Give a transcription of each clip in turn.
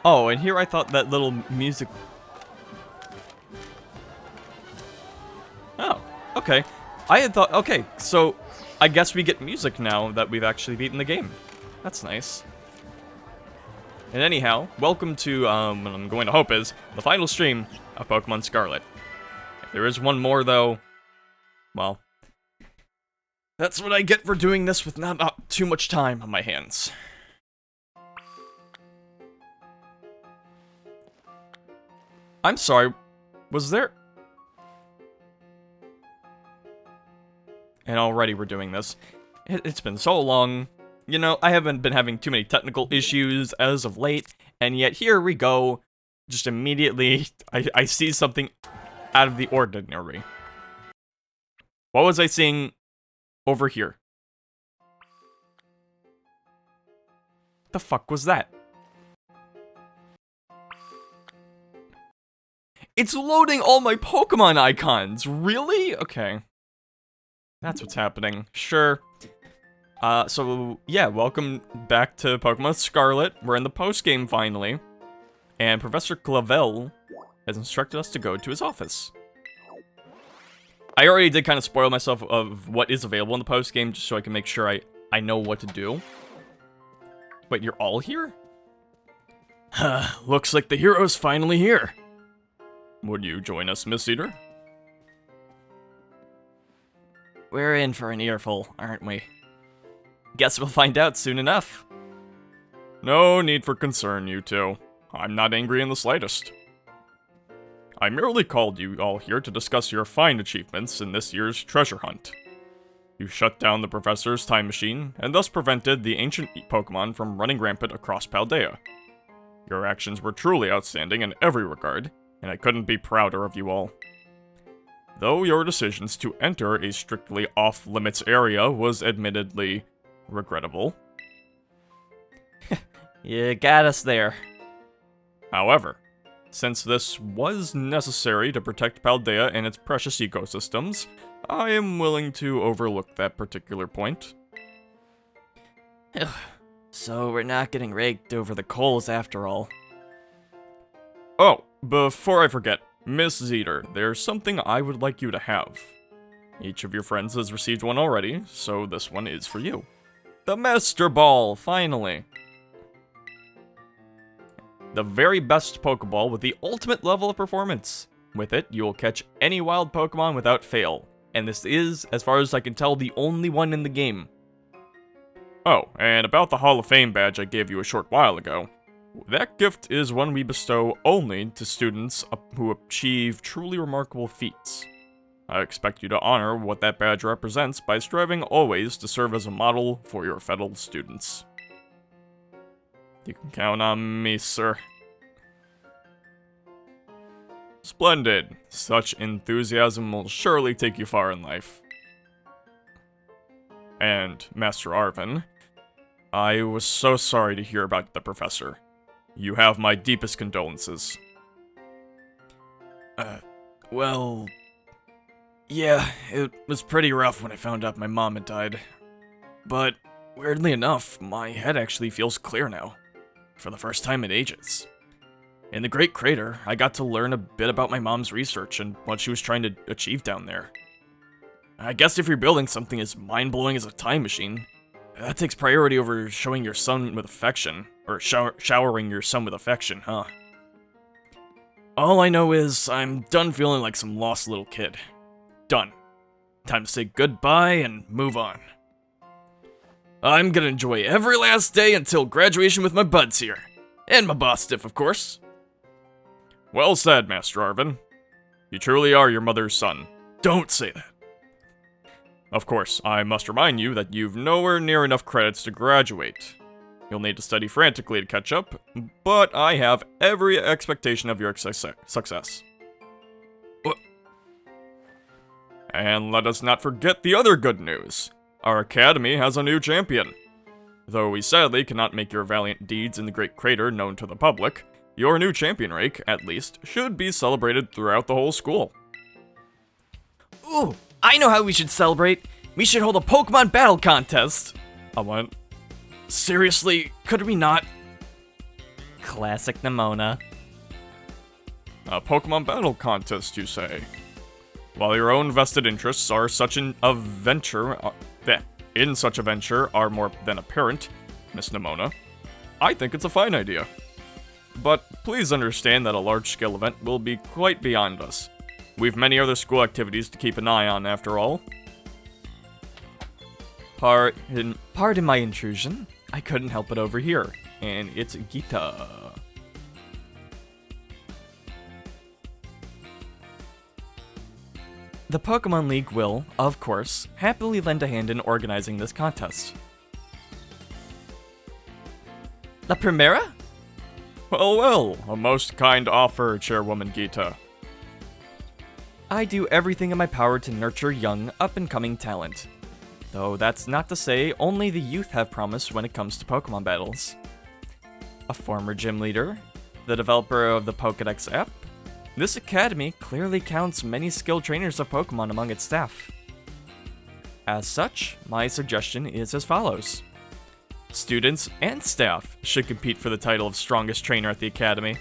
Oh, and here I thought that little music... Oh, okay. I had thought... Okay, so I guess we get music now that we've actually beaten the game. That's nice. And anyhow, welcome to, what I'm going to hope is, the final stream of Pokemon Scarlet. If there is one more, though, well, that's what I get for doing this with not too much time on my hands. I'm sorry, was there... And already we're doing this. It's been so long. You know, I haven't been having too many technical issues as of late, and yet here we go. Just immediately, I see something out of the ordinary. What was I seeing over here? The fuck was that? It's loading all my Pokemon icons! Really? Okay. That's what's happening. Sure. So, yeah, welcome back to Pokemon Scarlet. We're in the post-game finally. And Professor Clavel has instructed us to go to his office. I already did kind of spoil myself of what is available in the post-game, just so I can make sure I know what to do. Wait, you're all here? Looks like the hero's finally here. Would you join us, Miss Eater? We're in for an earful, aren't we? Guess we'll find out soon enough. No need for concern, you two. I'm not angry in the slightest. I merely called you all here to discuss your fine achievements in this year's treasure hunt. You shut down the professor's time machine, and thus prevented the ancient Pokemon from running rampant across Paldea. Your actions were truly outstanding in every regard, and I couldn't be prouder of you all. Though your decisions to enter a strictly off-limits area was admittedly regrettable. You got us there. However, since this was necessary to protect Paldea and its precious ecosystems, I am willing to overlook that particular point. So we're not getting raked over the coals after all. Oh, before I forget, Miss Zeter, there's something I would like you to have. Each of your friends has received one already, so this one is for you. The Master Ball, finally! The very best Pokeball with the ultimate level of performance. With it, you will catch any wild Pokemon without fail, and this is, as far as I can tell, the only one in the game. Oh, and about the Hall of Fame badge I gave you a short while ago. That gift is one we bestow only to students who achieve truly remarkable feats. I expect you to honor what that badge represents by striving always to serve as a model for your fellow students. You can count on me, sir. Splendid. Such enthusiasm will surely take you far in life. And, Master Arvin, I was so sorry to hear about the professor. You have my deepest condolences. Well... Yeah, it was pretty rough when I found out my mom had died. But, weirdly enough, my head actually feels clear now. For the first time in ages. In the Great Crater, I got to learn a bit about my mom's research and what she was trying to achieve down there. I guess if you're building something as mind-blowing as a time machine, that takes priority over showing your son with affection. Or showering your son with affection, huh? All I know is, I'm done feeling like some lost little kid. Done. Time to say goodbye and move on. I'm gonna enjoy every last day until graduation with my buds here. And my boss stiff, of course. Well said, Master Arvin. You truly are your mother's son. Don't say that. Of course, I must remind you that you've nowhere near enough credits to graduate. You'll need to study frantically to catch up, but I have every expectation of your success. And let us not forget the other good news. Our academy has a new champion. Though we sadly cannot make your valiant deeds in the Great Crater known to the public, your new champion rank, at least, should be celebrated throughout the whole school. Ooh, I know how we should celebrate. We should hold a Pokemon battle contest. I want... Seriously, could we not? Classic Nemona. A Pokemon battle contest, you say? While your own vested interests are in such a venture are more than apparent, Miss Nemona, I think it's a fine idea. But please understand that a large-scale event will be quite beyond us. We've many other school activities to keep an eye on, after all. Pardon my intrusion. I couldn't help it over here. And it's Geeta. The Pokemon League will, of course, happily lend a hand in organizing this contest. La Primera? Well, a most kind offer, Chairwoman Geeta. I do everything in my power to nurture young, up-and-coming talent. Though that's not to say only the youth have promise when it comes to Pokemon battles. A former gym leader, the developer of the Pokédex app, this academy clearly counts many skilled trainers of Pokemon among its staff. As such, my suggestion is as follows. Students and staff should compete for the title of strongest trainer at the academy.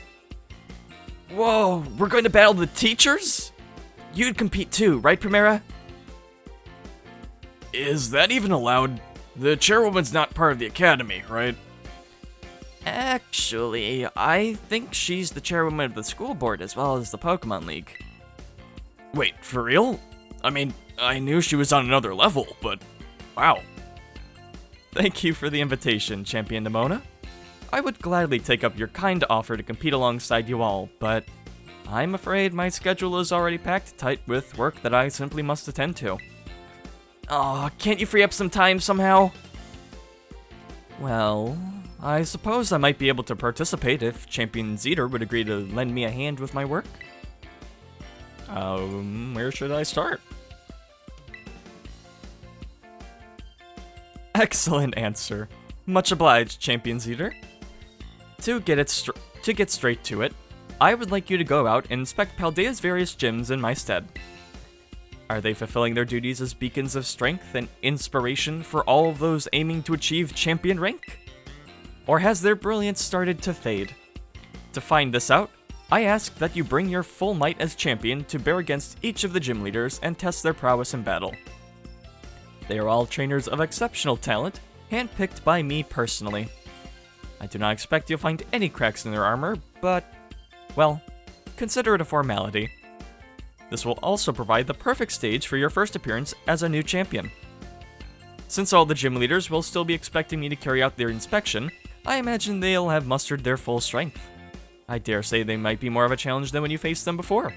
Whoa, we're going to battle the teachers? You'd compete too, right, Primera? Is that even allowed? The chairwoman's not part of the academy, right? Actually, I think she's the chairwoman of the school board as well as the Pokemon League. Wait, for real? I mean, I knew she was on another level, but wow. Thank you for the invitation, Champion Nemona. I would gladly take up your kind offer to compete alongside you all, but I'm afraid my schedule is already packed tight with work that I simply must attend to. Aw, can't you free up some time somehow? Well, I suppose I might be able to participate if Champion Zeter would agree to lend me a hand with my work. Where should I start? Excellent answer. Much obliged, Champion Zeter. To get straight to it, I would like you to go out and inspect Paldea's various gyms in my stead. Are they fulfilling their duties as beacons of strength and inspiration for all of those aiming to achieve champion rank? Or has their brilliance started to fade? To find this out, I ask that you bring your full might as champion to bear against each of the gym leaders and test their prowess in battle. They are all trainers of exceptional talent, handpicked by me personally. I do not expect you'll find any cracks in their armor, but, well, consider it a formality. This will also provide the perfect stage for your first appearance as a new champion. Since all the gym leaders will still be expecting me to carry out their inspection, I imagine they'll have mustered their full strength. I dare say they might be more of a challenge than when you faced them before.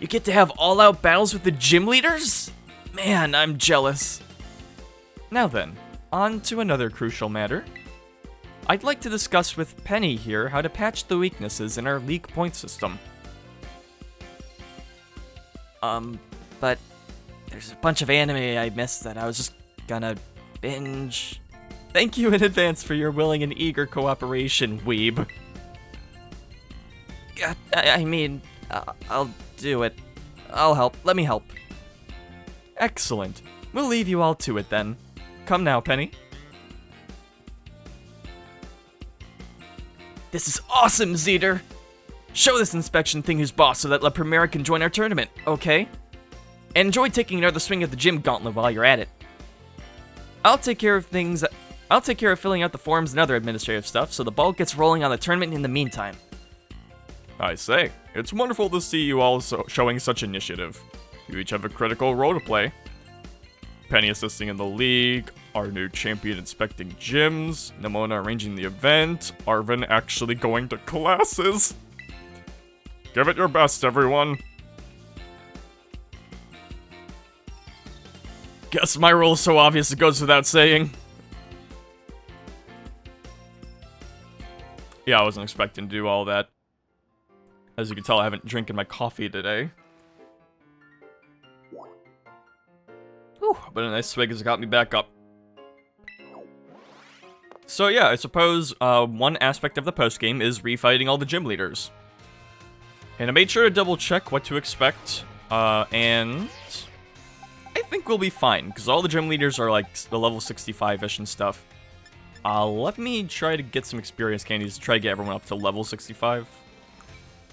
You get to have all-out battles with the gym leaders? Man, I'm jealous. Now then, on to another crucial matter. I'd like to discuss with Penny here how to patch the weaknesses in our league point system. But there's a bunch of anime I missed that I was just gonna binge. Thank you in advance for your willing and eager cooperation, weeb. I'll do it. I'll help. Let me help. Excellent. We'll leave you all to it then. Come now, Penny. This is awesome, Zeter! Show this inspection thing who's boss so that La Primera can join our tournament, okay? And enjoy taking another swing at the gym gauntlet while you're at it. I'll take care of filling out the forms and other administrative stuff so the ball gets rolling on the tournament in the meantime. I say, it's wonderful to see you all showing such initiative. You each have a critical role to play. Penny assisting in the league, our new champion inspecting gyms, Nemona arranging the event, Arvin actually going to classes. Give it your best, everyone. Guess my role's so obvious it goes without saying. Yeah, I wasn't expecting to do all that. As you can tell, I haven't drinking my coffee today. Whew, but a nice swig has got me back up. So yeah, I suppose one aspect of the postgame is refighting all the gym leaders. And I made sure to double check what to expect, and I think we'll be fine, because all the gym leaders are like the level 65-ish and stuff. Let me try to get some experience candies to try to get everyone up to level 65.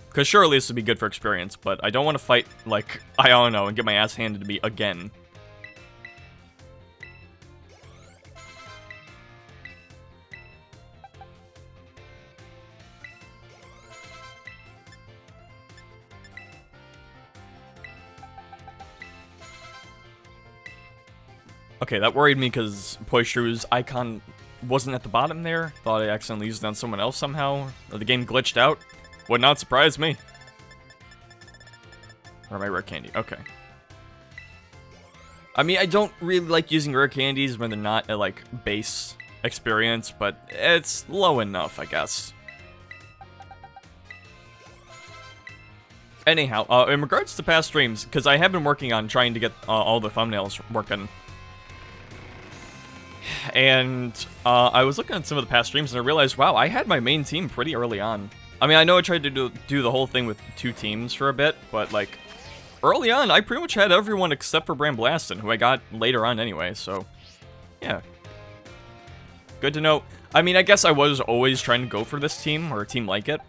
Because surely this would be good for experience, but I don't want to fight, like, I don't know, and get my ass handed to me again. Okay, that worried me because Poishu's icon wasn't at the bottom there. Thought I accidentally used it on someone else somehow. Or the game glitched out. Would not surprise me. Or my rare candy. Okay. I mean, I don't really like using rare candies when they're not at, like, base experience, but it's low enough, I guess. Anyhow, in regards to past streams, because I have been working on trying to get all the thumbnails working. And I was looking at some of the past streams and I realized, wow, I had my main team pretty early on. I mean, I know I tried to do the whole thing with 2 teams for a bit, but like, early on, I pretty much had everyone except for Bramblastin, who I got later on anyway, so yeah. Good to know. I mean, I guess I was always trying to go for this team, or a team like it.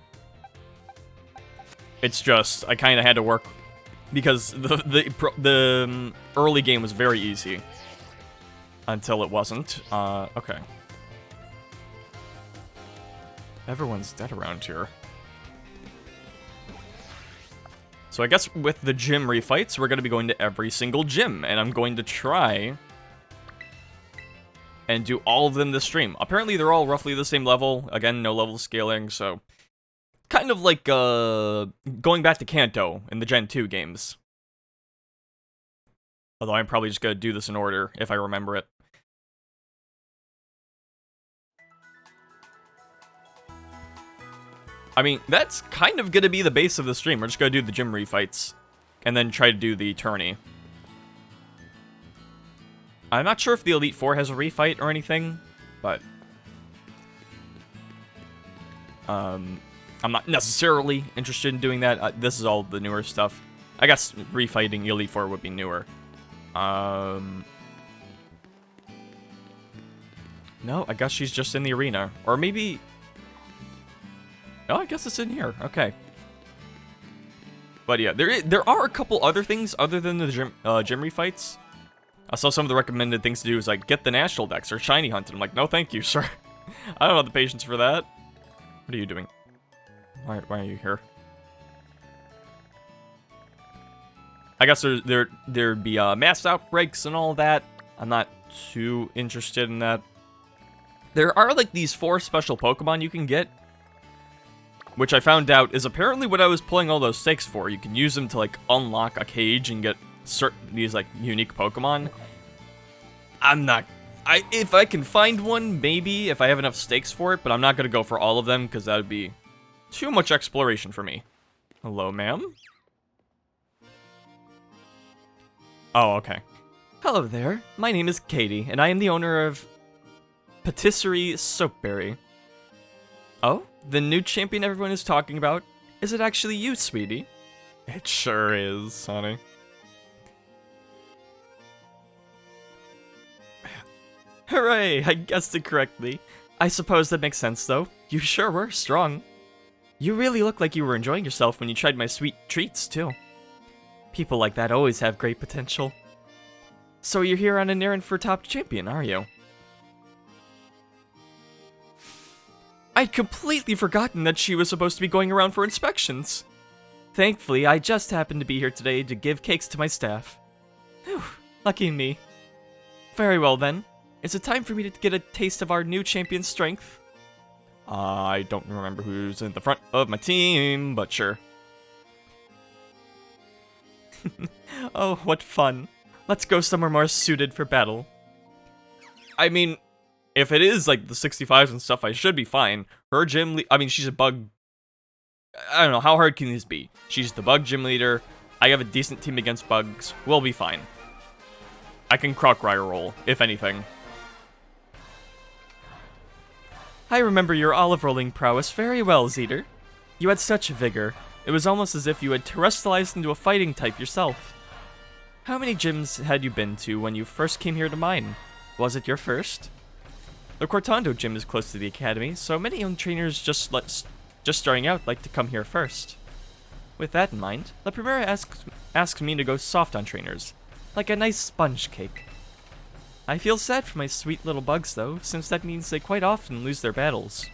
It's just, I kind of had to work, because the early game was very easy. Until it wasn't. Okay. Everyone's dead around here. So I guess with the gym refights, we're going to be going to every single gym. And I'm going to try and do all of them this stream. Apparently they're all roughly the same level. Again, no level scaling, so... Kind of like going back to Kanto in the Gen 2 games. Although I'm probably just going to do this in order, if I remember it. I mean, that's kind of going to be the base of the stream. We're just going to do the gym refights. And then try to do the tourney. I'm not sure if the Elite Four has a refight or anything, but... I'm not necessarily interested in doing that. This is all the newer stuff. I guess refighting Elite Four would be newer. No, I guess she's just in the arena. Or maybe... Oh, I guess it's in here. Okay. But yeah, there are a couple other things other than the gym refights. I saw some of the recommended things to do is like get the national dex or shiny hunt. And I'm like, no thank you, sir. I don't have the patience for that. What are you doing? Why are you here? I guess there'd be mass outbreaks and all that. I'm not too interested in that. There are like these 4 special Pokemon you can get, which I found out is apparently what I was pulling all those stakes for. You can use them to like unlock a cage and get these like unique Pokemon. If I can find one, maybe if I have enough stakes for it, but I'm not gonna go for all of them because that would be too much exploration for me. Hello, ma'am? Oh, okay. Hello there. My name is Katie, and I am the owner of Patisserie Soapberry. Oh, the new champion everyone is talking about? Is it actually you, sweetie? It sure is, honey. Hooray! I guessed it correctly. I suppose that makes sense, though. You sure were strong. You really look like you were enjoying yourself when you tried my sweet treats, too. People like that always have great potential. So you're here on an errand for top champion, are you? I'd completely forgotten that she was supposed to be going around for inspections. Thankfully, I just happened to be here today to give cakes to my staff. Whew, lucky me. Very well then. Is it time for me to get a taste of our new champion's strength? I don't remember who's in the front of my team, but sure. Oh, what fun. Let's go somewhere more suited for battle. I mean, if it is like the 65s and stuff, I should be fine. Her gym I mean, she's a bug. I don't know, how hard can this be? She's the bug gym leader. I have a decent team against bugs. We'll be fine. I can Crockrire roll, if anything. I remember your olive rolling prowess very well, Zeter. You had such vigor. It was almost as if you had terrestrialized into a fighting type yourself. How many gyms had you been to when you first came here to mine? Was it your first? The Cortando gym is close to the academy, so many young trainers just starting out like to come here first. With that in mind, La Primera asks me to go soft on trainers, like a nice sponge cake. I feel sad for my sweet little bugs though, since that means they quite often lose their battles.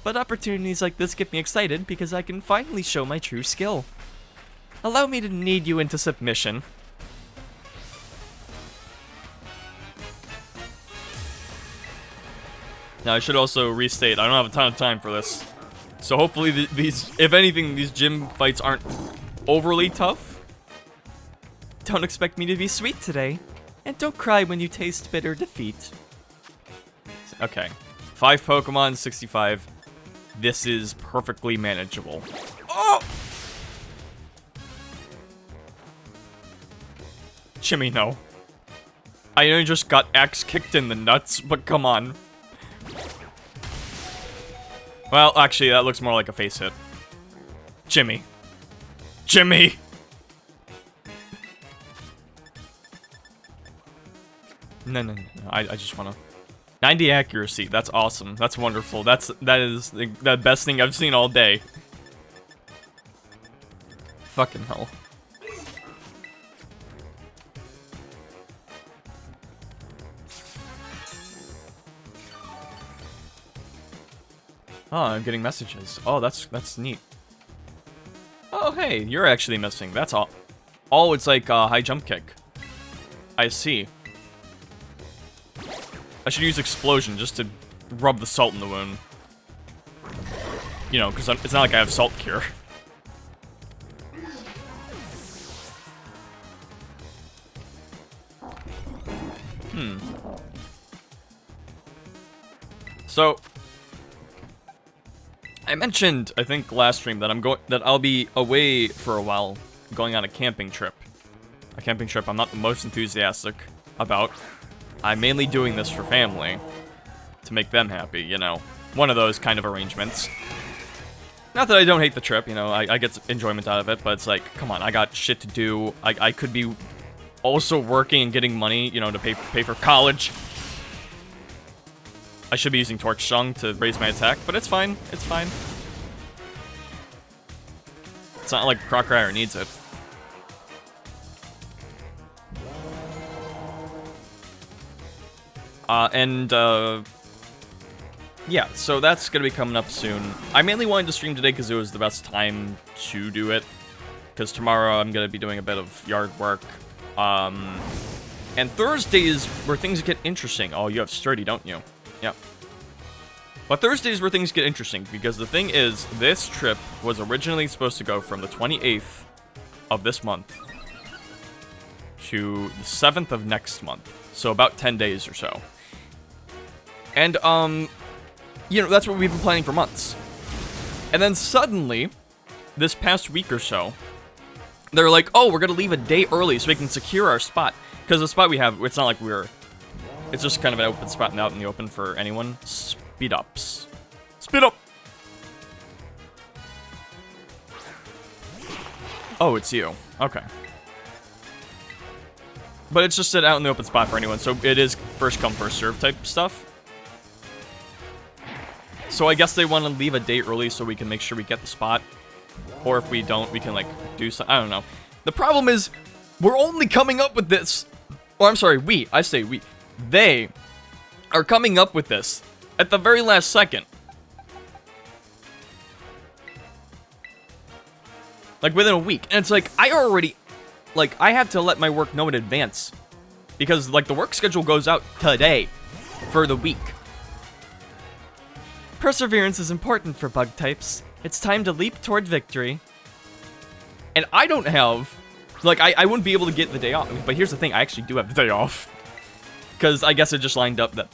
But opportunities like this get me excited because I can finally show my true skill. Allow me to knead you into submission. Now I should also restate, I don't have a ton of time for this. So hopefully these, if anything, these gym fights aren't overly tough. Don't expect me to be sweet today. And don't cry when you taste bitter defeat. Okay. 5 Pokemon, 65. This is perfectly manageable. Oh! Jimmy, no. I know you just got axe kicked in the nuts, but come on. Well, actually, that looks more like a face hit. Jimmy. Jimmy! No. I just wanna... 90 accuracy, that's awesome. That's wonderful. That is the best thing I've seen all day. Fucking hell. Oh, I'm getting messages. Oh, that's neat. Oh, hey, you're actually missing. That's all. Oh, it's like a high jump kick. I see. I should use explosion just to rub the salt in the wound. You know, because it's not like I have salt cure. So, I mentioned, I think last stream, that I'll be away for a while, going on a camping trip. A camping trip I'm not the most enthusiastic about. I'm mainly doing this for family, to make them happy, you know. One of those kind of arrangements. Not that I don't hate the trip, you know, I get some enjoyment out of it, but it's like, come on, I got shit to do. I could be also working and getting money, you know, to pay for college. I should be using Torch Song to raise my attack, but it's fine, it's fine. It's not like Crocodile needs it. Yeah, so that's gonna be coming up soon. I mainly wanted to stream today because it was the best time to do it. Because tomorrow I'm gonna be doing a bit of yard work. And Thursday is where things get interesting. Oh, you have Sturdy, don't you? Yep. But Thursday is where things get interesting, because the thing is, this trip was originally supposed to go from the 28th of this month to the 7th of next month. So about 10 days or so. And, you know, that's what we've been planning for months. And then suddenly, this past week or so, they're like, oh, we're gonna leave a day early so we can secure our spot. Because the spot we have, it's not like it's just kind of an open spot and out in the open for anyone. Speed ups. Speed up! Oh, it's you. Okay. But it's just an out in the open spot for anyone, so it is first come, first serve type stuff. So I guess they want to leave a day early so we can make sure we get the spot. Or if we don't, we can, like, do something. I don't know. The problem is, we're only coming up with this. Or, I'm sorry, I say we. They are coming up with this at the very last second. Like, within a week. And it's like, I have to let my work know in advance. Because, like, the work schedule goes out today for the week. Perseverance is important for bug types. It's time to leap toward victory. And I don't have... Like, I wouldn't be able to get the day off. But here's the thing, I actually do have the day off. Because I guess it just lined up that...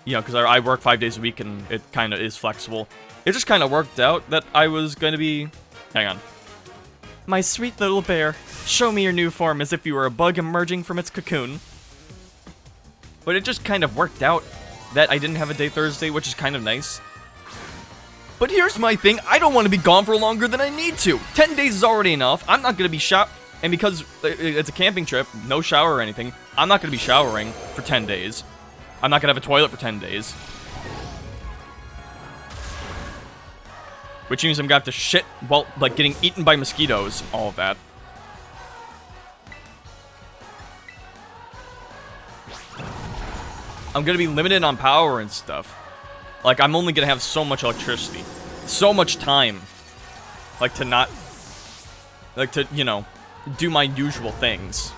You know, because I work 5 days a week and it kind of is flexible. It just kind of worked out that I was going to be... Hang on. My sweet little bear, show me your new form as if you were a bug emerging from its cocoon. But it just kind of worked out that I didn't have a day Thursday, which is kind of nice. But here's my thing, I don't want to be gone for longer than I need to. 10 days is already enough. I'm not going to be and because it's a camping trip, no shower or anything, I'm not going to be showering for 10 days. I'm not gonna have a toilet for 10 days. Which means I'm gonna have to shit while, like, getting eaten by mosquitoes. All of that. I'm gonna be limited on power and stuff. Like, I'm only gonna have so much electricity. So much time. Like, to not... Like, to, you know, do my usual things.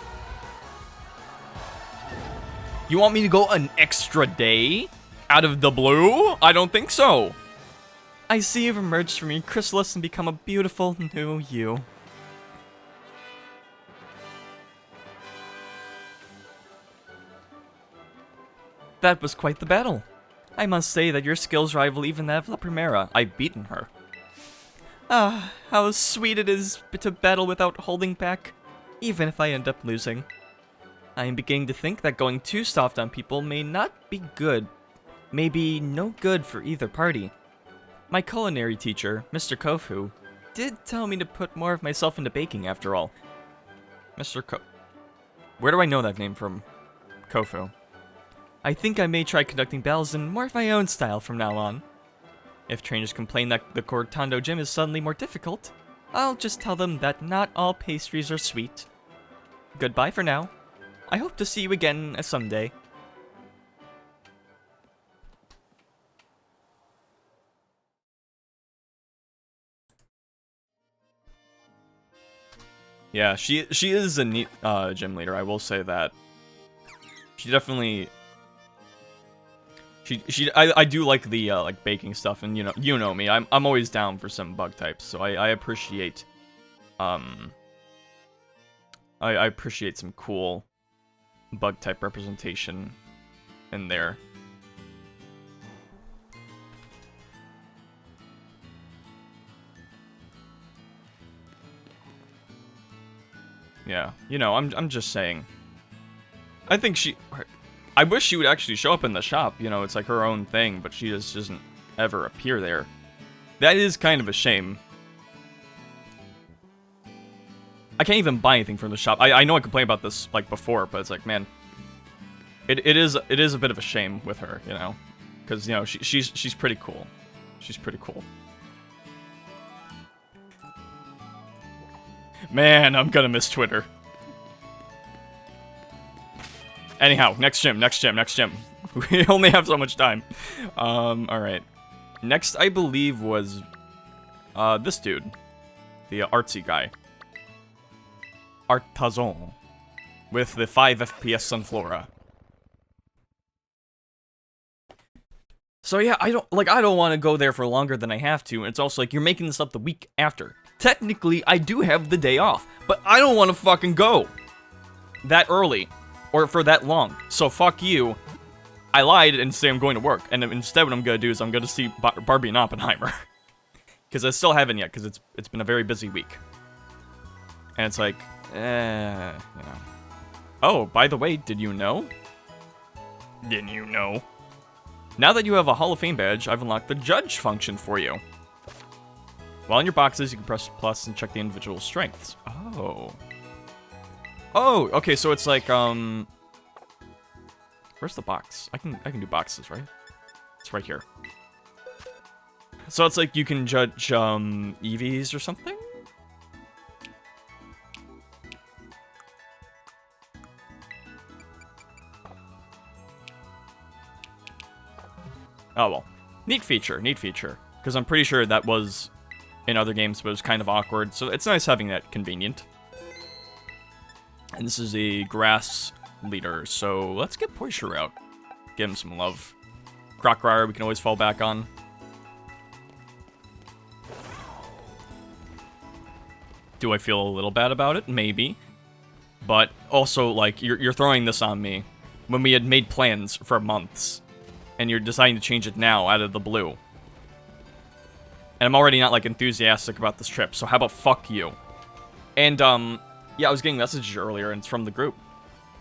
You want me to go an extra day? Out of the blue? I don't think so. I see you've emerged from your chrysalis and become a beautiful new you. That was quite the battle. I must say that your skills rival even that of La Primera. I've beaten her. Ah, how sweet it is to battle without holding back, even if I end up losing. I am beginning to think that going too soft on people may not be good. Maybe no good for either party. My culinary teacher, Mr. Kofu, did tell me to put more of myself into baking after all. Where do I know that name from? Kofu. I think I may try conducting battles in more of my own style from now on. If trainers complain that the Cortando gym is suddenly more difficult, I'll just tell them that not all pastries are sweet. Goodbye for now. I hope to see you again someday. Yeah, she is a neat gym leader, I will say that. She definitely... I do like the like baking stuff, and you know me, I'm always down for some bug types, so I appreciate I appreciate some cool bug type representation in there. Yeah, I'm just saying. I think I wish she would actually show up in the shop, it's like her own thing, but she just doesn't ever appear there. That is kind of a shame. I can't even buy anything from the shop. I know I complained about this, like, before, but it's like, man, it is a bit of a shame with her, because, she's pretty cool. She's pretty cool. Man, I'm gonna miss Twitter. Anyhow, next gym. We only have so much time. Alright. Next, I believe, was, this dude. The artsy guy. Artazon. With the 5 FPS Sunflora. So yeah, I don't want to go there for longer than I have to, and it's also like, you're making this up the week after. Technically, I do have the day off, but I don't want to fucking go that early. Or for that long. So fuck you. I lied and say I'm going to work. And instead what I'm going to do is I'm going to see Barbie and Oppenheimer. Because I still haven't yet, because it's been a very busy week. And it's like, Oh, by the way, did you know? Didn't you know? Now that you have a Hall of Fame badge, I've unlocked the judge function for you. While in your boxes, you can press plus and check the individual strengths. Oh. Oh, okay, so it's like, where's the box? I can do boxes, right? It's right here. So it's like you can judge, EVs or something? Oh, well. Neat feature. Because I'm pretty sure that was in other games, but it was kind of awkward, so it's nice having that convenient. And this is a grass leader, so let's get Poisure out. Give him some love. Crockrire we can always fall back on. Do I feel a little bad about it? Maybe. But also, like, you're throwing this on me when we had made plans for months. And you're deciding to change it now out of the blue. And I'm already not, like, enthusiastic about this trip, so how about fuck you? And, yeah, I was getting messages earlier, and it's from the group.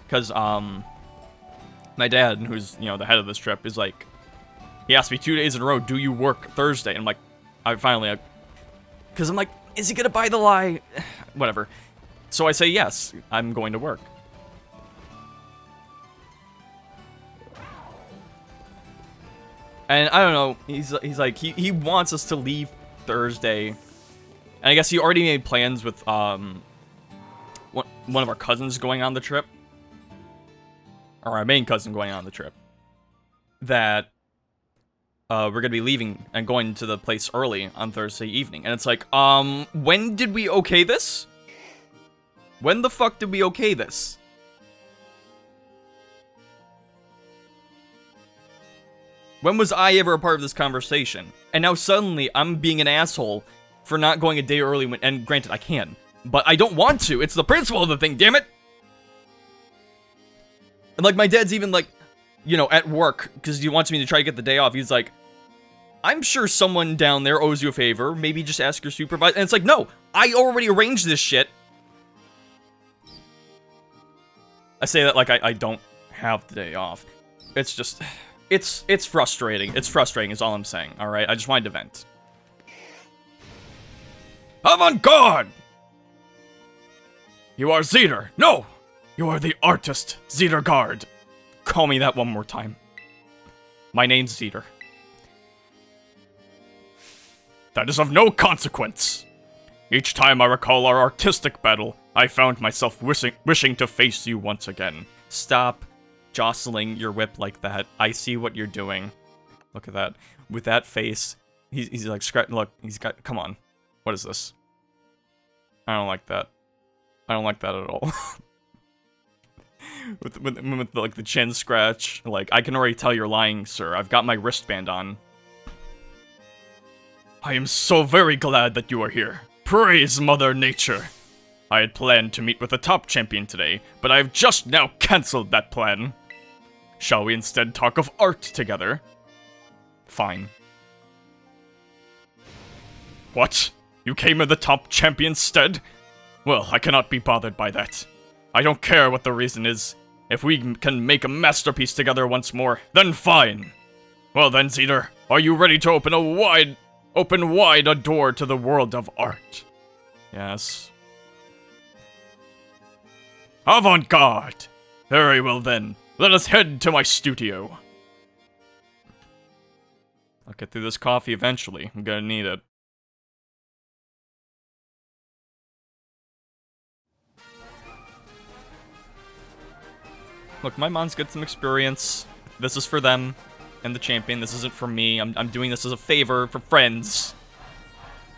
Because, my dad, who's, the head of this trip, is like, he asked me 2 days in a row, do you work Thursday? And I'm like, because I'm like, is he gonna buy the lie? Whatever. So I say, yes, I'm going to work. And I don't know, he's like, he wants us to leave Thursday. And I guess he already made plans with, one of our cousins going on the trip. Or our main cousin going on the trip. That, we're gonna be leaving and going to the place early on Thursday evening. And it's like, when did we okay this? When the fuck did we okay this? When was I ever a part of this conversation? And now suddenly, I'm being an asshole for not going a day early when, and granted, I can. But I don't want to. It's the principle of the thing, damn it! And like, my dad's even like, you know, at work, because he wants me to try to get the day off. He's like, I'm sure someone down there owes you a favor. Maybe just ask your supervisor. And it's like, no, I already arranged this shit. I say that like I don't have the day off. It's just... It's frustrating. It's frustrating is all I'm saying, alright? I just wanted to vent. Avant-garde! You are Zeter! No! You are the artist, Zeter Guard. Call me that one more time. My name's Zeter. That is of no consequence. Each time I recall our artistic battle, I found myself wishing to face you once again. Stop jostling your whip like that. I see what you're doing. Look at that. With that face, he's like, look, he's got, come on. What is this? I don't like that. I don't like that at all. with like the chin scratch, like, I can already tell you're lying, sir. I've got my wristband on. I am so very glad that you are here. Praise Mother Nature. I had planned to meet with the top champion today, but I have just now cancelled that plan. Shall we instead talk of art together? Fine. What? You came in the top champion's stead? Well, I cannot be bothered by that. I don't care what the reason is. If we can make a masterpiece together once more, then fine. Well then, Zeter, are you ready to open wide a door to the world of art? Yes. Avant-garde! Very well then. Let us head to my studio. I'll get through this coffee eventually. I'm gonna need it. Look, my mom's got some experience. This is for them and the champion. This isn't for me. I'm doing this as a favor for friends.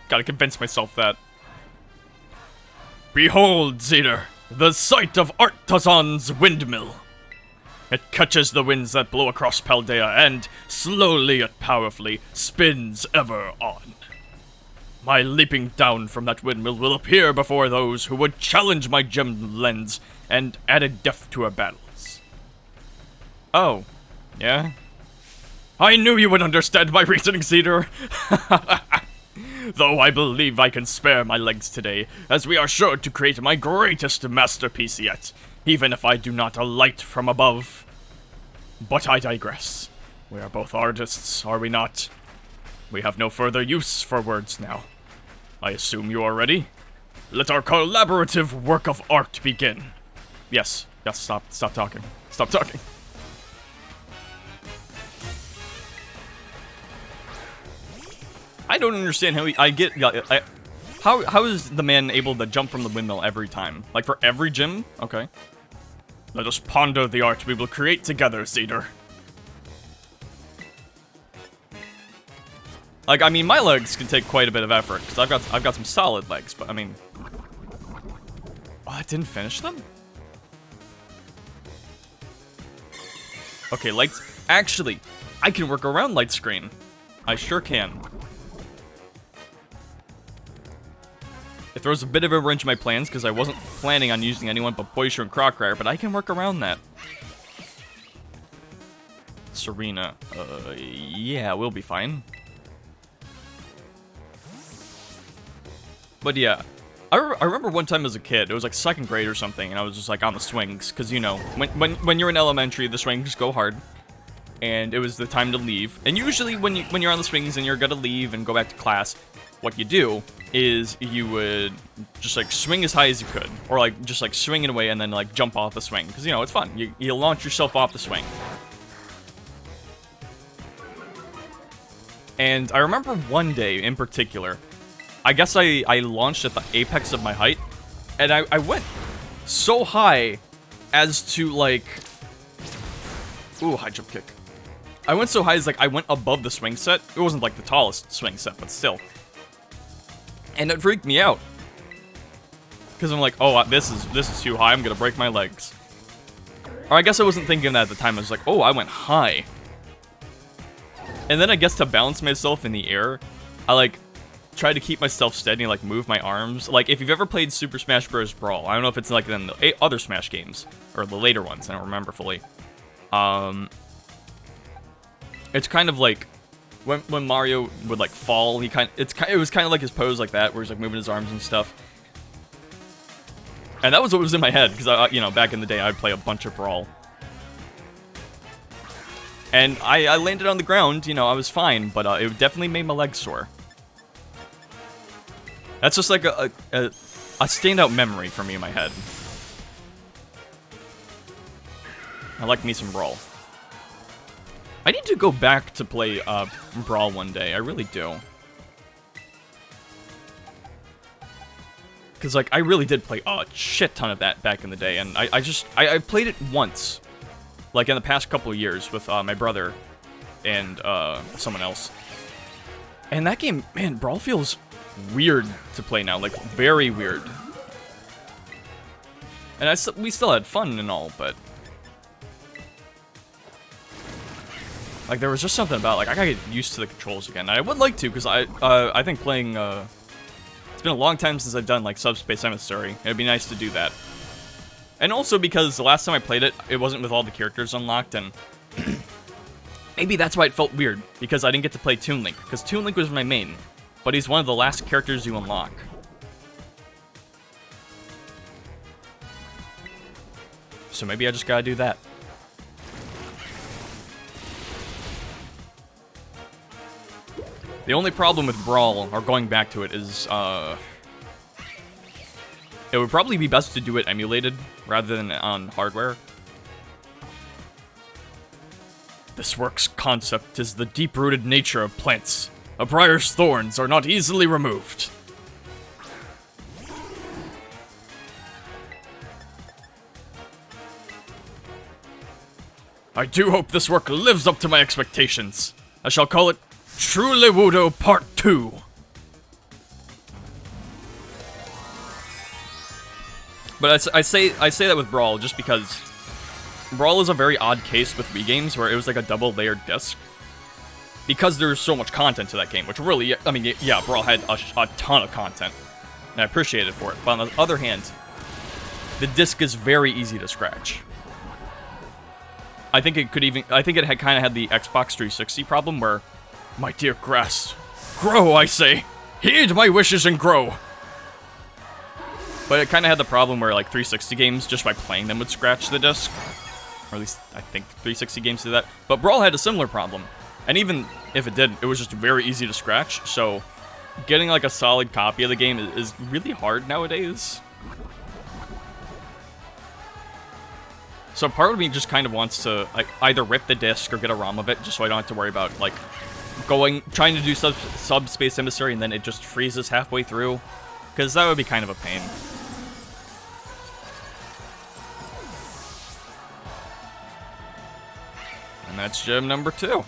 Gotta convince myself that. Behold, Zeter, the sight of Artisan's windmill. It catches the winds that blow across Paldea and, slowly yet powerfully, spins ever on. My leaping down from that windmill will appear before those who would challenge my gem lens and added depth to our battles. Oh, yeah? I knew you would understand my reasoning, Zeter. Though I believe I can spare my legs today, as we are sure to create my greatest masterpiece yet, even if I do not alight from above. But I digress. We are both artists, are we not? We have no further use for words now. I assume you are ready? Let our collaborative work of art begin. Yes, stop talking. Stop talking. I don't understand how how is the man able to jump from the windmill every time? Like for every gym? Okay. Let us ponder the art we will create together, Zeter. Like, I mean, my legs can take quite a bit of effort, because I've got some solid legs, but I mean... Oh, I didn't finish them? Okay, lights... Actually, I can work around light screen. I sure can. It throws a bit of a wrench in my plans, because I wasn't planning on using anyone but Boisher and Crockrare, but I can work around that. Serena. Yeah, we'll be fine. But yeah, I remember one time as a kid, it was like 2nd grade or something, and I was just like on the swings, because you know, when you're in elementary, the swings go hard. And it was the time to leave. And usually when you're on the swings and you're gonna leave and go back to class, what you do is you would just like swing as high as you could, or like just like swing it away and then like jump off the swing, because you know it's fun. You launch yourself off the swing. And I remember one day in particular, I guess I launched at the apex of my height, and I went so high as to, like... Ooh, high jump kick. I went so high as, like, I went above the swing set. It wasn't, like, the tallest swing set, but still. And it freaked me out. Because I'm like, oh, this is too high, I'm gonna break my legs. Or I guess I wasn't thinking that at the time, I was like, oh, I went high. And then I guess to balance myself in the air, I, like, tried to keep myself steady and, like, move my arms. Like, if you've ever played Super Smash Bros. Brawl, I don't know if it's, like, in the other Smash games, or the later ones, I don't remember fully. It's kind of like, when Mario would, like, fall, it was kind of like his pose like that, where he's, like, moving his arms and stuff. And that was what was in my head, because, you know, back in the day, I'd play a bunch of Brawl. And I landed on the ground, you know, I was fine, but it definitely made my legs sore. That's just like a standout memory for me in my head. I like me some Brawl. I need to go back to play Brawl one day, I really do. Because, like, I really did play a shit ton of that back in the day, and I played it once. Like, in the past couple of years with my brother and someone else. And that game, man, Brawl feels weird to play now, like, very weird. And we still had fun and all, but... Like, there was just something about, like, I gotta get used to the controls again. And I would like to, because I think playing, it's been a long time since I've done, like, Subspace Emissary. It'd be nice to do that. And also because the last time I played it, it wasn't with all the characters unlocked, and... maybe that's why it felt weird, because I didn't get to play Toon Link, because Toon Link was my main, but he's one of the last characters you unlock. So maybe I just gotta do that. The only problem with Brawl, or going back to it, is, it would probably be best to do it emulated, rather than on hardware. This work's concept is the deep-rooted nature of plants. A briar's thorns are not easily removed. I do hope this work lives up to my expectations. I shall call it Truly Wudo Part 2. But I say that with Brawl just because Brawl is a very odd case with Wii games where it was like a double-layered disc. Because there's so much content to that game, which really, I mean, yeah, Brawl had a ton of content, and I appreciate it for it. But on the other hand, the disc is very easy to scratch. I think it had kind of had the Xbox 360 problem where, my dear grass, grow, I say, heed my wishes and grow. But it kind of had the problem where, like, 360 games, just by playing them, would scratch the disc. Or at least, I think 360 games did that. But Brawl had a similar problem. And even if it did, it was just very easy to scratch. So, getting, like, a solid copy of the game is really hard nowadays. So part of me just kind of wants to, like, either rip the disc or get a ROM of it, just so I don't have to worry about, like, trying to do Subspace Emissary and then it just freezes halfway through. Because that would be kind of a pain. And that's gem number 2.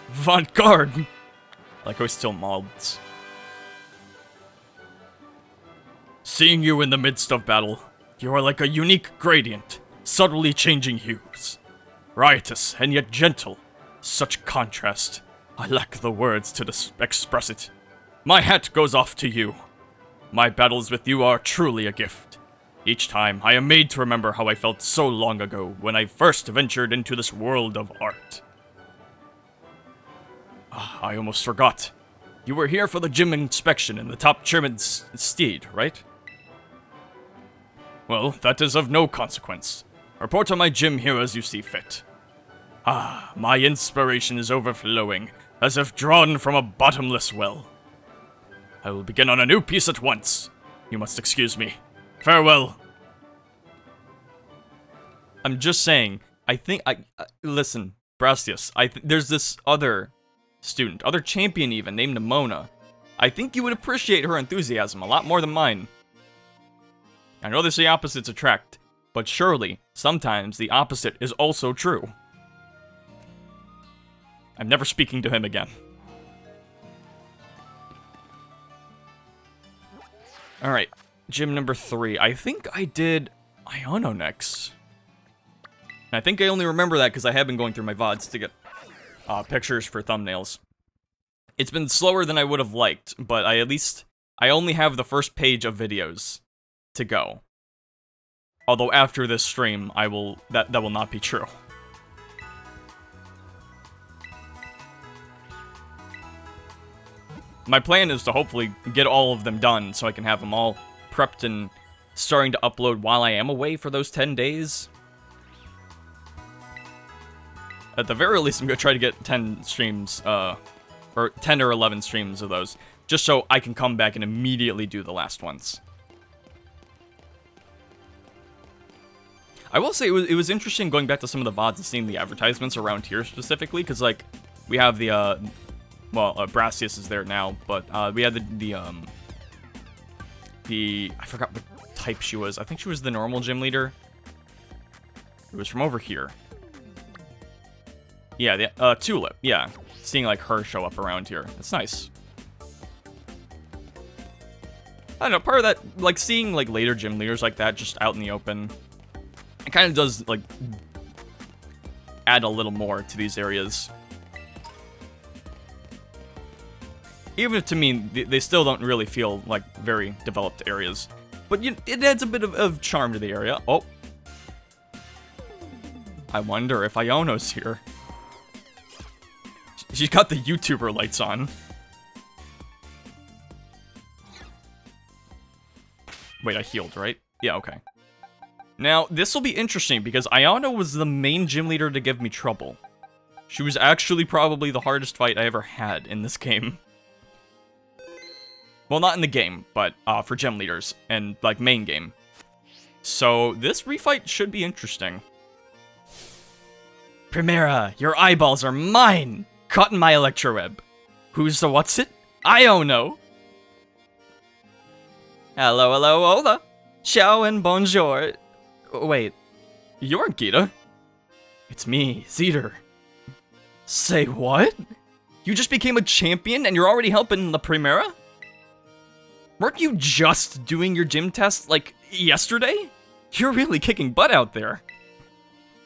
Avant-garde! Like I still mods. Seeing you in the midst of battle, you are like a unique gradient, subtly changing hues. Riotous and yet gentle. Such contrast. I lack the words to express it. My hat goes off to you. My battles with you are truly a gift. Each time, I am made to remember how I felt so long ago when I first ventured into this world of art. I almost forgot. You were here for the gym inspection in the top chairman's steed, right? Well, that is of no consequence. Report on my gym here as you see fit. My inspiration is overflowing, as if drawn from a bottomless well. I will begin on a new piece at once. You must excuse me. Farewell. I'm just saying. I think listen, Brastius. There's this other student, other champion even, named Nemona. I think you would appreciate her enthusiasm a lot more than mine. I know they say opposites attract, but surely, sometimes the opposite is also true. I'm never speaking to him again. Alright, gym number 3. I think I did Iono next. And I think I only remember that because I have been going through my VODs to get pictures for thumbnails. It's been slower than I would have liked, but I only have the first page of videos to go. Although after this stream, that will not be true. My plan is to hopefully get all of them done so I can have them all prepped and starting to upload while I am away for those 10 days. At the very least, I'm going to try to get 10 streams, or 10 or 11 streams of those, just so I can come back and immediately do the last ones. I will say it was interesting going back to some of the VODs and seeing the advertisements around here specifically, because, like, we have the, Brastius is there now, but, we had I forgot what type she was. I think she was the normal gym leader. It was from over here. Yeah, the, Tulip, yeah. Seeing, like, her show up around here. It's nice. I don't know, part of that, like, seeing, like, later gym leaders like that just out in the open, it kind of does, like, add a little more to these areas. Even if, to me, they still don't really feel like very developed areas. But it adds a bit of charm to the area. Oh. I wonder if Iono's here. She's got the YouTuber lights on. Wait, I healed, right? Yeah, okay. Now, this will be interesting because Iono was the main gym leader to give me trouble. She was actually probably the hardest fight I ever had in this game. Well, not in the game, but for gym leaders and, like, main game. So, this refight should be interesting. Primera, your eyeballs are mine! Caught in my electroweb. Who's the what's it? Iono! Hello, hello, hola! Ciao and bonjour. Wait, you're Geeta? It's me, Zeter. Say what? You just became a champion and you're already helping La Primera? Weren't you just doing your gym test, like, yesterday? You're really kicking butt out there.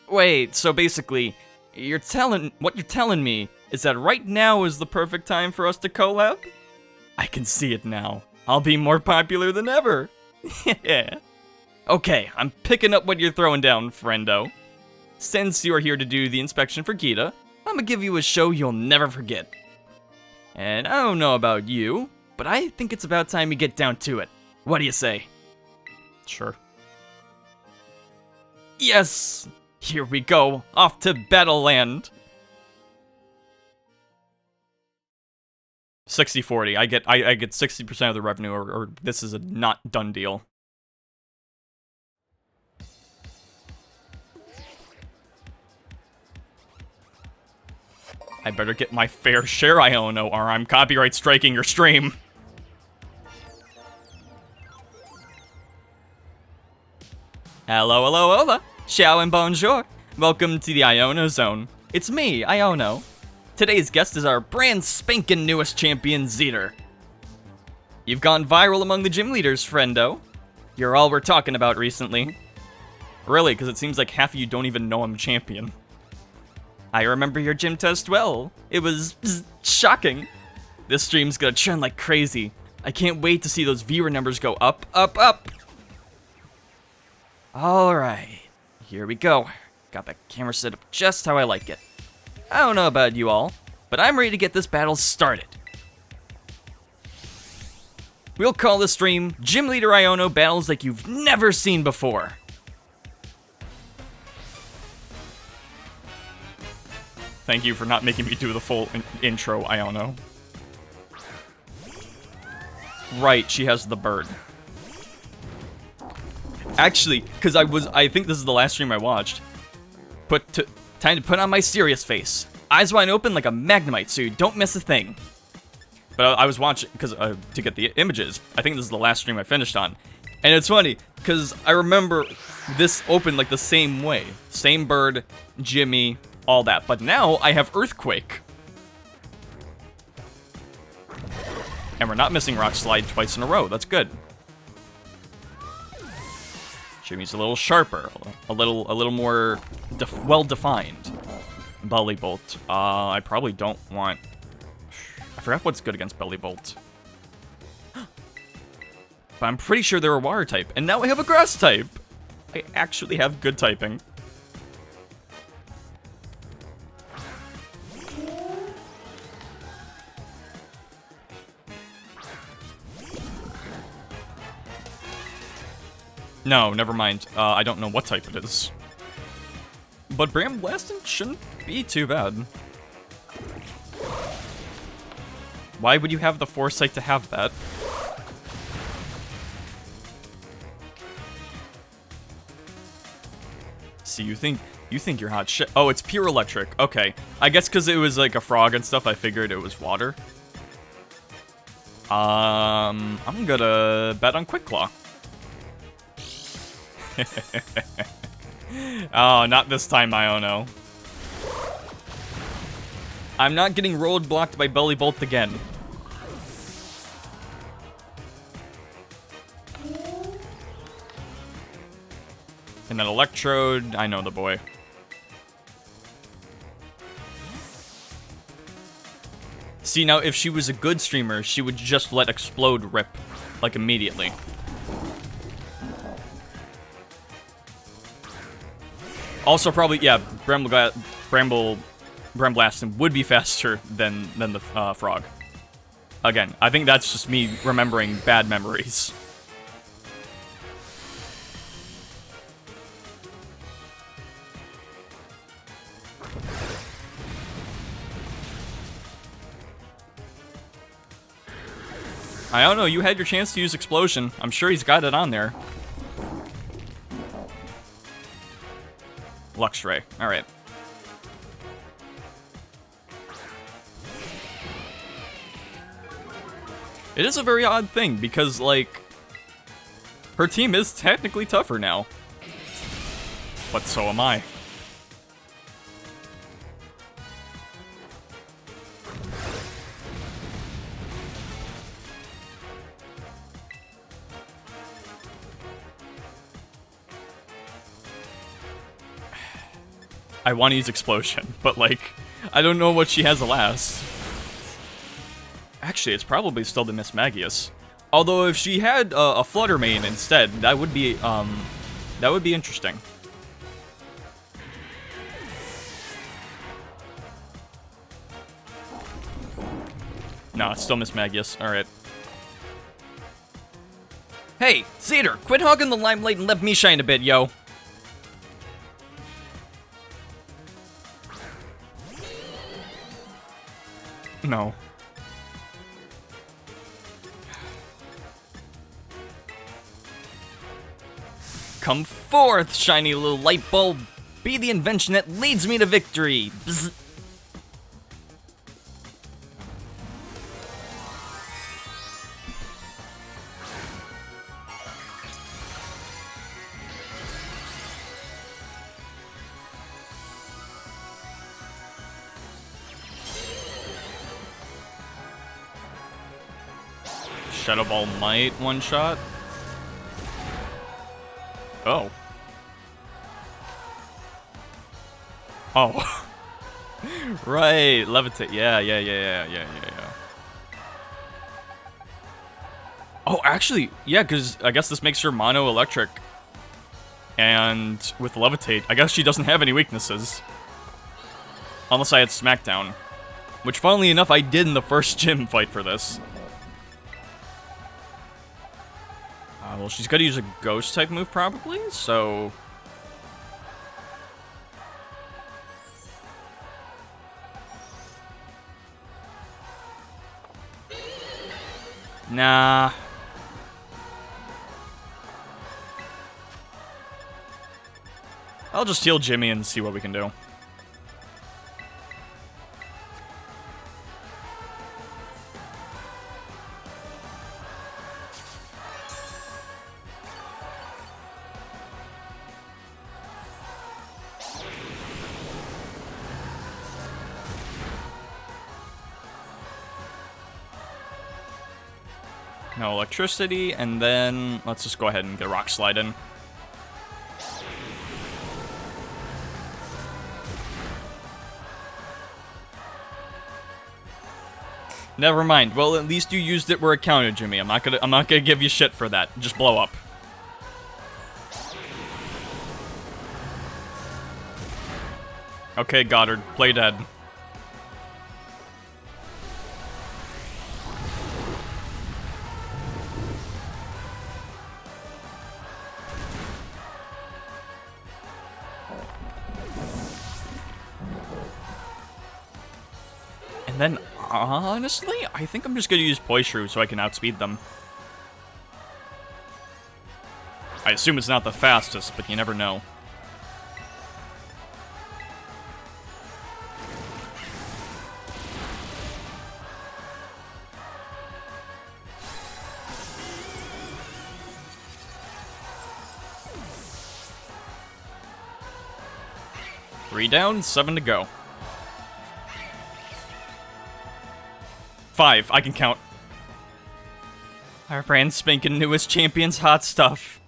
Wait, so basically, what you're telling me is that right now is the perfect time for us to collab? I can see it now. I'll be more popular than ever. Yeah. Okay, I'm picking up what you're throwing down, friendo. Since you're here to do the inspection for Geeta, I'm gonna give you a show you'll never forget. And I don't know about you, but I think it's about time you get down to it. What do you say? Sure. Yes! Here we go, off to Battleland. 60-40. I get 60% of the revenue, or this is a not done deal. I better get my fair share, Iono, or I'm copyright striking your stream. Hello, hello, hola. Ciao and bonjour. Welcome to the Iono Zone. It's me, Iono. Today's guest is our brand spankin' newest champion, Zeter. You've gone viral among the gym leaders, friendo. You're all we're talking about recently. Really, because it seems like half of you don't even know I'm champion. I remember your gym test well. It was shocking. This stream's gonna trend like crazy. I can't wait to see those viewer numbers go up, up, up. Alright, here we go. Got the camera set up just how I like it. I don't know about you all, but I'm ready to get this battle started. We'll call this stream Gym Leader Iono Battles Like You've Never Seen Before. Thank you for not making me do the full intro, Iono. Right, she has the bird. Actually, because I think this is the last stream I watched, Time to put on my serious face. Eyes wide open like a Magnemite, so you don't miss a thing. But I was watching, because to get the images, I think this is the last stream I finished on. And it's funny, because I remember this opened like the same way. Same bird, Jimmy, all that. But now I have Earthquake. And we're not missing Rock Slide twice in a row. That's good. Jimmy's a little sharper, a little more well-defined. Belly Bolt. I probably don't want... I forgot what's good against Belly Bolt. But I'm pretty sure they're a water type. And now I have a grass type. I actually have good typing. No, never mind. I don't know what type it is. But Bramblasting shouldn't be too bad. Why would you have the foresight to have that? See, you think you're hot shit. Oh, it's pure electric. Okay. I guess because it was like a frog and stuff, I figured it was water. I'm gonna bet on Quick Claw. Oh, not this time, Iono. I'm not getting roadblocked by Belly Bolt again. And then Electrode, I know the boy. See, now, if she was a good streamer, she would just let Explode rip, like, immediately. Also, probably, yeah, Bramblasting would be faster than the frog. Again, I think that's just me remembering bad memories. I don't know, you had your chance to use Explosion. I'm sure he's got it on there. Luxray, alright. It is a very odd thing, because, like, her team is technically tougher now. But so am I. I want to use Explosion, but, like, I don't know what she has to last. Actually, it's probably still the Miss Magius. Although, if she had a Flutter Mane instead, that would be interesting. No, it's still Miss Magius. Alright. Hey, Cedar, quit hogging the limelight and let me shine a bit, yo. No. Come forth, shiny little light bulb. Be the invention that leads me to victory. Bzz. Shadow Ball might one-shot. Oh. Oh. Right, Levitate. Yeah. Oh, actually, yeah, because I guess this makes her mono electric. And with Levitate, I guess she doesn't have any weaknesses. Unless I had Smackdown. Which, funnily enough, I did in the first gym fight for this. Well, she's got to use a Ghost-type move, probably, so... Nah. I'll just heal Jimmy and see what we can do. No electricity, and then let's just go ahead and get Rock Slide in. Never mind. Well, at least you used it where it counted, Jimmy. I'm not gonna give you shit for that. Just blow up. Okay, Goddard, play dead. And then, honestly, I think I'm just gonna use Poise Shrew so I can outspeed them. I assume it's not the fastest, but you never know. Three down, 7 to go. 5, I can count. Our brand spanking newest champion's hot stuff.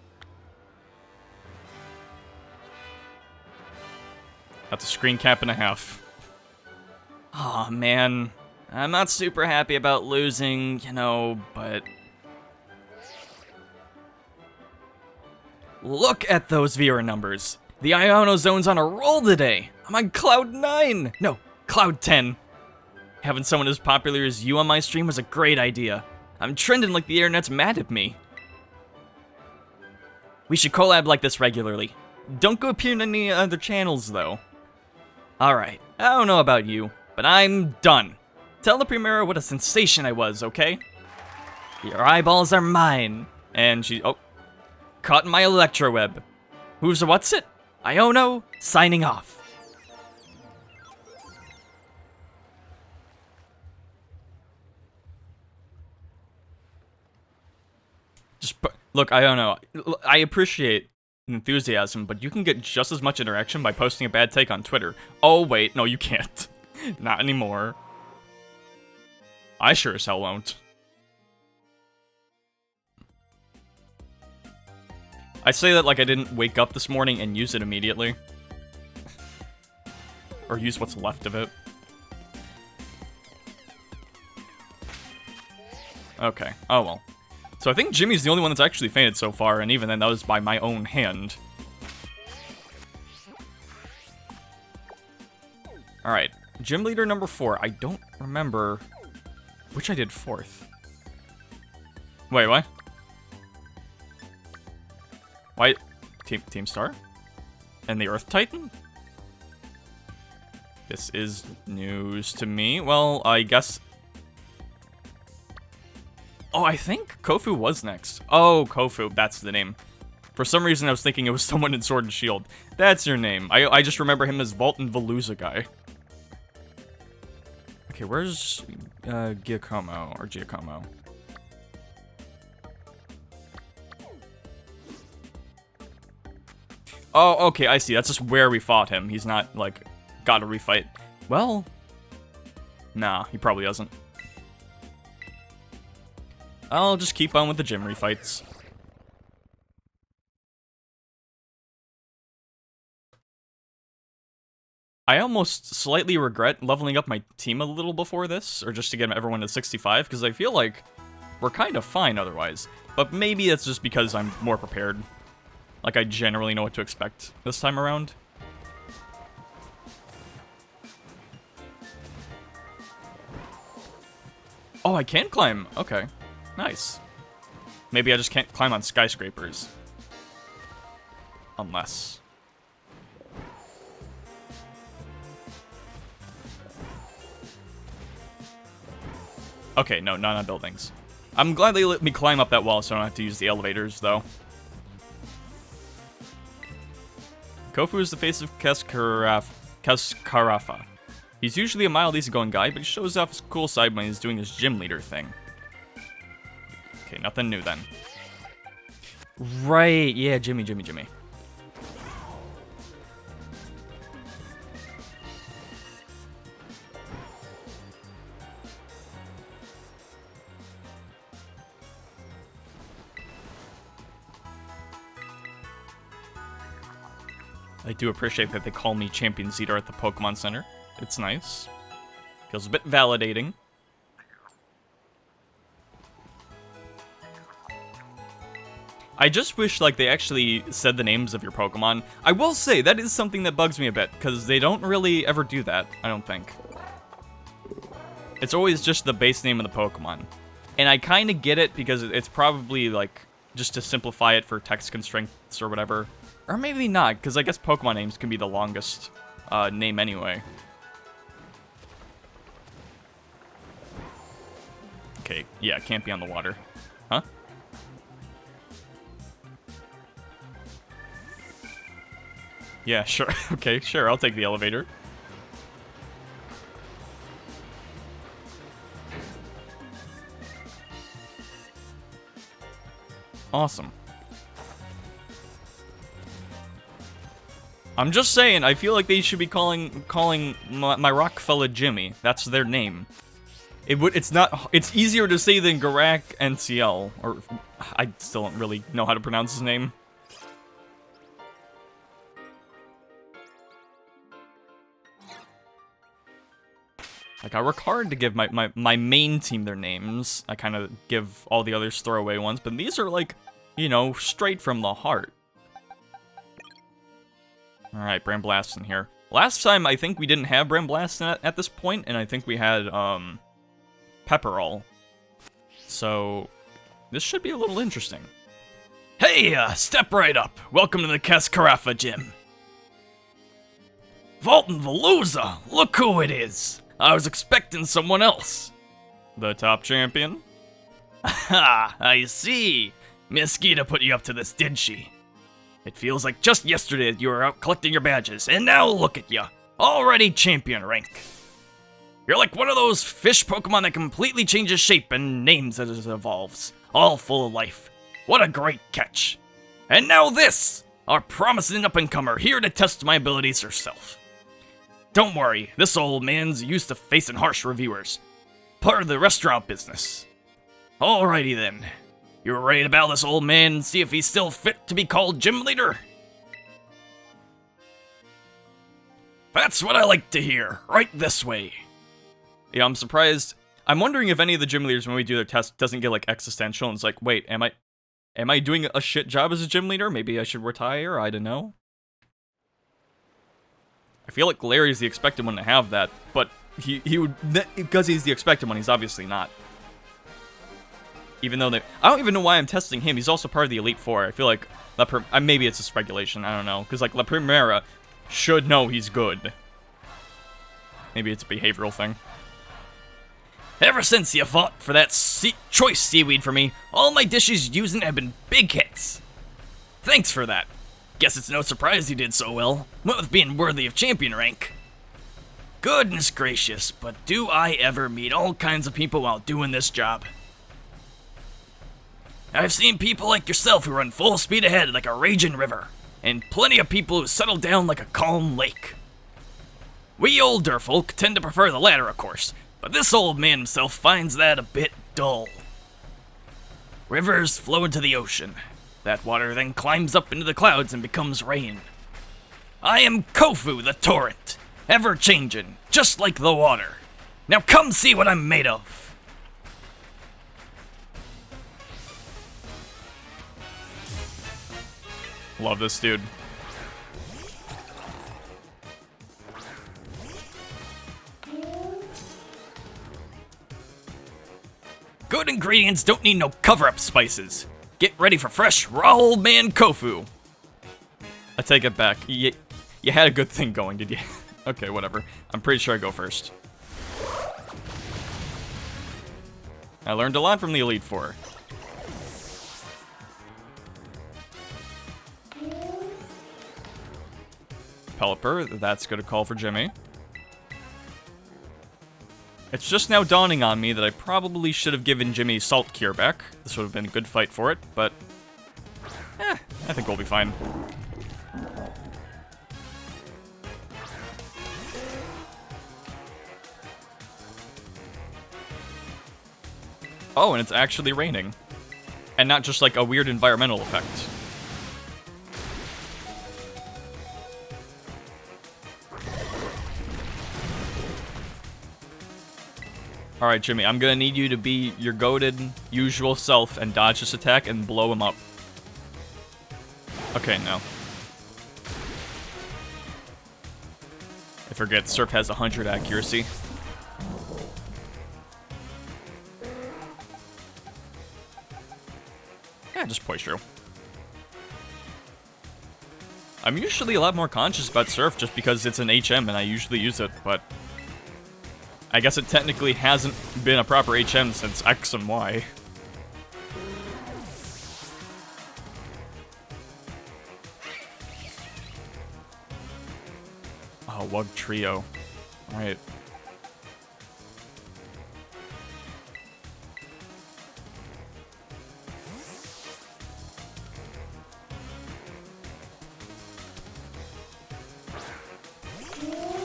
That's a screen cap and a half. Aw, man. I'm not super happy about losing, you know, but... Look at those viewer numbers. The Iono Zone's on a roll today. I'm on cloud 9. No, cloud 10. Having someone as popular as you on my stream was a great idea. I'm trending like the internet's mad at me. We should collab like this regularly. Don't go appear on any other channels, though. Alright, I don't know about you, but I'm done. Tell the Primera what a sensation I was, okay? Your eyeballs are mine. And she... Oh. Caught in my electro web. Who's what's it? Iono, signing off. Look, I don't know. I appreciate enthusiasm, but you can get just as much interaction by posting a bad take on Twitter. Oh, wait. No, you can't. Not anymore. I sure as hell won't. I say that like I didn't wake up this morning and use it immediately. Or use what's left of it. Okay. Oh, well. So I think Jimmy's the only one that's actually fainted so far, and even then, that was by my own hand. Alright. Gym leader number 4. I don't remember which I did 4th. Wait, what? Why? Team Star? And the Earth Titan? This is news to me. Well, I guess... Oh, I think Kofu was next. Oh, Kofu, that's the name. For some reason, I was thinking it was someone in Sword and Shield. That's your name. I just remember him as Vault and Veluza guy. Okay, where's Giacomo, or Giacomo? Oh, okay, I see. That's just where we fought him. He's not, like, gotta refight. Well, nah, he probably doesn't. I'll just keep on with the gym refights. I almost slightly regret leveling up my team a little before this, or just to get everyone to 65, because I feel like we're kind of fine otherwise. But maybe that's just because I'm more prepared. Like, I generally know what to expect this time around. Oh, I can climb. Okay. Nice. Maybe I just can't climb on skyscrapers. Unless... Okay, no, not on buildings. I'm glad they let me climb up that wall so I don't have to use the elevators, though. Kofu is the face of Keskarafa. He's usually a mild, easygoing guy, but he shows off his cool side when he's doing his gym leader thing. Okay, nothing new then. Right, yeah, Jimmy. I do appreciate that they call me Champion Zeeta at the Pokemon Center. It's nice. Feels a bit validating. I just wish, like, they actually said the names of your Pokemon. I will say, that is something that bugs me a bit, because they don't really ever do that, I don't think. It's always just the base name of the Pokemon. And I kind of get it, because it's probably, like, just to simplify it for text constraints or whatever. Or maybe not, because I guess Pokemon names can be the longest name anyway. Okay, yeah, can't be on the water. Huh? Yeah, sure. Okay, sure, I'll take the elevator. Awesome. I'm just saying, I feel like they should be calling my rock fella Jimmy. That's their name. It's easier to say than Garak NCL, or I still don't really know how to pronounce his name. Like, I work hard to give my main team their names. I kind of give all the others throwaway ones, but these are, like, you know, straight from the heart. Alright, Bramblast in here. Last time, I think we didn't have Bramblast at this point, and I think we had, Pepperall. So, this should be a little interesting. Hey, step right up. Welcome to the Keskarafa gym. Volton Veluza, look who it is. I was expecting someone else. The top champion? Ha, I see. Miss Geeta put you up to this, did she? It feels like just yesterday that you were out collecting your badges, and now look at ya, already champion rank. You're like one of those fish Pokemon that completely changes shape and names as it evolves, all full of life. What a great catch. And now this, our promising up-and-comer here to test my abilities herself. Don't worry, this old man's used to facing harsh reviewers. Part of the restaurant business. Alrighty then. You ready to battle this old man and see if he's still fit to be called gym leader? That's what I like to hear. Right this way. Yeah, I'm surprised. I'm wondering if any of the gym leaders, when we do their test, doesn't get, like, existential and it's like, wait, am I doing a shit job as a gym leader? Maybe I should retire? I don't know. I feel like Larry's the expected one to have that, but he would, because he's the expected one, he's obviously not. Even though I don't even know why I'm testing him. He's also part of the Elite Four. I feel like maybe it's a speculation. I don't know, because like La Primera should know he's good. Maybe it's a behavioral thing. Ever since you fought for that choice seaweed for me, all my dishes using have been big hits. Thanks for that. Guess it's no surprise you did so well, what with being worthy of champion rank. Goodness gracious, but do I ever meet all kinds of people while doing this job. I've seen people like yourself who run full speed ahead like a raging river, and plenty of people who settle down like a calm lake. We older folk tend to prefer the latter, of course, but this old man himself finds that a bit dull. Rivers flow into the ocean. That water then climbs up into the clouds and becomes rain. I am Kofu the torrent, ever-changing, just like the water. Now come see what I'm made of. Love this dude. Good ingredients don't need no cover-up spices. Get ready for fresh, raw old man Kofu. I take it back. You had a good thing going, did you? Okay, whatever. I'm pretty sure I go first. I learned a lot from the Elite Four. Pelipper. That's gonna call for Jimmy. It's just now dawning on me that I probably should have given Jimmy Salt Cure back. This would have been a good fight for it, but... I think we'll be fine. Oh, and it's actually raining. And not just like a weird environmental effect. Alright, Jimmy, I'm gonna need you to be your goated usual self and dodge this attack and blow him up. Okay, no. I forget, Surf has 100 accuracy. Yeah, just Poise through. I'm usually a lot more conscious about Surf just because it's an HM and I usually use it, but... I guess it technically hasn't been a proper HM since X and Y. Oh, Wug Trio. Alright.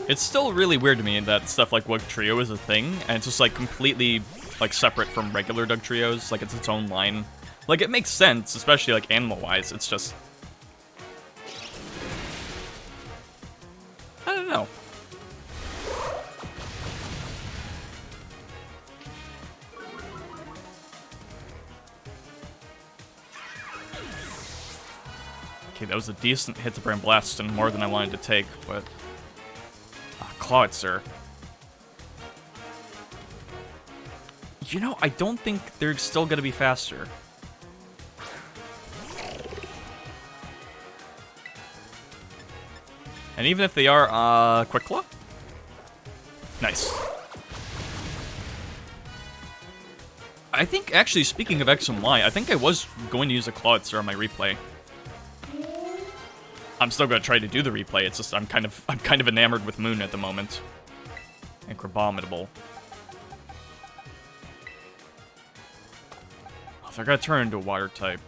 It's still really weird to me that stuff like Wug Trio is a thing, and it's just like completely like separate from regular Doug Trios, like it's its own line. Like it makes sense, especially like animal-wise, it's just... I don't know. Okay, that was a decent hit to Brand Blast and more than I wanted to take, but... Claw it, sir. You know, I don't think they're still gonna be faster. And even if they are, Quick Claw? Nice. I think, actually, speaking of X and Y, I think I was going to use a Claw sir on my replay. I'm still gonna try to do the replay, it's just I'm kind of enamored with Moon at the moment. And Crabominable. If I gotta turn into a water type,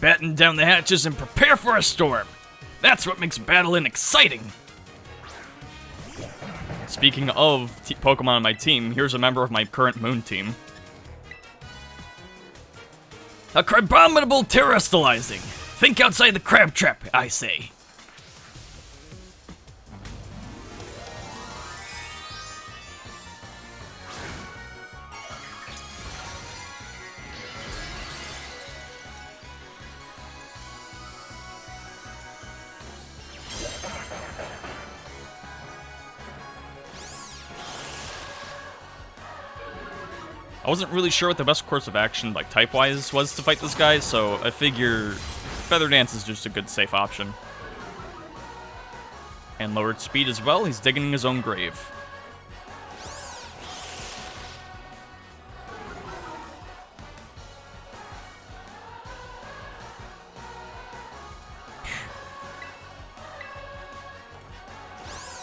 batten down the hatches and prepare for a storm. That's what makes battling exciting. Speaking of Pokemon on my team, here's a member of my current Moon team. A Crabominable Terrestrializing. Think outside the crab trap, I say. I wasn't really sure what the best course of action, like, type-wise was to fight this guy, so I figure Feather Dance is just a good, safe option. And lowered speed as well, he's digging his own grave.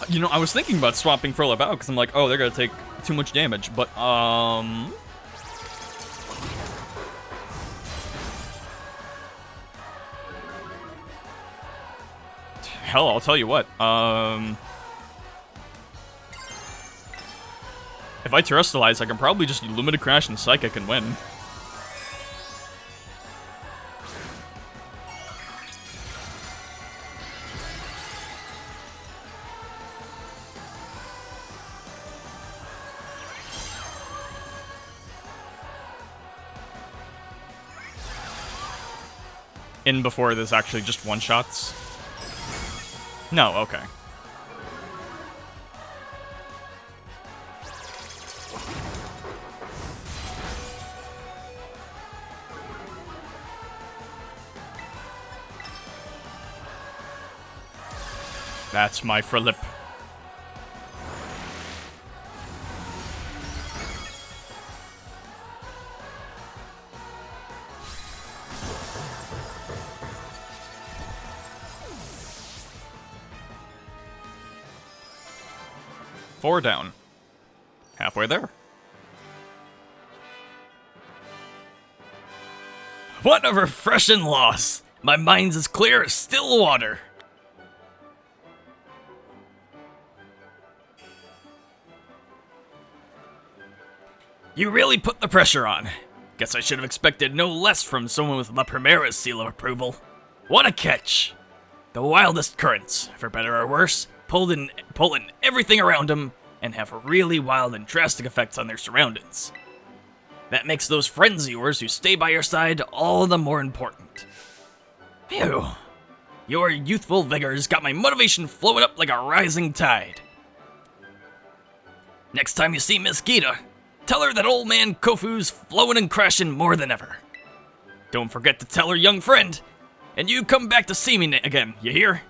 You know, I was thinking about swapping Furlap out, because I'm like, oh, they're gonna take too much damage, but, hell, I'll tell you what, if I Terrestrialize, I can probably just Illumina Crash and Psychic and win. In before there's actually just one-shots? No, okay. That's my flip. Four down. Halfway there. What a refreshing loss! My mind's as clear as still water. You really put the pressure on. Guess I should have expected no less from someone with La Primera's seal of approval. What a catch! The wildest currents, for better or worse, pull in everything around them and have really wild and drastic effects on their surroundings. That makes those friends of yours who stay by your side all the more important. Phew. Your youthful vigors got my motivation flowing up like a rising tide. Next time you see Miss Geeta, tell her that old man Kofu's flowing and crashing more than ever. Don't forget to tell her young friend, and you come back to see me again, you hear?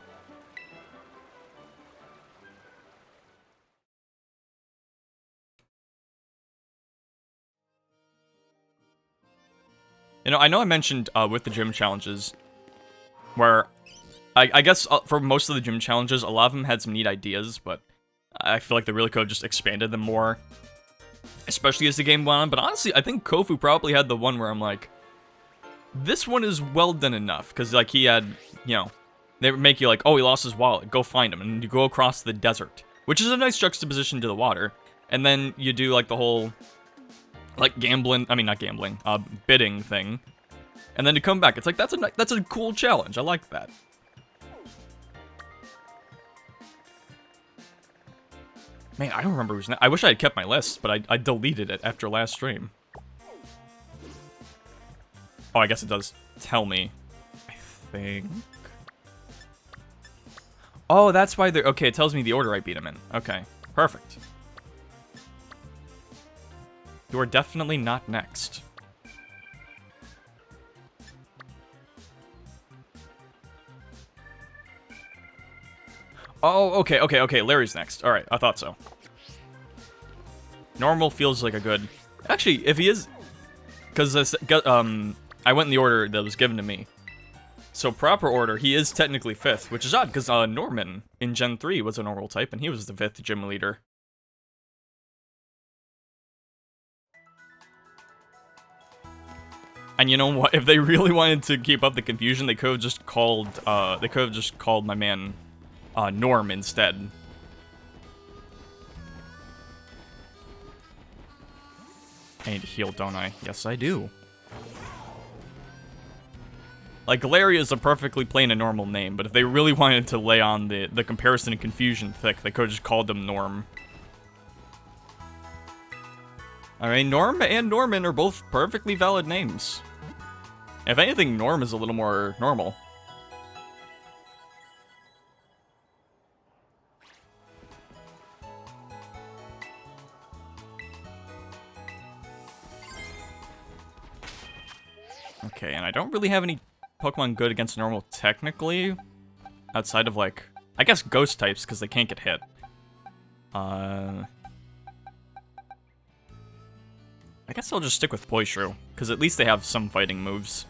You know I mentioned with the gym challenges, where I guess for most of the gym challenges, a lot of them had some neat ideas, but I feel like they really could have just expanded them more, especially as the game went on. But honestly, I think Kofu probably had the one where I'm like, this one is well done enough, because like he had, you know, they make you like, oh, he lost his wallet, go find him, and you go across the desert, which is a nice juxtaposition to the water, and then you do like the whole, like bidding thing, and then to come back, it's like, that's a cool challenge, I like that. Man, I don't remember who's next. I wish I had kept my list, but I deleted it after last stream. Oh, I guess it does tell me, I think. Oh, that's why they're, okay, it tells me the order I beat him in. Okay, perfect. You are definitely not next. Oh, okay, Larry's next. Alright, I thought so. Normal feels like a good... Actually, if he is... Because I went in the order that was given to me. So proper order, he is technically 5th, which is odd, because Norman in Gen 3 was a normal type, and he was the 5th gym leader. And you know what? If they really wanted to keep up the confusion, they could have just called my man Norm instead. I need to heal, don't I? Yes, I do. Like, Larry is a perfectly plain and normal name, but if they really wanted to lay on the comparison and confusion thick, they could have just called him Norm. I mean, Norm and Norman are both perfectly valid names. If anything, Norm is a little more normal. Okay, and I don't really have any Pokemon good against normal technically, outside of like, I guess ghost types because they can't get hit. I guess I'll just stick with Poishru, because at least they have some fighting moves.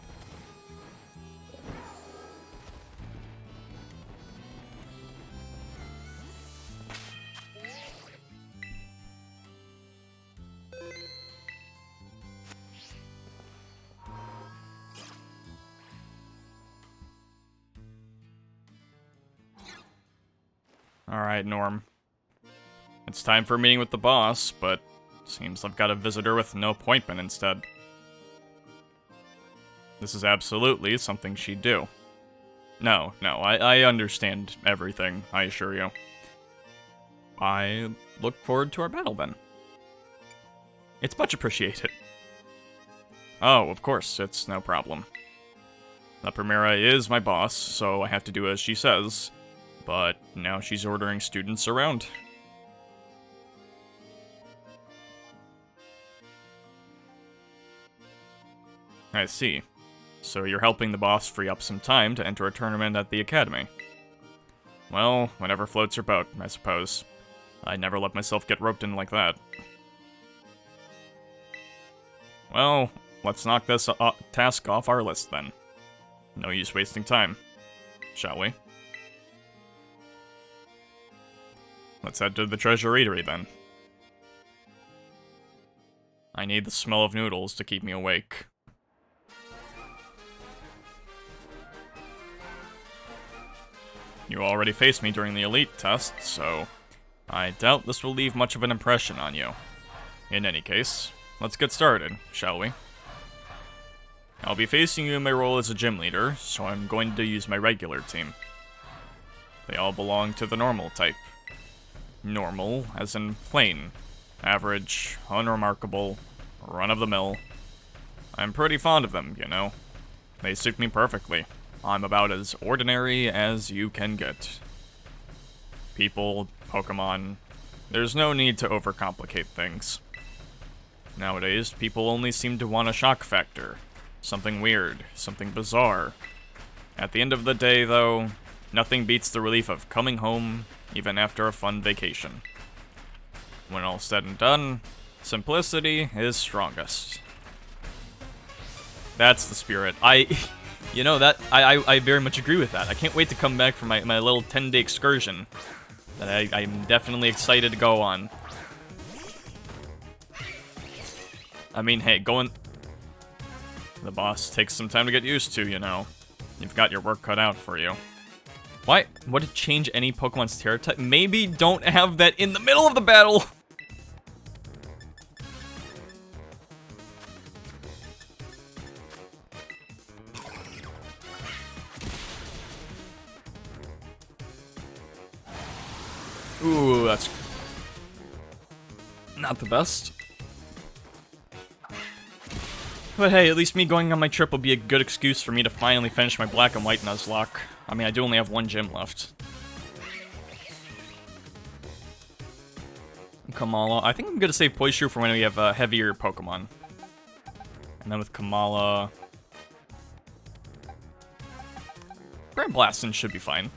Alright, Norm. It's time for a meeting with the boss, but seems I've got a visitor with no appointment instead. This is absolutely something she'd do. No, I understand everything, I assure you. I look forward to our battle then. It's much appreciated. Oh, of course, it's no problem. La Primera is my boss, so I have to do as she says. But now she's ordering students around. I see. So you're helping the boss free up some time to enter a tournament at the academy. Well, whatever floats your boat, I suppose. I never let myself get roped in like that. Well, let's knock this task off our list then. No use wasting time, shall we? Let's head to the treasure eatery then. I need the smell of noodles to keep me awake. You already faced me during the elite test, so I doubt this will leave much of an impression on you. In any case, let's get started, shall we? I'll be facing you in my role as a gym leader, so I'm going to use my regular team. They all belong to the normal type. Normal, as in plain, average, unremarkable, run-of-the-mill. I'm pretty fond of them, you know. They suit me perfectly. I'm about as ordinary as you can get. People, Pokemon, there's no need to overcomplicate things. Nowadays, people only seem to want a shock factor. Something weird, something bizarre. At the end of the day, though, nothing beats the relief of coming home, even after a fun vacation. When all's said and done, simplicity is strongest. That's the spirit. You know, I very much agree with that. I can't wait to come back from my little 10-day excursion that I'm definitely excited to go on. I mean, hey, the boss takes some time to get used to, you know. You've got your work cut out for you. Why? Would it change any Pokemon's Terra type? Maybe don't have that in the middle of the battle! Ooh, that's not the best. But hey, at least me going on my trip will be a good excuse for me to finally finish my Black and White Nuzlocke. I mean, I do only have one gym left. Kamala. I think I'm gonna save Poishu for when we have heavier Pokemon. And then with Kamala... Grand Blastin should be fine.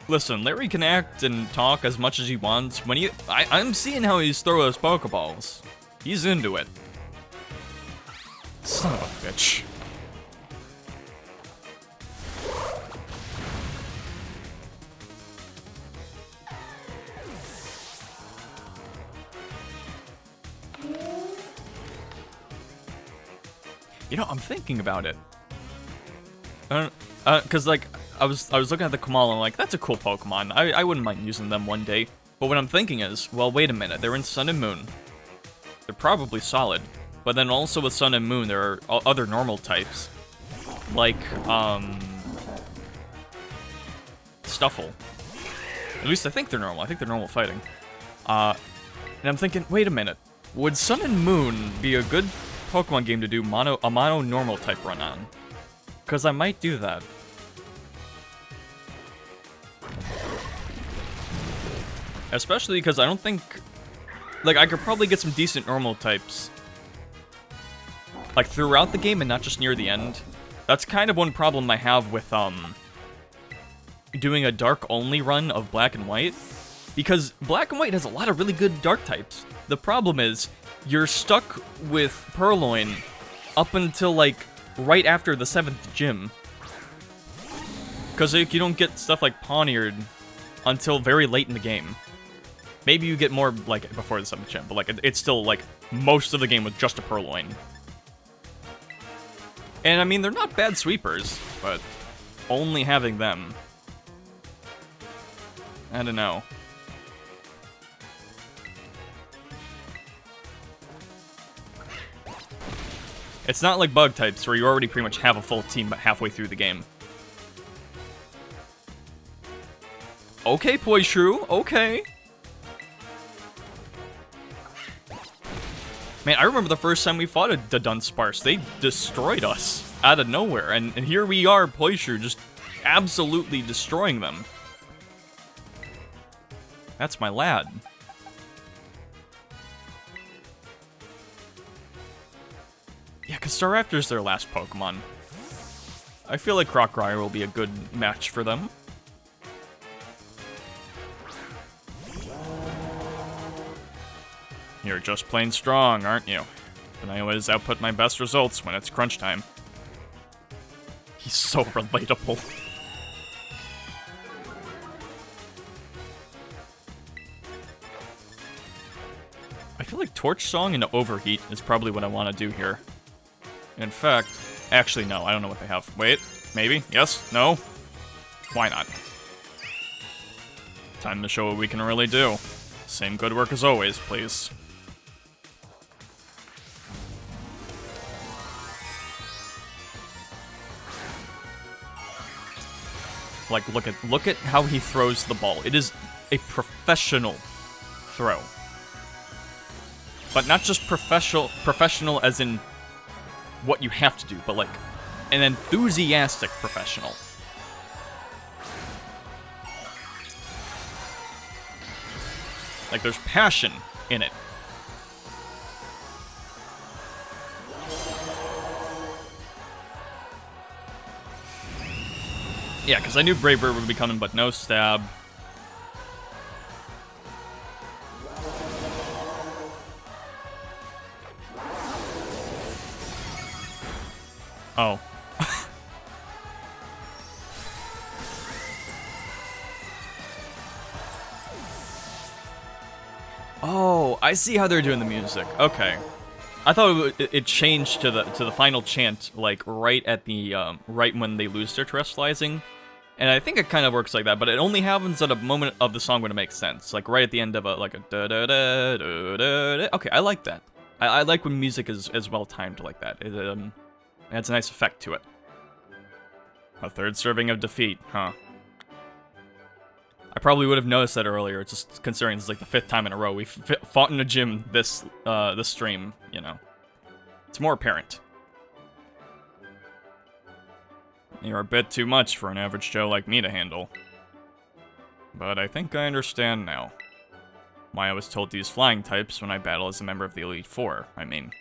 Listen, Larry can act and talk as much as he wants. When I'm seeing how he's throwing those Pokeballs. He's into it. Son of a bitch. You know, I'm thinking about it. Cause like, I was looking at the Kamala and like, that's a cool Pokemon. I wouldn't mind using them one day. But what I'm thinking is, well, wait a minute, they're in Sun and Moon. They're probably solid. But then also with Sun and Moon, there are other normal types. Like, Stuffle. At least I think they're normal. I think they're normal fighting. And I'm thinking, wait a minute. Would Sun and Moon be a good Pokemon game to do a mono normal type run on? Because I might do that. Especially because I don't think... Like, I could probably get some decent normal types. Like, throughout the game and not just near the end. That's kind of one problem I have with, doing a dark-only run of Black and White. Because Black and White has a lot of really good dark types. The problem is, you're stuck with Purloin up until, like, right after the 7th gym. Because, like, you don't get stuff like Pawniard until very late in the game. Maybe you get more, like, before the 7th gym, but, like, it's still, like, most of the game with just a Purloin. And, I mean, they're not bad sweepers, but only having them... I don't know. It's not like bug types, where you already pretty much have a full team halfway through the game. Okay, Poishru, okay. Man, I remember the first time we fought the Dunsparce. They destroyed us out of nowhere, and here we are, Poishru, just absolutely destroying them. That's my lad. Yeah, because Staraptor's their last Pokemon. I feel like Crocodile will be a good match for them. You're just plain strong, aren't you? And I always output my best results when it's crunch time. He's so relatable. I feel like Torch Song and Overheat is probably what I want to do here. In fact, actually no, I don't know what they have. Wait, maybe? Yes? No? Why not? Time to show what we can really do. Same good work as always, please. Like, look at how he throws the ball. It is a professional throw. But not just professional as in what you have to do, but like an enthusiastic professional. Like there's passion in it. Yeah, because I knew Brave Bird would be coming, but no stab. Oh. Oh, I see how they're doing the music. Okay. I thought it changed to the final chant, like right at the right when they lose their terrestrializing, and I think it kind of works like that. But it only happens at a moment of the song when it makes sense, like right at the end of a da da da da da. Okay, I like that. I like when music is well timed like that. It adds a nice effect to it. A third serving of defeat, huh? I probably would have noticed that earlier, just considering it's like the 5th time in a row we've fought in a gym this stream, you know. It's more apparent. You're a bit too much for an average Joe like me to handle. But I think I understand now. Why I was told to use flying types when I battle as a member of the Elite Four, I mean.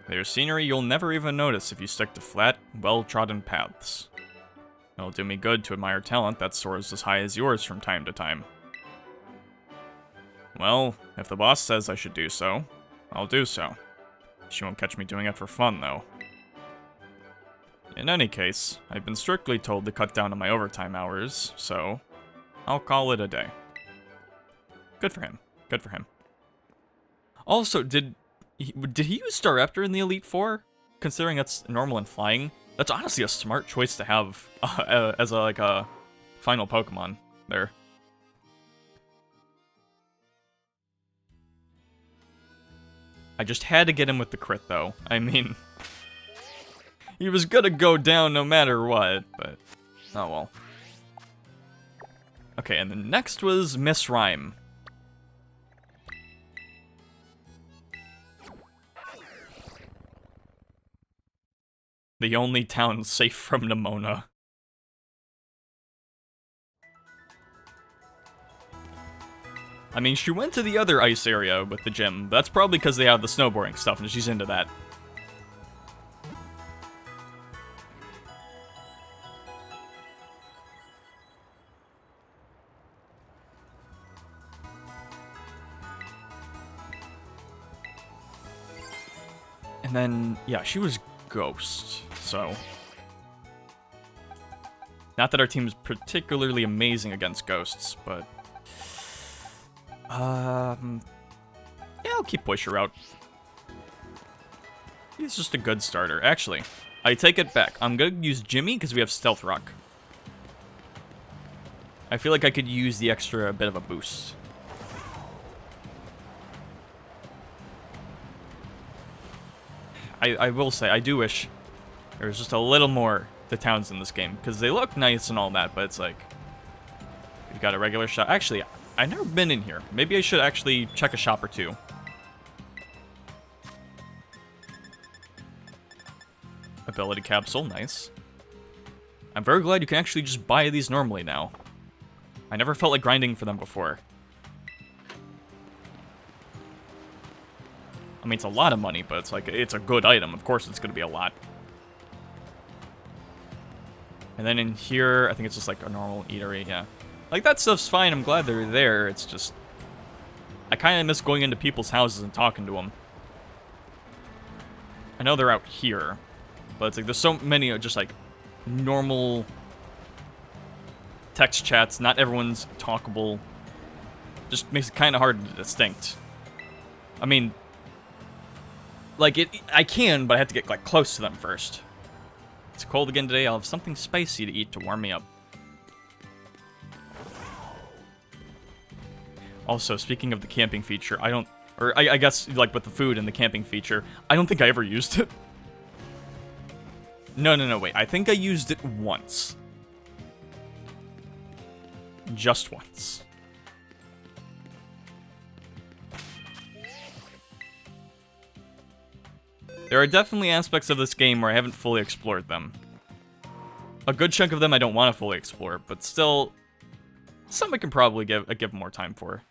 There's scenery you'll never even notice if you stick to flat, well-trodden paths. It'll do me good to admire talent that soars as high as yours from time to time. Well, if the boss says I should do so, I'll do so. She won't catch me doing it for fun, though. In any case, I've been strictly told to cut down on my overtime hours, so I'll call it a day. Good for him. Good for him. Also, did he use Staraptor in the Elite Four? Considering that's normal in flying, that's honestly a smart choice to have as a final Pokemon there. I just had to get him with the crit, though. I mean, he was gonna go down no matter what, but oh well. Okay, and the next was Miss Rhyme. The only town safe from Nemona. I mean, she went to the other ice area with the gym. That's probably because they have the snowboarding stuff and she's into that. And then, yeah, she was Ghost, so... Not that our team is particularly amazing against ghosts, but... Yeah, I'll keep Pusher out. He's just a good starter. Actually, I take it back. I'm gonna use Jimmy because we have Stealth Rock. I feel like I could use the extra bit of a boost. I will say, I do wish there was just a little more to towns in this game, because they look nice and all that, but it's like, we've got a regular shop. Actually, I've never been in here. Maybe I should actually check a shop or two. Ability capsule, nice. I'm very glad you can actually just buy these normally now. I never felt like grinding for them before. I mean, it's a lot of money, but it's like, it's a good item. Of course it's going to be a lot. And then in here, I think it's just like a normal eatery, yeah. Like, that stuff's fine. I'm glad they're there. It's just, I kind of miss going into people's houses and talking to them. I know they're out here, but it's like there's so many just like normal text chats. Not everyone's talkable. Just makes it kind of hard to distinct. I mean, like I can, but I have to get like close to them first. It's cold again today. I'll have something spicy to eat to warm me up. Also, speaking of the camping feature, I guess, like, with the food and the camping feature, I don't think I ever used it. No, wait. I think I used it once. Just once. There are definitely aspects of this game where I haven't fully explored them. A good chunk of them I don't want to fully explore, but still, some I can probably give more time for.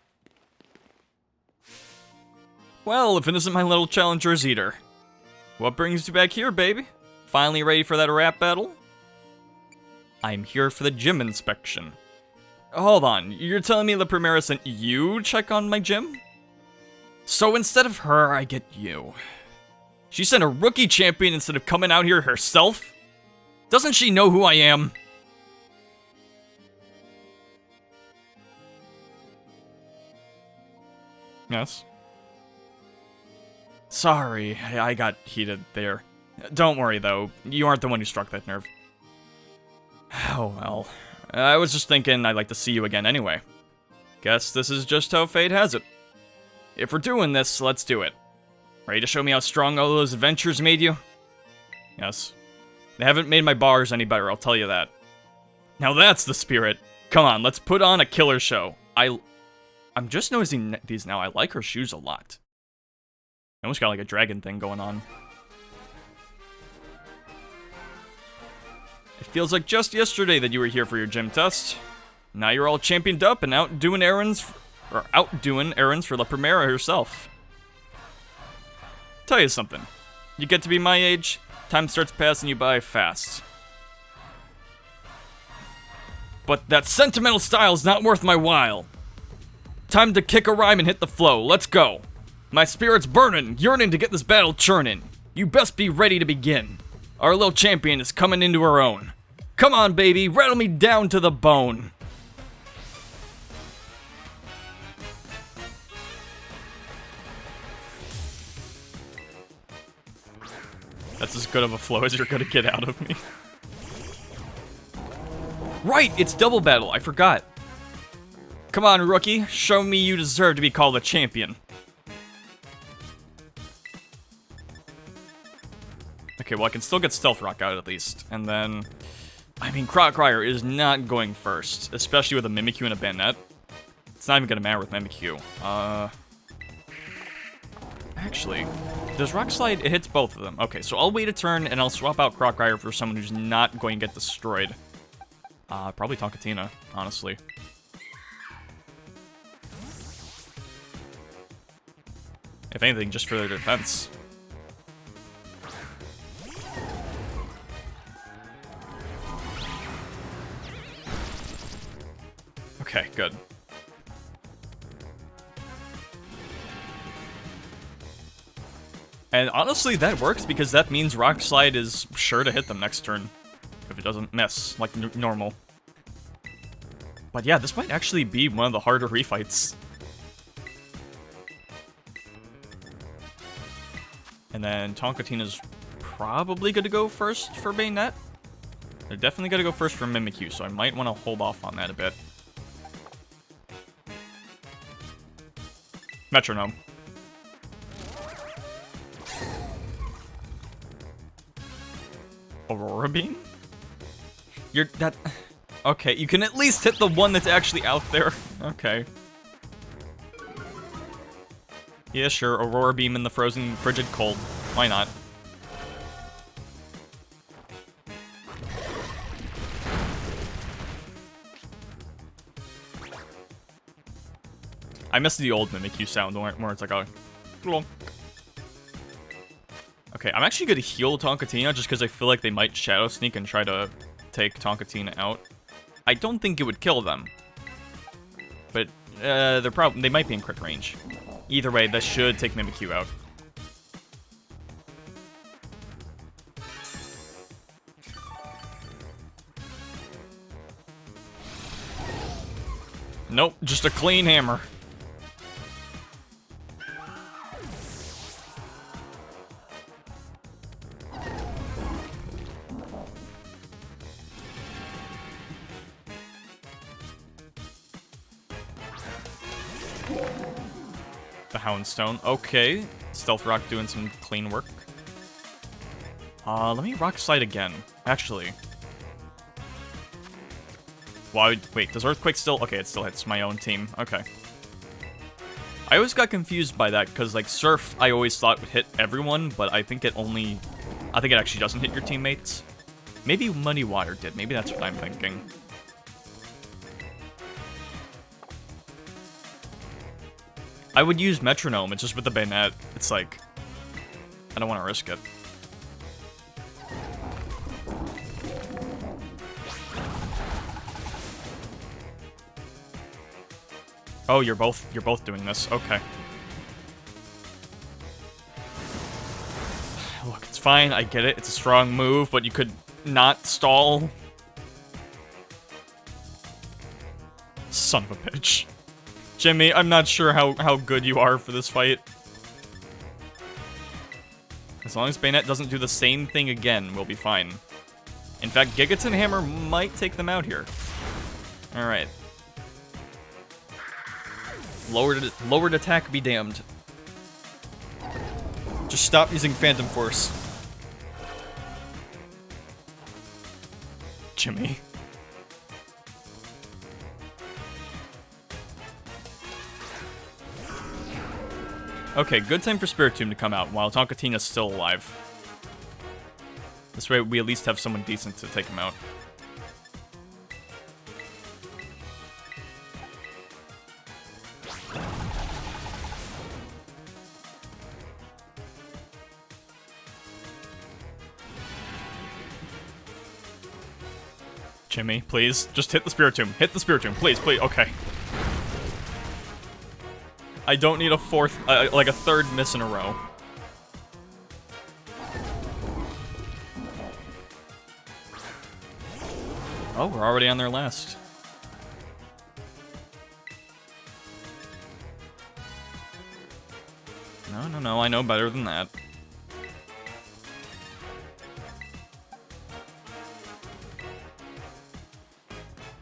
Well, if it isn't my little challenger's eater. What brings you back here, baby? Finally ready for that rap battle? I'm here for the gym inspection. Hold on, you're telling me La Primera sent you check on my gym? So instead of her, I get you. She sent a rookie champion instead of coming out here herself? Doesn't she know who I am? Yes. Sorry, I got heated there. Don't worry, though. You aren't the one who struck that nerve. Oh, well. I was just thinking I'd like to see you again anyway. Guess this is just how fate has it. If we're doing this, let's do it. Ready to show me how strong all those adventures made you? Yes. They haven't made my bars any better, I'll tell you that. Now that's the spirit. Come on, let's put on a killer show. I'm just noticing these now. I like her shoes a lot. I almost got like a dragon thing going on. It feels like just yesterday that you were here for your gym test. Now you're all championed up and outdoing errands for La Primera herself. Tell you something. You get to be my age, time starts passing you by fast. But that sentimental style's not worth my while. Time to kick a rhyme and hit the flow. Let's go. My spirit's burning, yearning to get this battle churning. You best be ready to begin. Our little champion is coming into her own. Come on, baby, rattle me down to the bone. That's as good of a flow as you're gonna get out of me. Right, it's double battle, I forgot. Come on, rookie, show me you deserve to be called a champion. Okay, well, I can still get Stealth Rock out at least. And then, I mean, Crockryer is not going first, especially with a Mimikyu and a Bayonet. It's not even gonna matter with Mimikyu. Actually, does Rock Slide, it hits both of them. Okay, so I'll wait a turn and I'll swap out Crockryer for someone who's not going to get destroyed. Probably Tonkatina, honestly. If anything, just for their defense. Okay, good. And honestly, that works because that means Rock Slide is sure to hit them next turn. If it doesn't miss, like normal. But yeah, this might actually be one of the harder refights. And then Tonkatina's probably going to go first for Bayonet. They're definitely going to go first for Mimikyu, so I might want to hold off on that a bit. Metronome. Aurora Beam? You're that... Okay, you can at least hit the one that's actually out there. Okay. Yeah, sure, Aurora Beam in the frozen, frigid cold. Why not? I miss the old Mimikyu sound where it's like a... Okay, I'm actually gonna heal Tonkatina just because I feel like they might Shadow Sneak and try to take Tonkatina out. I don't think it would kill them. But, they might be in crit range. Either way, that should take Mimikyu out. Nope, just a clean hammer. The Houndstone. Okay. Stealth Rock doing some clean work. Let me Rock Slide again. Actually. Why? Wait, does Earthquake still... Okay, it still hits my own team. Okay. I always got confused by that, because, like, Surf, I always thought would hit everyone, but I think it only... I think it actually doesn't hit your teammates. Maybe Muddy Water did. Maybe that's what I'm thinking. I would use Metronome, it's just with the bayonet. It's like... I don't want to risk it. Oh, you're both doing this. Okay. Look, it's fine. I get it. It's a strong move, but you could not stall. Son of a bitch. Jimmy, I'm not sure how good you are for this fight. As long as Bayonet doesn't do the same thing again, we'll be fine. In fact, Gigaton Hammer might take them out here. Alright. Lowered attack be damned. Just stop using Phantom Force. Jimmy. Okay, good time for Spiritomb to come out while Tonkatina's still alive. This way we at least have someone decent to take him out. Jimmy, please, just hit the Spiritomb. Hit the Spiritomb, please, please. Okay. I don't need a fourth, like a third miss in a row. Oh, we're already on their last. No, I know better than that.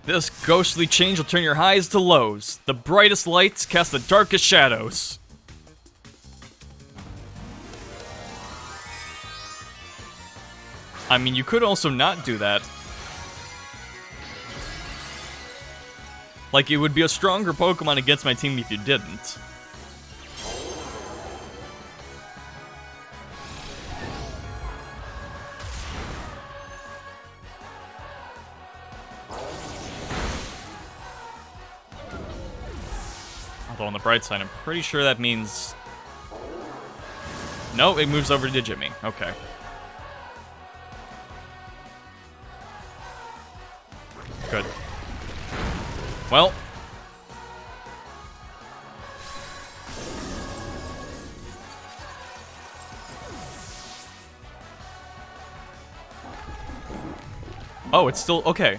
This ghostly change will turn your highs to lows. The brightest lights cast the darkest shadows. I mean, you could also not do that. Like, it would be a stronger Pokemon against my team if you didn't. Although on the bright side, I'm pretty sure that means... No, it moves over to Jimmy. Okay. Good. Well. Oh, it's still... Okay.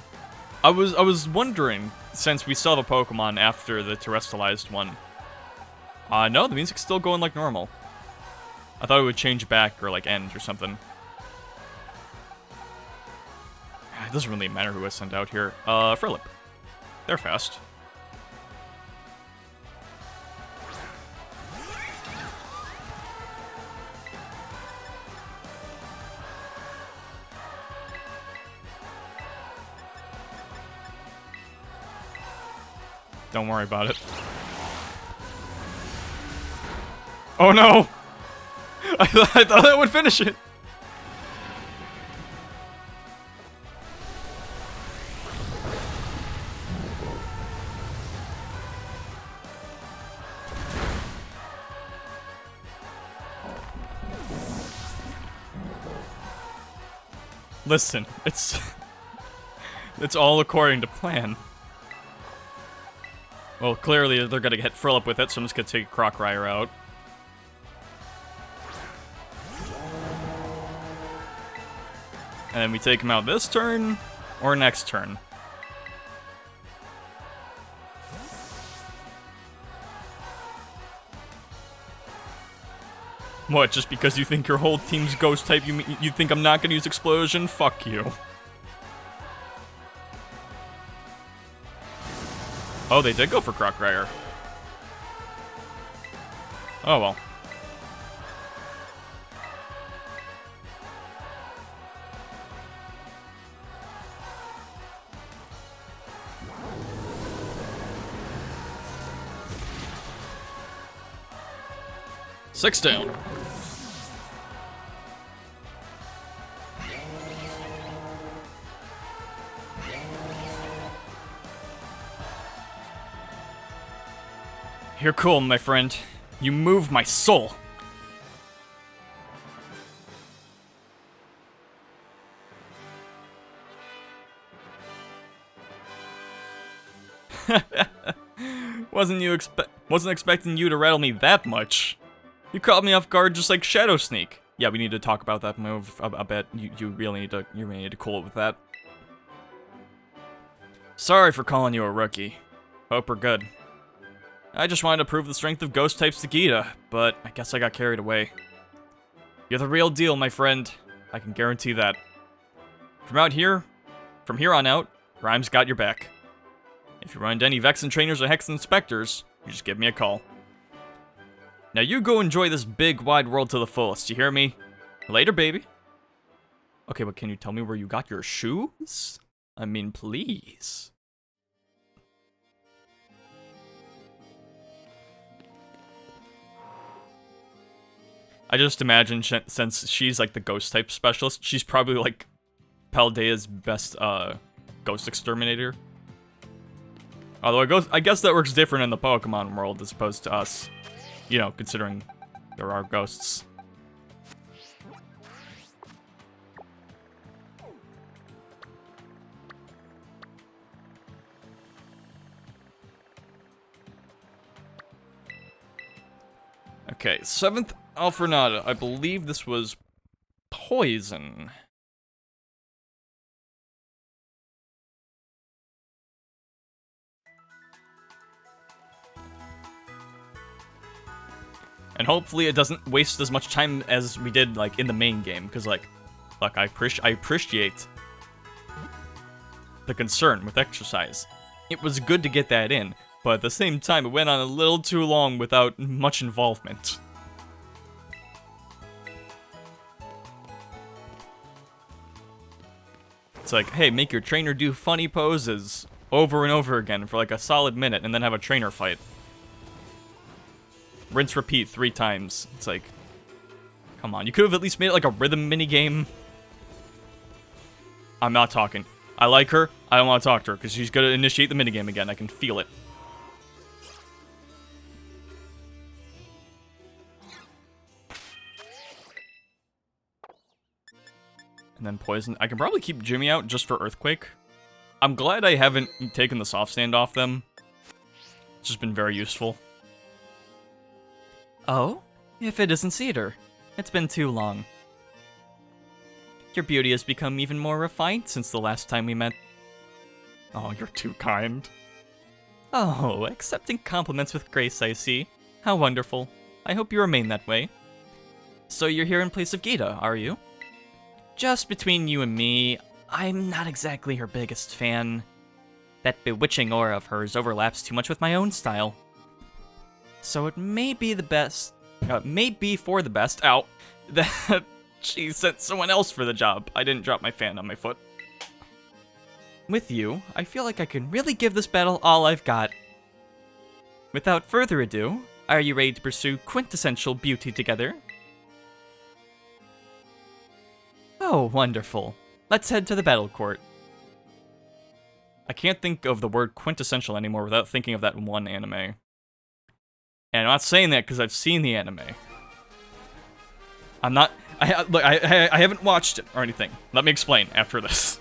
I was wondering, since we still have a Pokemon after the terrestrialized one. No, the music's still going like normal. I thought it would change back or like end or something. It doesn't really matter who I sent out here. Frilip. They're fast. Don't worry about it. Oh no! I thought that would finish it! Listen, it's all according to plan. Well, clearly they're gonna hit Frill up with it, so I'm just gonna take Crockryer out. And then we take him out this turn, or next turn. What, just because you think your whole team's ghost type, you think I'm not gonna use Explosion? Fuck you. Oh, they did go for Crockryer. Oh well. Six down. You're cool, my friend. You move my soul. Wasn't expecting you to rattle me that much. You caught me off guard just like Shadow Sneak. Yeah, we need to talk about that move a bit. You really need to cool it with that. Sorry for calling you a rookie. Hope we're good. I just wanted to prove the strength of ghost types to Geeta, but I guess I got carried away. You're the real deal, my friend. I can guarantee that. From here on out, Rhyme's got your back. If you run into any Vexen trainers or Hex inspectors, you just give me a call. Now you go enjoy this big, wide world to the fullest, you hear me? Later, baby. Okay, but can you tell me where you got your shoes? I mean, please. I just imagine, since she's like the ghost type specialist, she's probably like Paldea's best ghost exterminator. Although I guess that works different in the Pokemon world as opposed to us. You know, considering there are ghosts. Okay, 7th Alfrenada. I believe this was poison. And hopefully it doesn't waste as much time as we did, like, in the main game. Because, like, look, I appreciate the concern with exercise. It was good to get that in, but at the same time, it went on a little too long without much involvement. It's like, hey, make your trainer do funny poses over and over again for like a solid minute, and then have a trainer fight. Rinse, repeat 3 times. It's like, come on, you could have at least made it like a rhythm minigame. I'm not talking. I like her, I don't want to talk to her, because she's gonna initiate the minigame again, I can feel it. And then poison. I can probably keep Jimmy out just for Earthquake. I'm glad I haven't taken the soft stand off them. It's just been very useful. Oh? If it isn't Cedar. It's been too long. Your beauty has become even more refined since the last time we met. Oh, you're too kind. Oh, accepting compliments with grace, I see. How wonderful. I hope you remain that way. So you're here in place of Geeta, are you? Just between you and me, I'm not exactly her biggest fan. That bewitching aura of hers overlaps too much with my own style. So it may be for the best, ow, that she sent someone else for the job. I didn't drop my fan on my foot. With you, I feel like I can really give this battle all I've got. Without further ado, are you ready to pursue quintessential beauty together? Oh, wonderful. Let's head to the battle court. I can't think of the word quintessential anymore without thinking of that one anime. And I'm not saying that because I've seen the anime. I I haven't watched it or anything. Let me explain after this.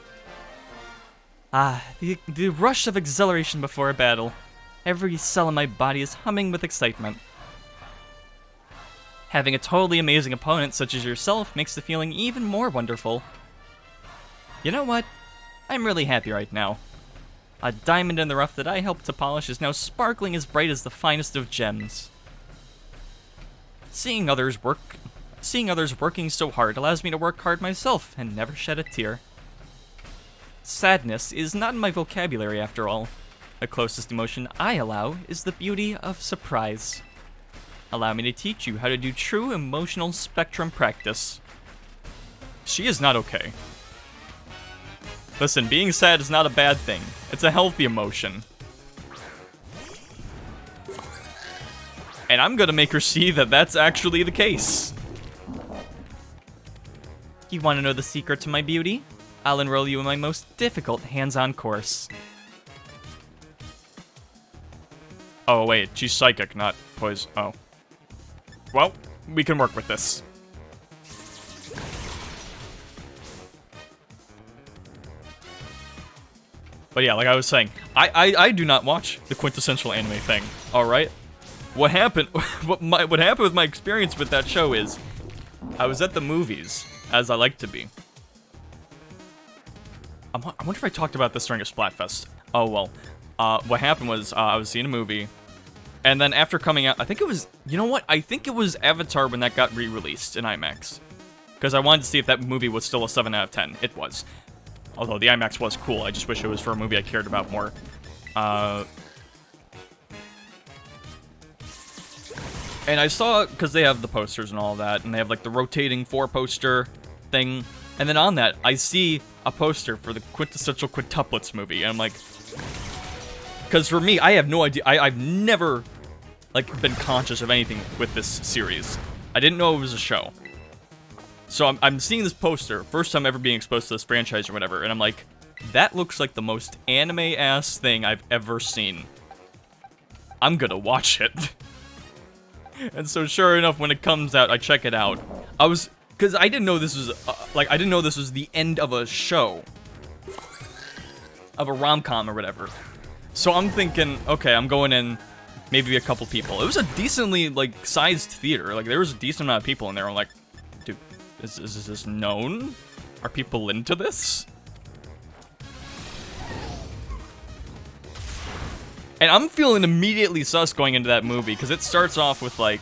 The rush of exhilaration before a battle. Every cell in my body is humming with excitement. Having a totally amazing opponent such as yourself makes the feeling even more wonderful. You know what? I'm really happy right now. A diamond in the rough that I helped to polish is now sparkling as bright as the finest of gems. Seeing others working so hard allows me to work hard myself and never shed a tear. Sadness is not in my vocabulary after all. The closest emotion I allow is the beauty of surprise. Allow me to teach you how to do true emotional spectrum practice. She is not okay. Listen, being sad is not a bad thing. It's a healthy emotion. And I'm gonna make her see that that's actually the case. You want to know the secret to my beauty? I'll enroll you in my most difficult hands-on course. Oh, wait, she's psychic, not poison. Oh. Well, we can work with this. But yeah, like I was saying, I do not watch the quintessential anime thing, alright? What happened what happened with my experience with that show is I was at the movies, as I like to be. I wonder if I talked about this during a Splatfest. Oh well. What happened was I was seeing a movie, and then after coming out, I think it was, you know what? I think it was Avatar when that got re-released in IMAX. Because I wanted to see if that movie was still a 7 out of 10. It was. Although the IMAX was cool, I just wish it was for a movie I cared about more. And I saw, because they have the posters and all that, and they have like the rotating 4-poster thing, and then on that, I see a poster for the quintessential quintuplets movie, and I'm like, because for me, I have no idea, I've never, like, been conscious of anything with this series. I didn't know it was a show. So I'm seeing this poster, first time ever being exposed to this franchise or whatever, and I'm like, that looks like the most anime-ass thing I've ever seen. I'm gonna watch it. And so sure enough, when it comes out, I check it out. Because I didn't know this was, I didn't know this was the end of a show. Of a rom-com or whatever. So I'm thinking, okay, I'm going in, maybe a couple people. It was a decently, like, sized theater. Like, there was a decent amount of people in there. I'm like, dude, is this known? Are people into this? And I'm feeling immediately sus going into that movie, because it starts off with, like,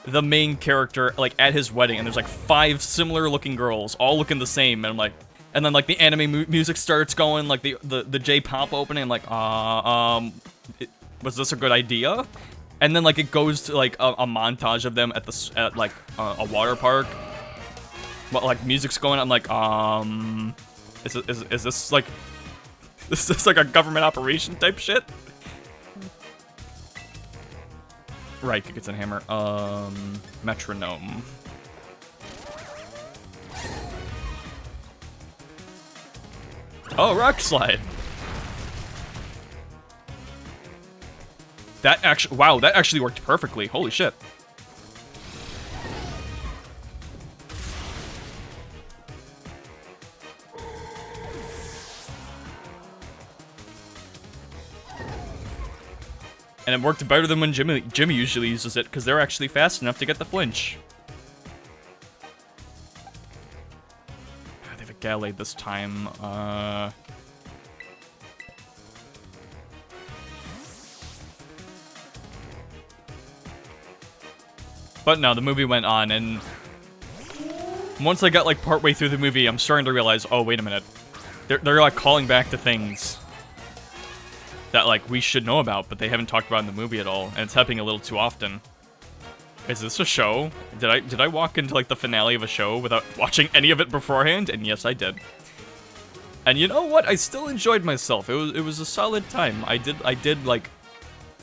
the main character, like, at his wedding, and there's, like, 5 similar-looking girls, all looking the same, and I'm like, and then, like, the anime music starts going, like, the J-pop opening, I'm like, was this a good idea? And then, like, it goes to, like, a montage of them at like, a water park. But, like, music's going, I'm like, is this, like, is this, like, a government operation type shit? Right, gets a hammer. Metronome. Oh, rock slide. That actually, wow, that actually worked perfectly. Holy shit. And it worked better than when Jimmy usually uses it, because they're actually fast enough to get the flinch. They have a Gallade this time. But no, the movie went on, and once I got, like, partway through the movie, I'm starting to realize, oh, wait a minute. They're like, calling back to things that, like, we should know about, but they haven't talked about in the movie at all, and it's happening a little too often. Is this a show? Did I walk into, like, the finale of a show without watching any of it beforehand? And yes, I did. And you know what? I still enjoyed myself. It was a solid time. I did, like...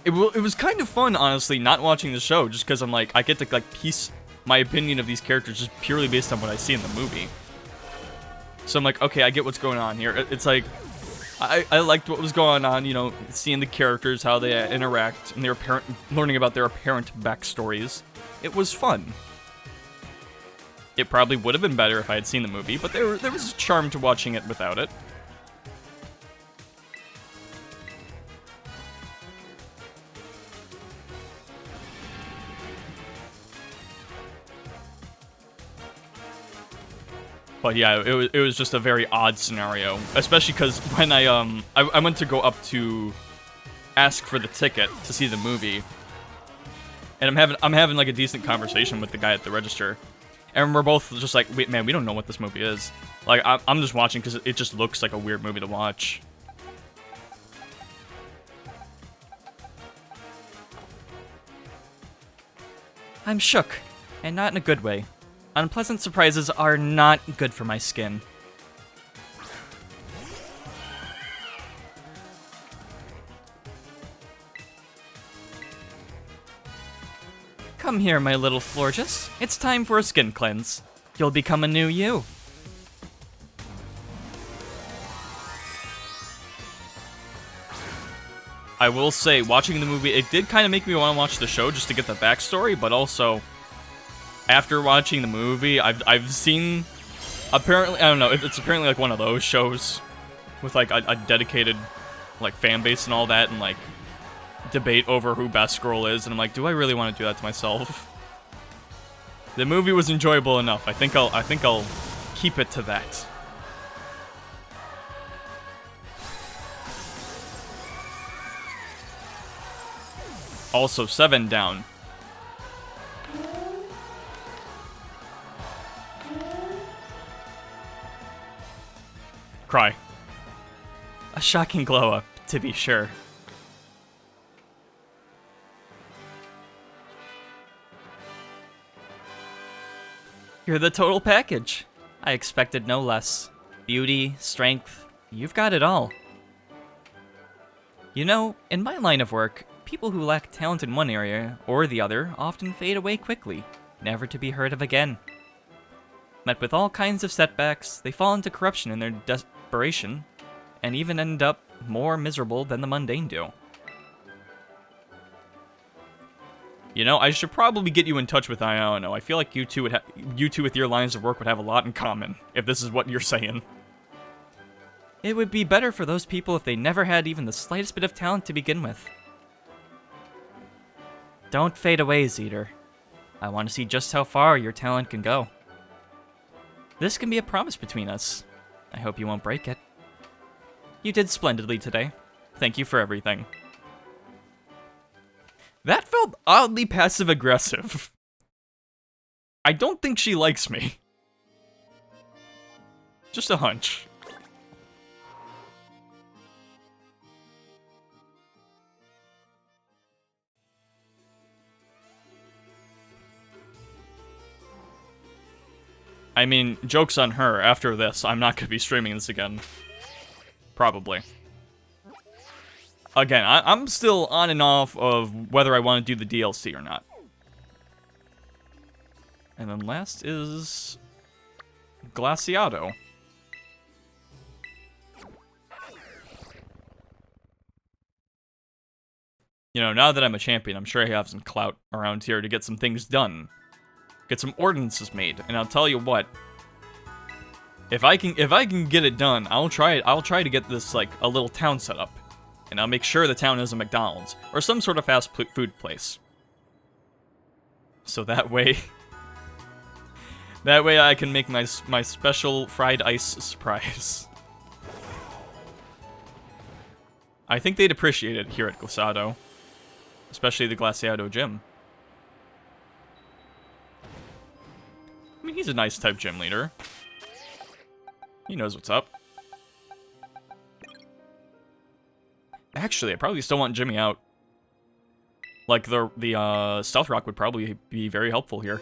It was kind of fun, honestly, not watching the show, just because I'm like, I get to, like, piece my opinion of these characters just purely based on what I see in the movie. So I'm like, okay, I get what's going on here. It's like... I liked what was going on, you know, seeing the characters, how they interact, and learning about their apparent backstories. It was fun. It probably would have been better if I had seen the movie, but there was a charm to watching it without it. But yeah, it was just a very odd scenario, especially because when I went to go up to ask for the ticket to see the movie, and I'm having like a decent conversation with the guy at the register, and we're both just like, wait, man, we don't know what this movie is. Like, I'm just watching because it just looks like a weird movie to watch. I'm shook, and not in a good way. Unpleasant surprises are not good for my skin. Come here, my little Florges. It's time for a skin cleanse. You'll become a new you. I will say, watching the movie, it did kind of make me want to watch the show just to get the backstory, but also, after watching the movie, I've seen, apparently, I don't know, it's apparently like one of those shows with like a dedicated like fan base and all that, and like debate over who best girl is, and I'm like, do I really want to do that to myself? The movie was enjoyable enough. I think I'll keep it to that. Also, 7 down. Cry. A shocking glow-up, to be sure. You're the total package. I expected no less. Beauty, strength, you've got it all. You know, in my line of work, people who lack talent in one area or the other often fade away quickly, never to be heard of again. Met with all kinds of setbacks, they fall into corruption in their desperation, and even end up more miserable than the mundane do. You know, I should probably get you in touch with Iono. I feel like you two with your lines of work would have a lot in common, if this is what you're saying. It would be better for those people if they never had even the slightest bit of talent to begin with. Don't fade away, Zeter. I want to see just how far your talent can go. This can be a promise between us. I hope you won't break it. You did splendidly today. Thank you for everything. That felt oddly passive-aggressive. I don't think she likes me. Just a hunch. I mean, joke's on her. After this, I'm not going to be streaming this again. Probably. Again, I'm still on and off of whether I want to do the DLC or not. And then last is Glaciado. You know, now that I'm a champion, I'm sure I have some clout around here to get some things done. Get some ordinances made, and I'll tell you what. If I can get it done, I'll try to get this like a little town set up. And I'll make sure the town is a McDonald's, or some sort of fast food place. So that way... that way I can make my special fried ice surprise. I think they'd appreciate it here at Glaciado. Especially the Glaciado gym. I mean, he's a nice type gym leader. He knows what's up. Actually, I probably still want Jimmy out. Like, the Stealth Rock would probably be very helpful here.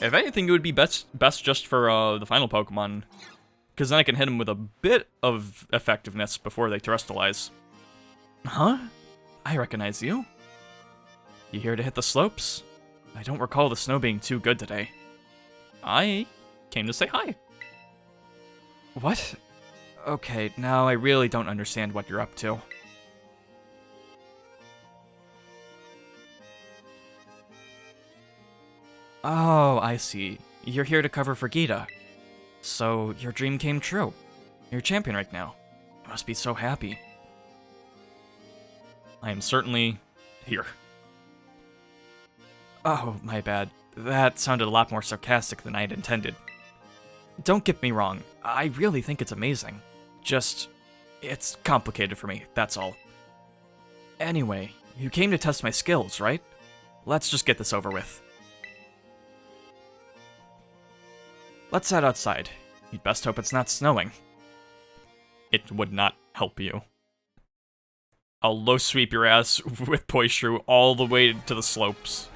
If anything, it would be best just for the final Pokemon. Because then I can hit him with a bit of effectiveness before they terrestrialize. Huh? I recognize you. You here to hit the slopes? I don't recall the snow being too good today. I came to say hi. What? Okay, now I really don't understand what you're up to. Oh, I see. You're here to cover for Geeta. So, your dream came true. You're champion right now. You must be so happy. I am certainly here. Oh, my bad. That sounded a lot more sarcastic than I had intended. Don't get me wrong, I really think it's amazing. Just, it's complicated for me, that's all. Anyway, you came to test my skills, right? Let's just get this over with. Let's head outside. You'd best hope it's not snowing. It would not help you. I'll low sweep your ass with Poishru all the way to the slopes.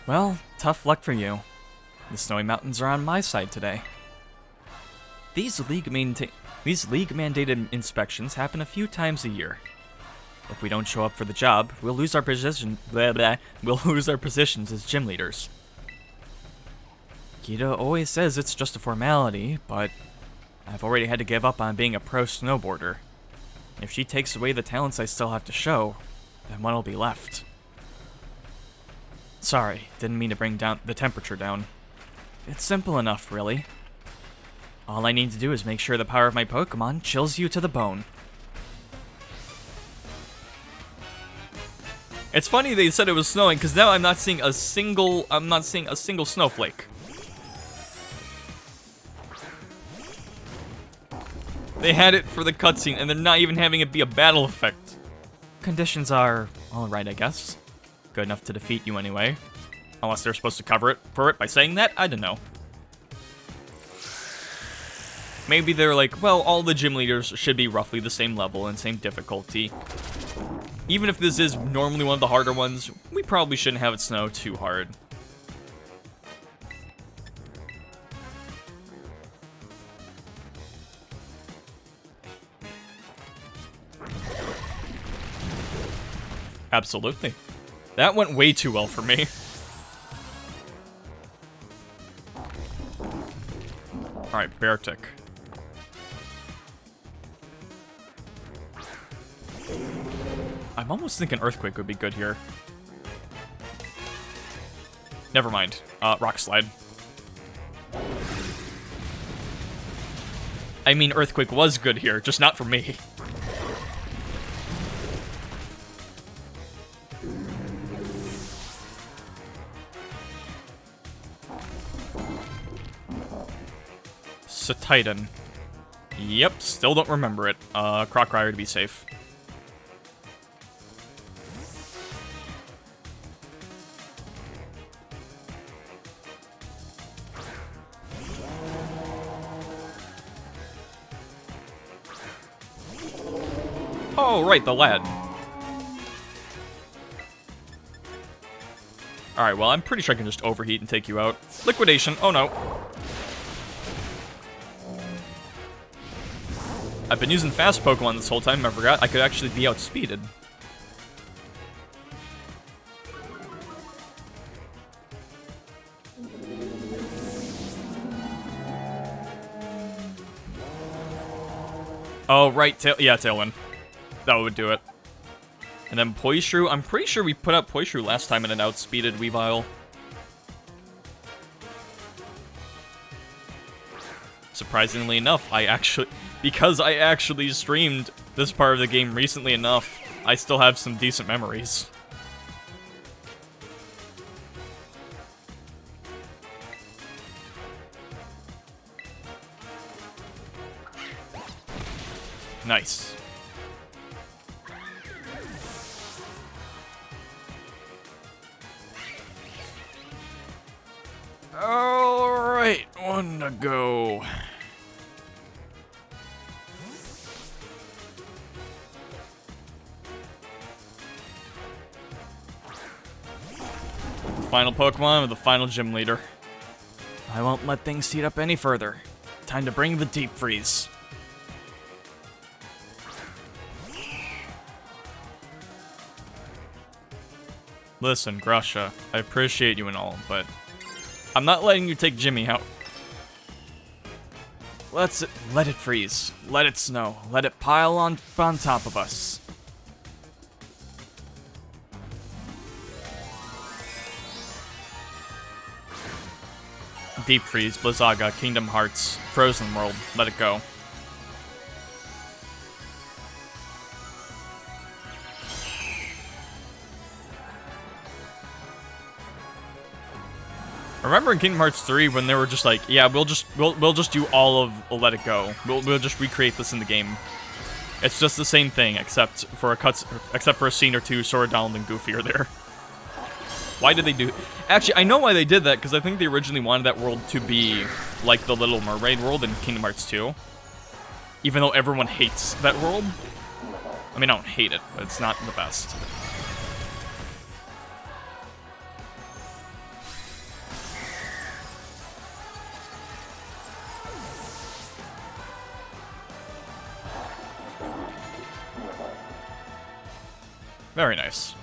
Well, tough luck for you. The snowy mountains are on my side today. These league-mandated inspections happen a few times a year. If we don't show up for the job, we'll lose our positions as gym leaders. Geeta always says it's just a formality, but I've already had to give up on being a pro snowboarder. If she takes away the talents I still have to show, then what'll be left? Sorry, didn't mean to bring down the temperature down. It's simple enough, really. All I need to do is make sure the power of my Pokemon chills you to the bone. It's funny they said it was snowing, because now I'm not seeing a single snowflake. They had it for the cutscene, and they're not even having it be a battle effect. Conditions are alright, I guess. Good enough to defeat you anyway. Unless they're supposed to cover it for it by saying that? I don't know. Maybe they're like, well, all the gym leaders should be roughly the same level and same difficulty. Even if this is normally one of the harder ones, we probably shouldn't have it snow too hard. Absolutely. That went way too well for me. Alright, Beartic. I'm almost thinking Earthquake would be good here. Never mind. Rock Slide. I mean, Earthquake was good here, just not for me. Titan. Yep, still don't remember it. Crocryer to be safe. Oh, right, the lad. Alright, well, I'm pretty sure I can just overheat and take you out. Liquidation. Oh, no. I've been using fast Pokemon this whole time, I forgot I could actually be outspeeded. Oh, right, Tailwind. That would do it. And then Poishru, I'm pretty sure we put out Poishru last time in an outspeeded Weavile. Surprisingly enough, because I actually streamed this part of the game recently enough, I still have some decent memories. Nice. Alright, one to go. Final Pokemon with the final gym leader. I won't let things heat up any further. Time to bring the deep freeze. Listen, Grusha, I appreciate you and all, but I'm not letting you take Jimmy out. Let it freeze. Let it snow. Let it pile on top of us. Deep Freeze, Blizzaga, Kingdom Hearts, Frozen World, let it go. Remember in Kingdom Hearts 3 when they were just like, yeah, we'll just do all of Let It Go. We'll just recreate this in the game. It's just the same thing, except for a scene or two, Sora, Donald, and Goofy are there. Why did they do... Actually, I know why they did that, because I think they originally wanted that world to be like the Little Mermaid world in Kingdom Hearts 2. Even though everyone hates that world. I mean, I don't hate it, but it's not the best. Very nice.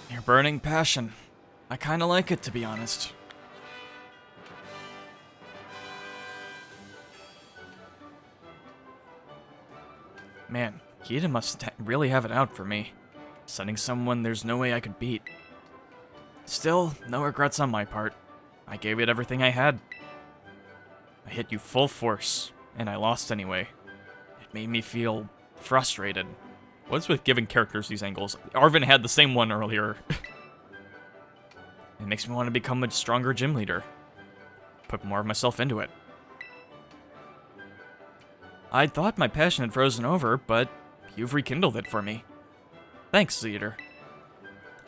Your burning passion. I kinda like it, to be honest. Man, Geeta must really have it out for me. Sending someone there's no way I could beat. Still, no regrets on my part. I gave it everything I had. I hit you full force, and I lost anyway. It made me feel frustrated. What's with giving characters these angles? Arvin had the same one earlier. It makes me want to become a stronger gym leader. Put more of myself into it. I thought my passion had frozen over, but you've rekindled it for me. Thanks, leader.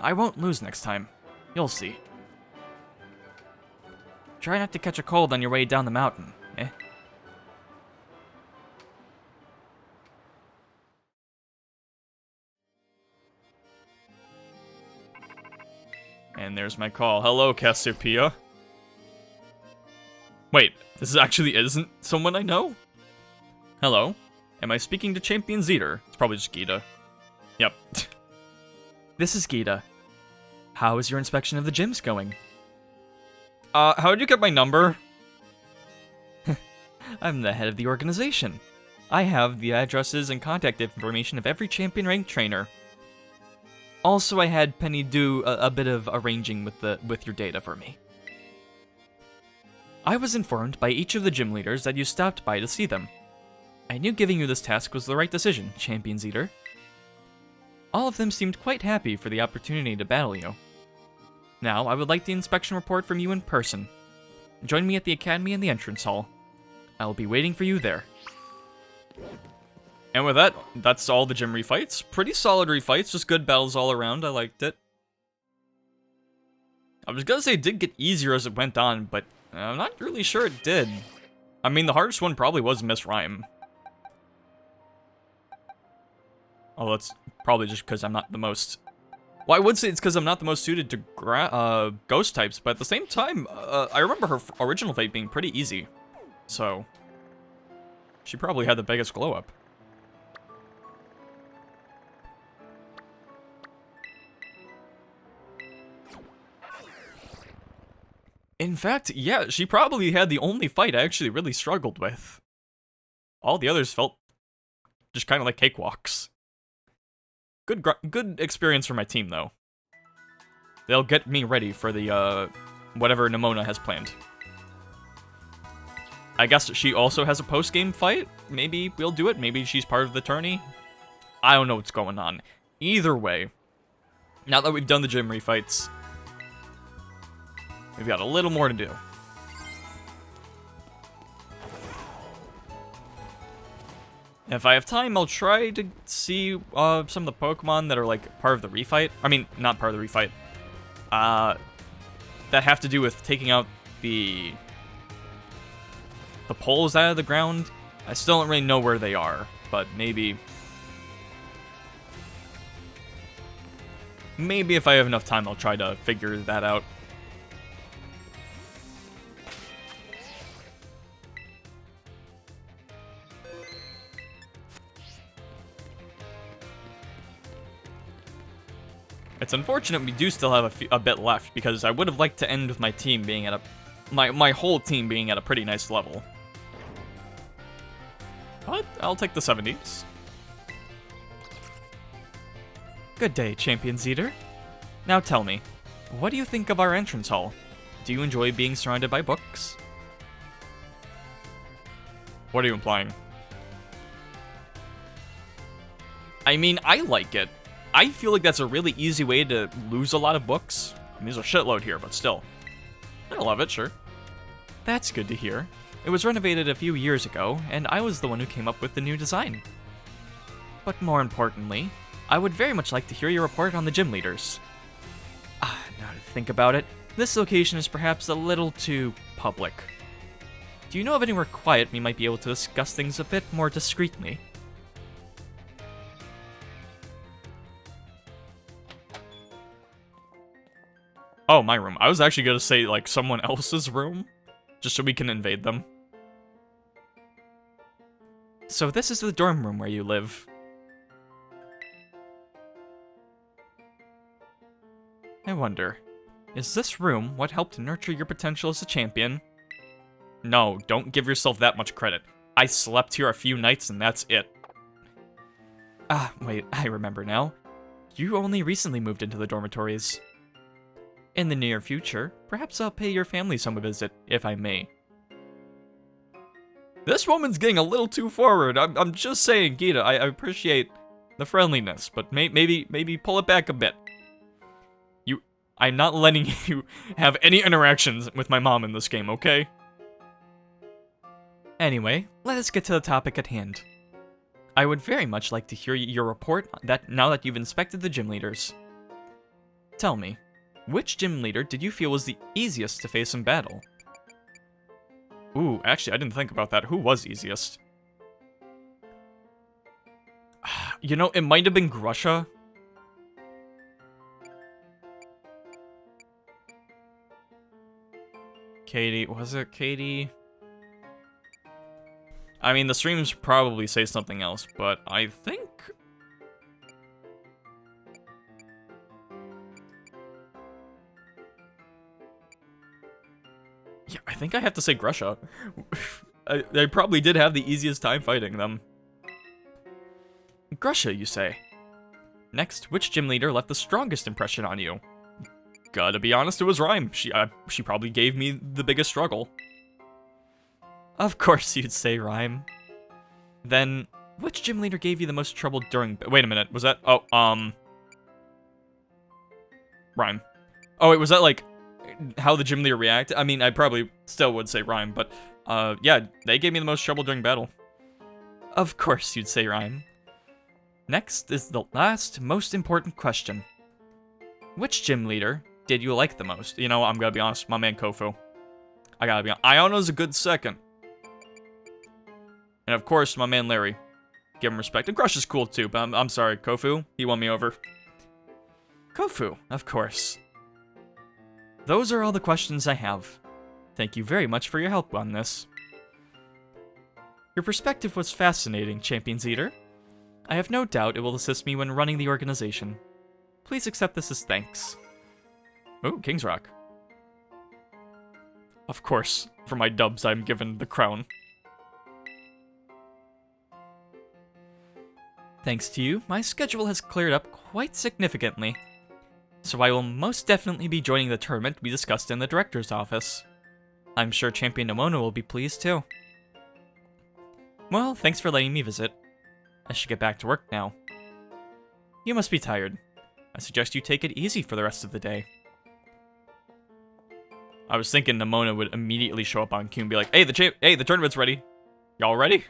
I won't lose next time. You'll see. Try not to catch a cold on your way down the mountain, eh? And there's my call. Hello, Cassiopeia. Wait, this actually isn't someone I know? Hello? Am I speaking to Champion Zeter? It's probably just Geeta. Yep. This is Geeta. How is your inspection of the gyms going? How did you get my number? I'm the head of the organization. I have the addresses and contact information of every champion-ranked trainer. Also, I had Penny do a bit of arranging with your data for me. I was informed by each of the gym leaders that you stopped by to see them. I knew giving you this task was the right decision, Champion Zeter. All of them seemed quite happy for the opportunity to battle you. Now, I would like the inspection report from you in person. Join me at the academy in the entrance hall. I will be waiting for you there. And with that, that's all the gym refights. Pretty solid refights, just good battles all around. I liked it. I was gonna say it did get easier as it went on, but I'm not really sure it did. I mean, the hardest one probably was Miss Rhyme. Oh, that's probably just because I'm not the most... Well, I would say it's because I'm not the most suited to ghost types, but at the same time, I remember her original fight being pretty easy. So, she probably had the biggest glow up. In fact, yeah, she probably had the only fight I actually really struggled with. All the others felt just kind of like cakewalks. Good experience for my team, though. They'll get me ready for the, whatever Nemona has planned. I guess she also has a post-game fight? Maybe we'll do it, maybe she's part of the tourney? I don't know what's going on. Either way, now that we've done the gym refights, we've got a little more to do. If I have time, I'll try to see some of the Pokemon that are, like, part of the refight. I mean, not part of the refight. That have to do with taking out the poles out of the ground. I still don't really know where they are, but maybe if I have enough time, I'll try to figure that out. It's unfortunate we do still have a bit left, because I would have liked to end with my team being at my whole team being at a pretty nice level. But I'll take the 70s. Good day, Champions Eater. Now tell me, what do you think of our entrance hall? Do you enjoy being surrounded by books? What are you implying? I mean, I like it. I feel like that's a really easy way to lose a lot of books. I mean, there's a shitload here, but still. I love it, sure. That's good to hear. It was renovated a few years ago, and I was the one who came up with the new design. But more importantly, I would very much like to hear your report on the gym leaders. Now to think about it, this location is perhaps a little too public. Do you know of anywhere quiet we might be able to discuss things a bit more discreetly? Oh, my room. I was actually gonna say, like, someone else's room, just so we can invade them. So this is the dorm room where you live. I wonder, is this room what helped nurture your potential as a champion? No, don't give yourself that much credit. I slept here a few nights and that's it. Wait, I remember now. You only recently moved into the dormitories. In the near future, perhaps I'll pay your family some visit, if I may. This woman's getting a little too forward. I'm just saying, Geeta, I appreciate the friendliness, but maybe pull it back a bit. I'm not letting you have any interactions with my mom in this game, okay? Anyway, let us get to the topic at hand. I would very much like to hear your report now that you've inspected the gym leaders. Tell me, which gym leader did you feel was the easiest to face in battle? Ooh, actually, I didn't think about that. Who was easiest? You know, it might have been Grusha. Katie, was it Katie? I mean, the streams probably say something else, but I think... Yeah, I think I have to say Grusha. I probably did have the easiest time fighting them. Grusha, you say? Next, which gym leader left the strongest impression on you? Gotta be honest, it was Rhyme. She probably gave me the biggest struggle. Of course you'd say Rhyme. Then, which gym leader gave you the most trouble during... Wait a minute, was that... Oh, Rhyme. Oh, was that, like, how the gym leader reacted? I mean, I probably still would say Rhyme, but, yeah, they gave me the most trouble during battle. Of course you'd say Rhyme. Next is the last, most important question. Which gym leader did you like the most? You know, I'm gonna be honest, my man Kofu. I gotta be honest. Iona's a good second. And of course, my man Larry. Give him respect. And Crush is cool too, but I'm sorry, Kofu, he won me over. Kofu, of course. Those are all the questions I have. Thank you very much for your help on this. Your perspective was fascinating, Champions Eater. I have no doubt it will assist me when running the organization. Please accept this as thanks. Ooh, King's Rock. Of course, for my dubs, I'm given the crown. Thanks to you, my schedule has cleared up quite significantly. So I will most definitely be joining the tournament we discussed in the director's office. I'm sure Champion Nemona will be pleased too. Well, thanks for letting me visit. I should get back to work now. You must be tired. I suggest you take it easy for the rest of the day. I was thinking Nemona would immediately show up on cue and be like, hey, the tournament's ready. Y'all ready?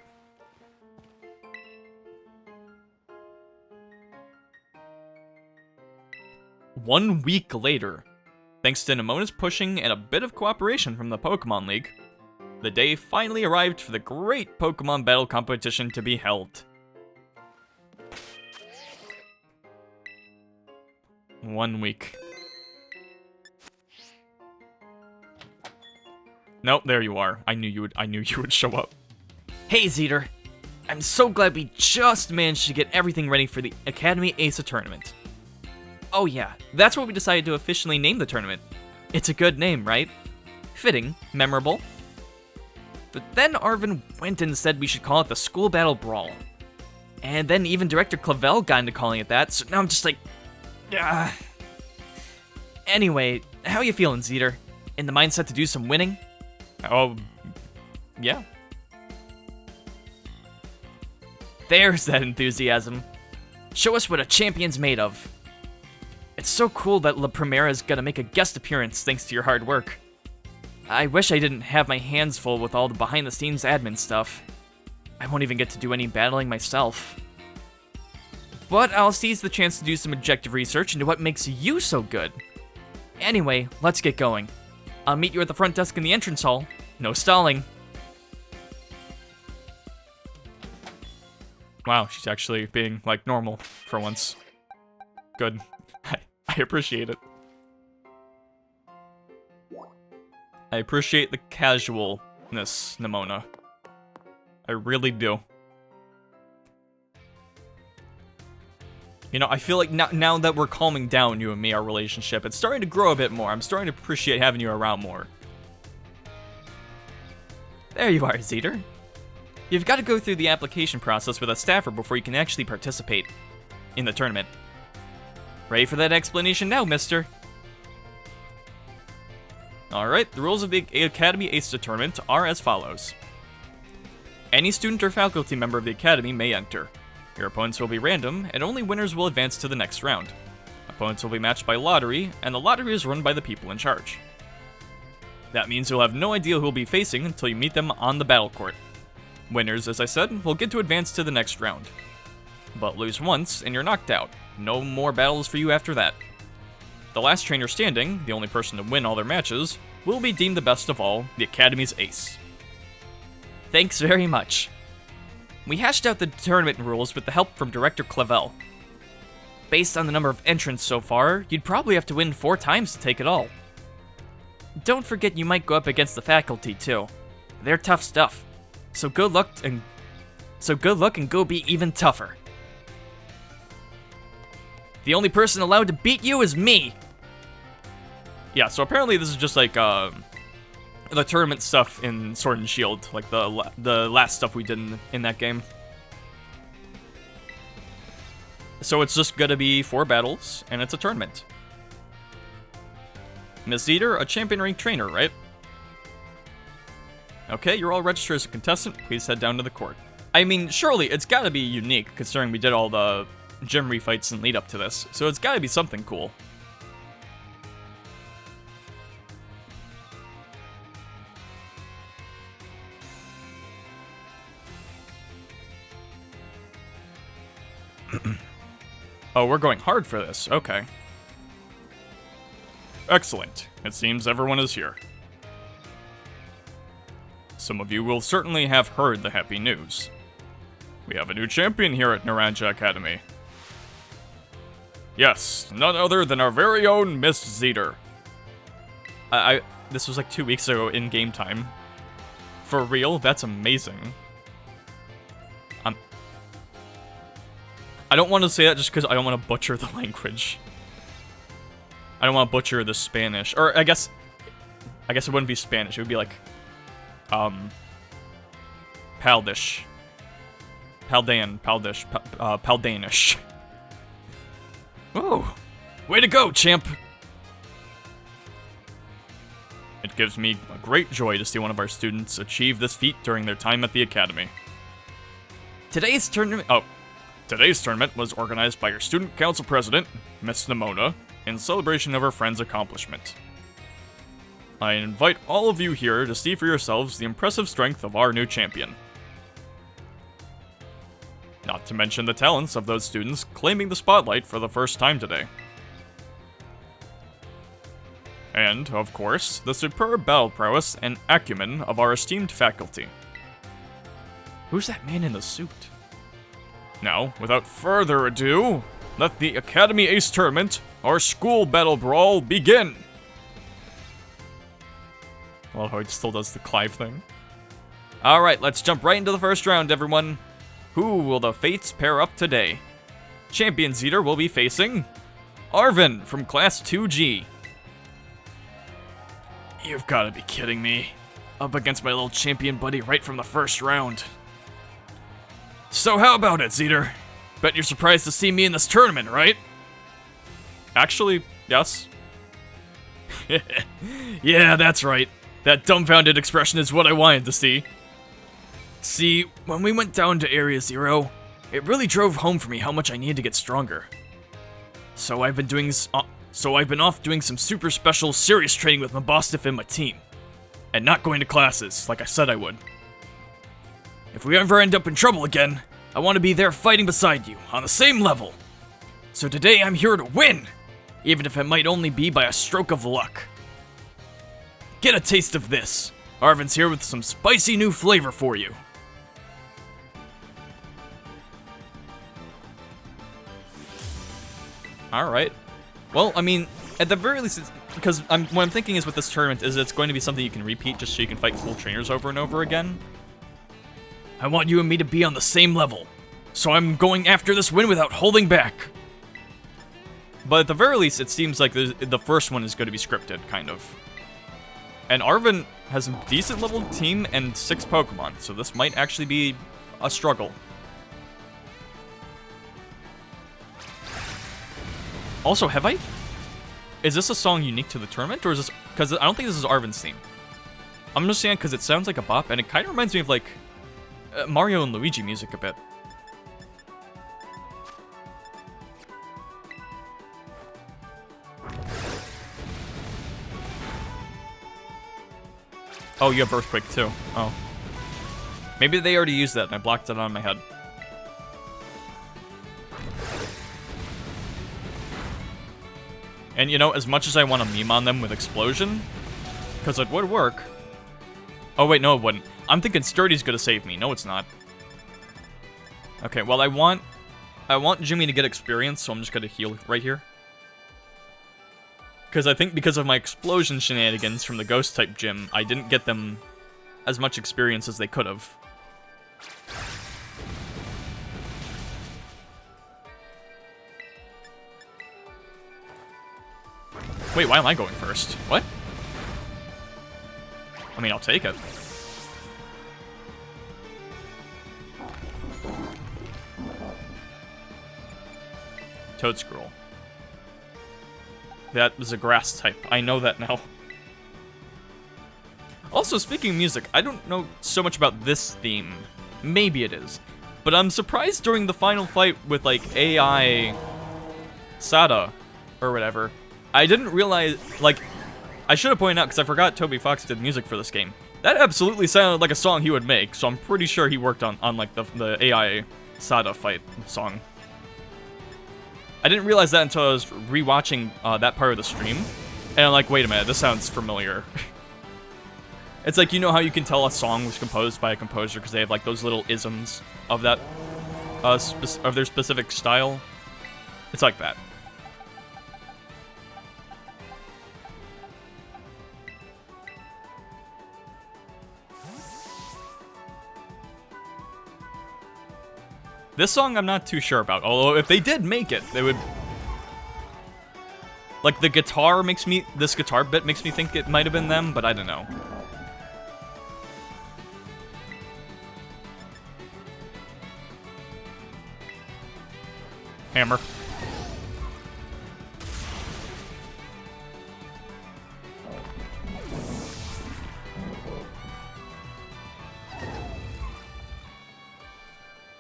One week later, thanks to Nemona's pushing and a bit of cooperation from the Pokemon League, the day finally arrived for the great Pokemon battle competition to be held. 1 week. Nope, there you are. I knew you would show up. Hey, Zeter. I'm so glad we just managed to get everything ready for the Academy Ace tournament. Oh yeah, that's what we decided to officially name the tournament. It's a good name, right? Fitting, memorable. But then Arvin went and said we should call it the School Battle Brawl. And then even Director Clavel got into calling it that, so now I'm just like... Anyway, how you feeling, Zeter? In the mindset to do some winning? Oh, yeah. There's that enthusiasm. Show us what a champion's made of. It's so cool that La Primera is gonna make a guest appearance thanks to your hard work. I wish I didn't have my hands full with all the behind-the-scenes admin stuff. I won't even get to do any battling myself. But I'll seize the chance to do some objective research into what makes you so good. Anyway, let's get going. I'll meet you at the front desk in the entrance hall. No stalling. Wow, she's actually being, like, normal for once. Good. I appreciate it. I appreciate the casualness, Nemona. I really do. You know, I feel like now that we're calming down, you and me, our relationship, it's starting to grow a bit more. I'm starting to appreciate having you around more. There you are, Zeter. You've got to go through the application process with a staffer before you can actually participate in the tournament. Ready for that explanation now, mister? Alright, the rules of the Academy Ace tournament are as follows. Any student or faculty member of the Academy may enter. Your opponents will be random, and only winners will advance to the next round. Opponents will be matched by lottery, and the lottery is run by the people in charge. That means you'll have no idea who will be facing until you meet them on the battle court. Winners, as I said, will get to advance to the next round. But lose once, and you're knocked out. No more battles for you after that. The last trainer standing, the only person to win all their matches, will be deemed the best of all, the Academy's ace. Thanks very much. We hashed out the tournament rules with the help from Director Clavel. Based on the number of entrants so far, you'd probably have to win 4 times to take it all. Don't forget you might go up against the faculty too. They're tough stuff. So good luck and go be even tougher. The only person allowed to beat you is me. Yeah, so apparently this is just like the tournament stuff in Sword and Shield, like the last stuff we did in that game. So it's just gonna be 4 battles, and it's a tournament. Miss Zeter, a champion rank trainer, right? Okay, you're all registered as a contestant. Please head down to the court. I mean, surely it's gotta be unique, considering we did all the gym refights and lead up to this, so it's gotta be something cool. Oh, we're going hard for this. Okay. Excellent. It seems everyone is here. Some of you will certainly have heard the happy news. We have a new champion here at Naranja Academy. Yes, none other than our very own Miss Zeter. This was like 2 weeks ago in game time. For real? That's amazing. I don't want to say that just because I don't want to butcher the language. I don't want to butcher the Spanish. Or I guess it wouldn't be Spanish. It would be like, Paldish. Paldanish. Oh, way to go, champ! It gives me a great joy to see one of our students achieve this feat during their time at the Academy. Today's tournament was organized by your student council president, Miss Nemona, in celebration of her friend's accomplishment. I invite all of you here to see for yourselves the impressive strength of our new champion. Not to mention the talents of those students claiming the spotlight for the first time today. And, of course, the superb battle prowess and acumen of our esteemed faculty. Who's that man in the suit? Now, without further ado, let the Academy Ace Tournament, our school battle brawl, begin! Well, how it still does the Clive thing. Alright, let's jump right into the first round, everyone. Who will the fates pair up today? Champion Zeter will be facing Arvin from Class 2G. You've gotta be kidding me. Up against my little champion buddy right from the first round. So how about it, Zeter? Bet you're surprised to see me in this tournament, right? Actually, yes. Yeah, that's right. That dumbfounded expression is what I wanted to see. See, when we went down to Area Zero, it really drove home for me how much I needed to get stronger. So I've been off doing some super special serious training with my boss and my team. And not going to classes, like I said I would. If we ever end up in trouble again, I want to be there fighting beside you, on the same level. So today I'm here to win, even if it might only be by a stroke of luck. Get a taste of this. Arvin's here with some spicy new flavor for you. Alright. Well, I mean, at the very least, because what I'm thinking is with this tournament is it's going to be something you can repeat just so you can fight cool trainers over and over again. I want you and me to be on the same level, so I'm going after this win without holding back. But at the very least, it seems like the first one is going to be scripted, kind of. And Arvin has a decent level team and 6 Pokemon, so this might actually be a struggle. Also, is this a song unique to the tournament, or is this, because I don't think this is Arvin's theme. I'm just saying because it sounds like a bop, and it kind of reminds me of, like, Mario and Luigi music a bit. Oh, you have Earthquake too. Oh. Maybe they already used that and I blocked it on my head. And you know, as much as I want to meme on them with Explosion, because it would work. Oh wait, no it wouldn't. I'm thinking Sturdy's gonna save me. No, it's not. Okay, well I want Jimmy to get experience, so I'm just gonna heal right here. Because I think because of my explosion shenanigans from the Ghost-type gym, I didn't get them as much experience as they could have. Wait, why am I going first? What? I mean, I'll take it. Toadscroll. That was a grass type. I know that now. Also, speaking of music, I don't know so much about this theme. Maybe it is. But I'm surprised during the final fight with, like, AI Sada, or whatever, I didn't realize, like, I should have pointed out, because I forgot Toby Fox did music for this game. That absolutely sounded like a song he would make, so I'm pretty sure he worked on like, the AI Sada fight song. I didn't realize that until I was rewatching that part of the stream, and I'm like, wait a minute, this sounds familiar. It's like, you know how you can tell a song was composed by a composer because they have like those little isms of that, of their specific style? It's like that. This song I'm not too sure about, although if they did make it, they would... Like, the guitar makes me... This guitar bit makes me think it might have been them, but I don't know. Hammer.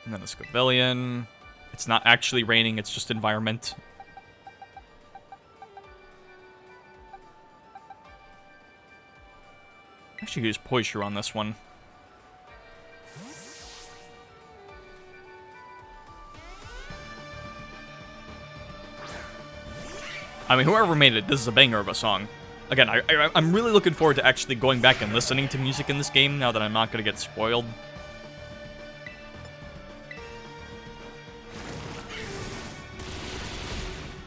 And then a Scovillion. It's not actually raining, it's just environment. I should use Poisure on this one. I mean, whoever made it, this is a banger of a song. Again, I'm really looking forward to actually going back and listening to music in this game now that I'm not going to get spoiled.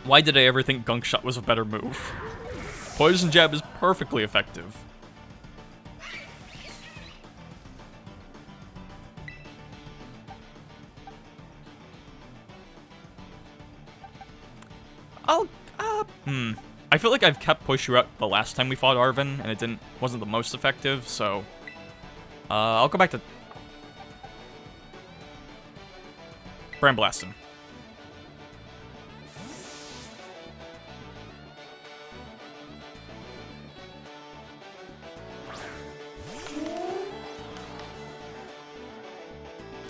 Why did I ever think Gunk Shot was a better move? Poison Jab is perfectly effective. I feel like I've kept Poishu out the last time we fought Arven, and it wasn't the most effective, so... I'll go back to... Brand Blastin'.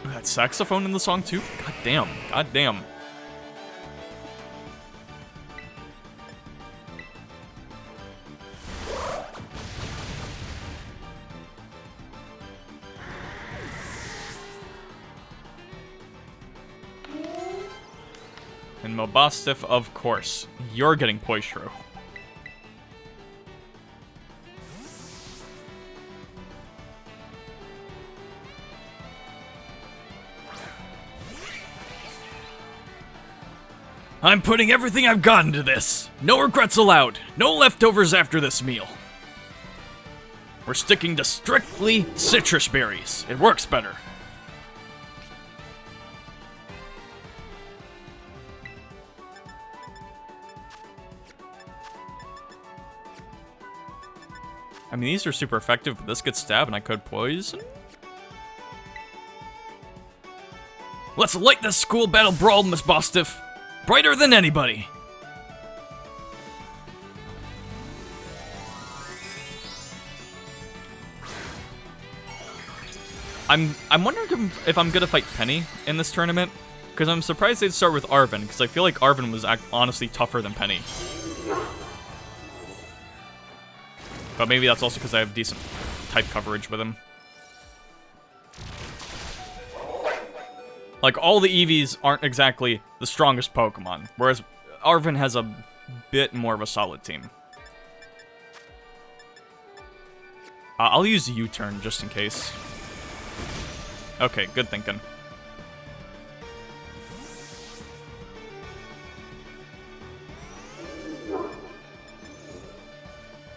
That saxophone in the song too? God damn. God damn. And Mobostif, of course. You're getting Poishru. I'm putting everything I've got into this. No regrets allowed. No leftovers after this meal. We're sticking to strictly citrus berries. It works better. I mean, these are super effective, but this gets stabbed and I could poison? Let's light this school battle brawl, Miss Bostif. Brighter than anybody. I'm wondering if I'm gonna fight Penny in this tournament, because I'm surprised they'd start with Arven, because I feel like Arven was honestly tougher than Penny. But maybe that's also because I have decent type coverage with him. Like, all the Eevees aren't exactly the strongest Pokemon, whereas Arven has a bit more of a solid team. I'll use U-turn just in case. Okay, good thinking.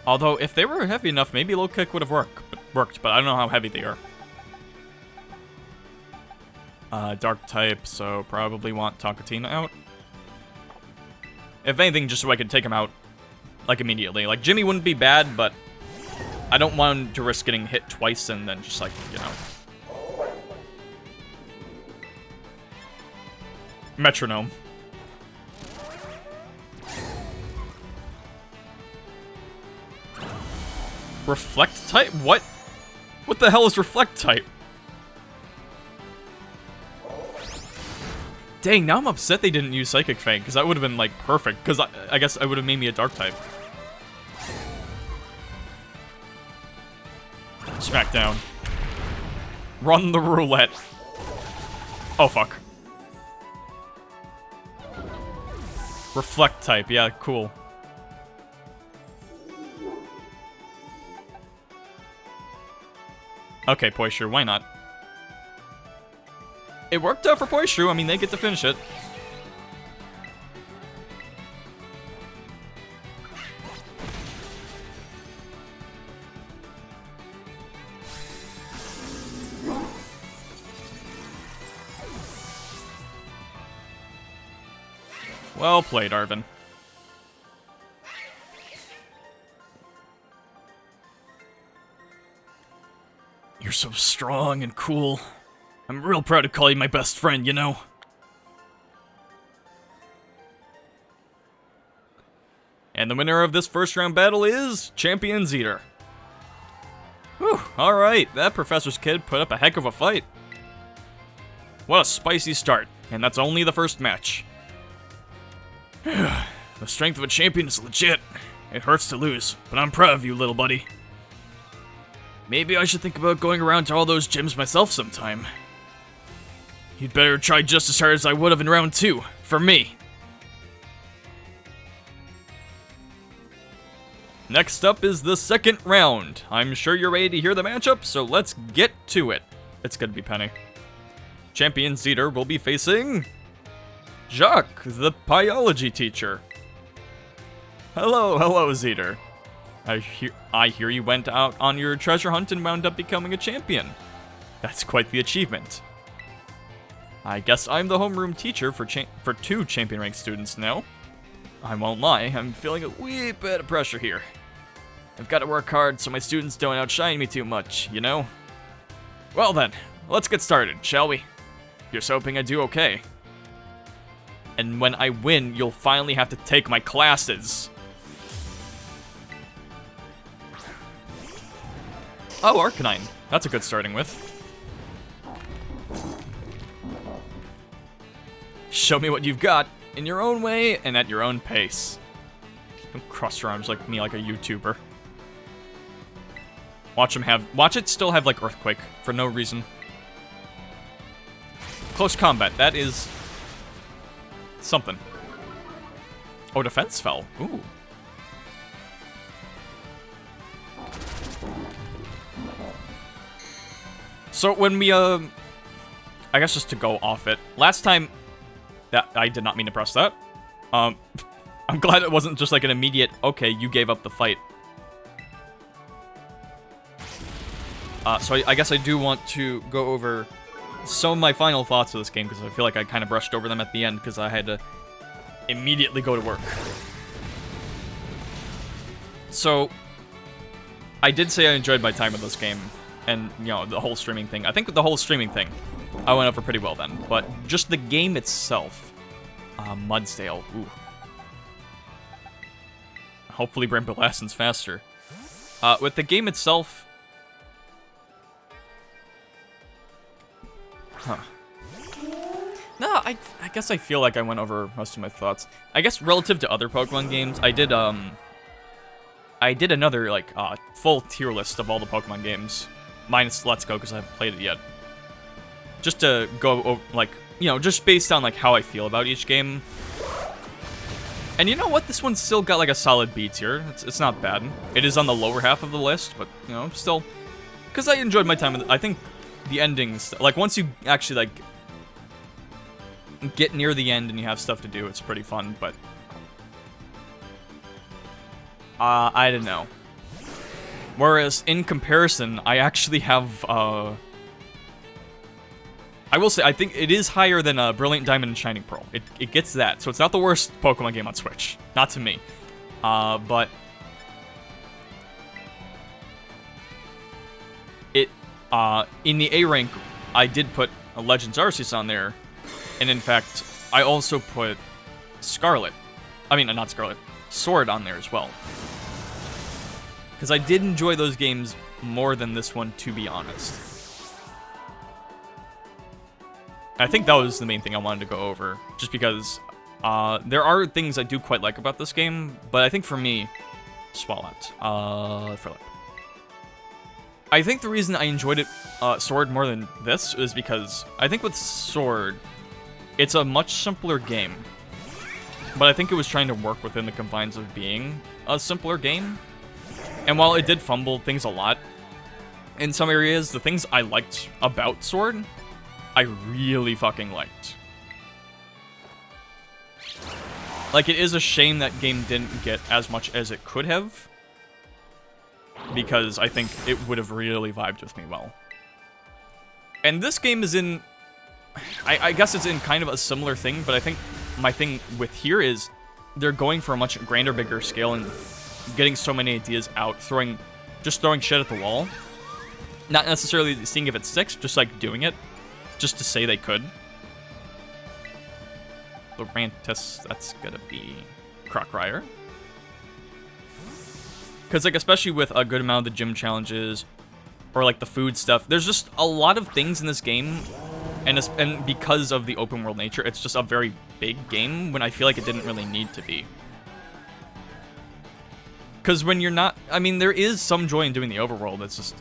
Although, if they were heavy enough, maybe low kick would have worked, but I don't know how heavy they are. Dark type, so probably want Talkatina out. If anything, just so I could take him out, like, immediately. Like, Jimmy wouldn't be bad, but I don't want to risk getting hit twice and then just, like, you know. Metronome. Reflect type? What? What the hell is Reflect type? Dang, now I'm upset they didn't use Psychic Fang, because that would have been, like, perfect, because I guess I would have made me a Dark type. Smackdown. Run the roulette. Oh, fuck. Reflect type, yeah, cool. Okay, Poishu, why not? It worked out for Poishu, I mean, they get to finish it. Well played, Arven. You're so strong and cool. I'm real proud to call you my best friend, you know? And the winner of this first round battle is Champion Zeter. Whew, alright, that professor's kid put up a heck of a fight. What a spicy start, and that's only the first match. The strength of a champion is legit. It hurts to lose, but I'm proud of you, little buddy. Maybe I should think about going around to all those gyms myself sometime. You'd better try just as hard as I would have in round 2, for me. Next up is the second round. I'm sure you're ready to hear the matchup, so let's get to it. It's gonna be Penny. Champion Zeter will be facing Jacques, the biology teacher. Hello, Zeter. I hear you went out on your treasure hunt and wound up becoming a champion. That's quite the achievement. I guess I'm the homeroom teacher for 2 champion rank students now. I won't lie, I'm feeling a wee bit of pressure here. I've got to work hard so my students don't outshine me too much, you know? Well then, let's get started, shall we? Here's hoping I do okay. And when I win, you'll finally have to take my classes. Oh, Arcanine. That's a good starting with. Show me what you've got, in your own way and at your own pace. Don't cross your arms like me like a YouTuber. Watch it still have like Earthquake for no reason. Close combat, that is something. Oh, defense fell. Ooh. So when we, I guess just to go off it, last time, that I did not mean to press that. I'm glad it wasn't just like an immediate, okay, you gave up the fight. So I guess I do want to go over some of my final thoughts of this game, because I feel like I kind of brushed over them at the end, because I had to immediately go to work. So, I did say I enjoyed my time with this game, and, you know, the whole streaming thing. I think with the whole streaming thing, I went over pretty well then. But just the game itself, Mudsdale, ooh. Hopefully Bramble Lassen's faster. With the game itself... Huh. No, I guess I feel like I went over most of my thoughts. I guess relative to other Pokemon games, I did another, like, full tier list of all the Pokemon games. Minus Let's Go, because I haven't played it yet. Just to go over, like, you know, just based on, like, how I feel about each game. And you know what? This one's still got, like, a solid B tier. It's not bad. It is on the lower half of the list, but, you know, still... Because I enjoyed my time with it. I think the endings... Like, once you actually, like... get near the end and you have stuff to do, it's pretty fun, but... I don't know. Whereas, in comparison, I actually have, I will say, I think it is higher than Brilliant Diamond and Shining Pearl. It gets that, so it's not the worst Pokemon game on Switch. Not to me. But... It, in the A rank, I did put a Legends Arceus on there, and in fact, I also put Scarlet. I mean, not Scarlet. Sword on there as well. Because I did enjoy those games more than this one, to be honest. I think that was the main thing I wanted to go over, just because there are things I do quite like about this game, but I think for me, Swalot, Philip. I think the reason I enjoyed it, Sword more than this is because I think with Sword, it's a much simpler game, but I think it was trying to work within the confines of being a simpler game. And while it did fumble things a lot, in some areas, the things I liked about Sword, I really fucking liked. Like, it is a shame that game didn't get as much as it could have, because I think it would have really vibed with me well. And this game is in... I guess it's in kind of a similar thing, but I think my thing with here is they're going for a much grander, bigger scale and getting so many ideas out, just throwing shit at the wall. Not necessarily seeing if it sticks, just like doing it, just to say they could. Lurantis, that's gonna be Crockryer. Because, like, especially with a good amount of the gym challenges, or like the food stuff, there's just a lot of things in this game, and because of the open world nature, it's just a very big game when I feel like it didn't really need to be. Because when you're not... I mean, there is some joy in doing the overworld, it's just...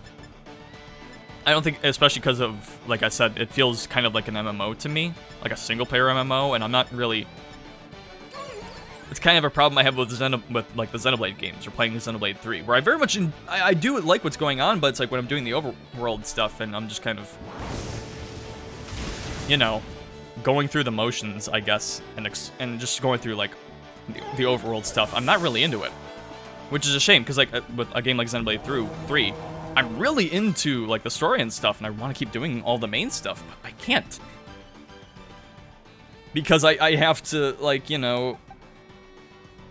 I don't think, especially because of, like I said, it feels kind of like an MMO to me. Like a single-player MMO, and I'm not really... It's kind of a problem I have with the Xenoblade games, or playing the Xenoblade 3, where I very much... I do like what's going on, but it's like when I'm doing the overworld stuff, and I'm just kind of... You know, going through the motions, I guess, and just going through, like, the overworld stuff, I'm not really into it. Which is a shame, because, like, with a game like Xenoblade 3, I'm really into, like, the story and stuff, and I want to keep doing all the main stuff, but I can't. Because I have to, like, you know...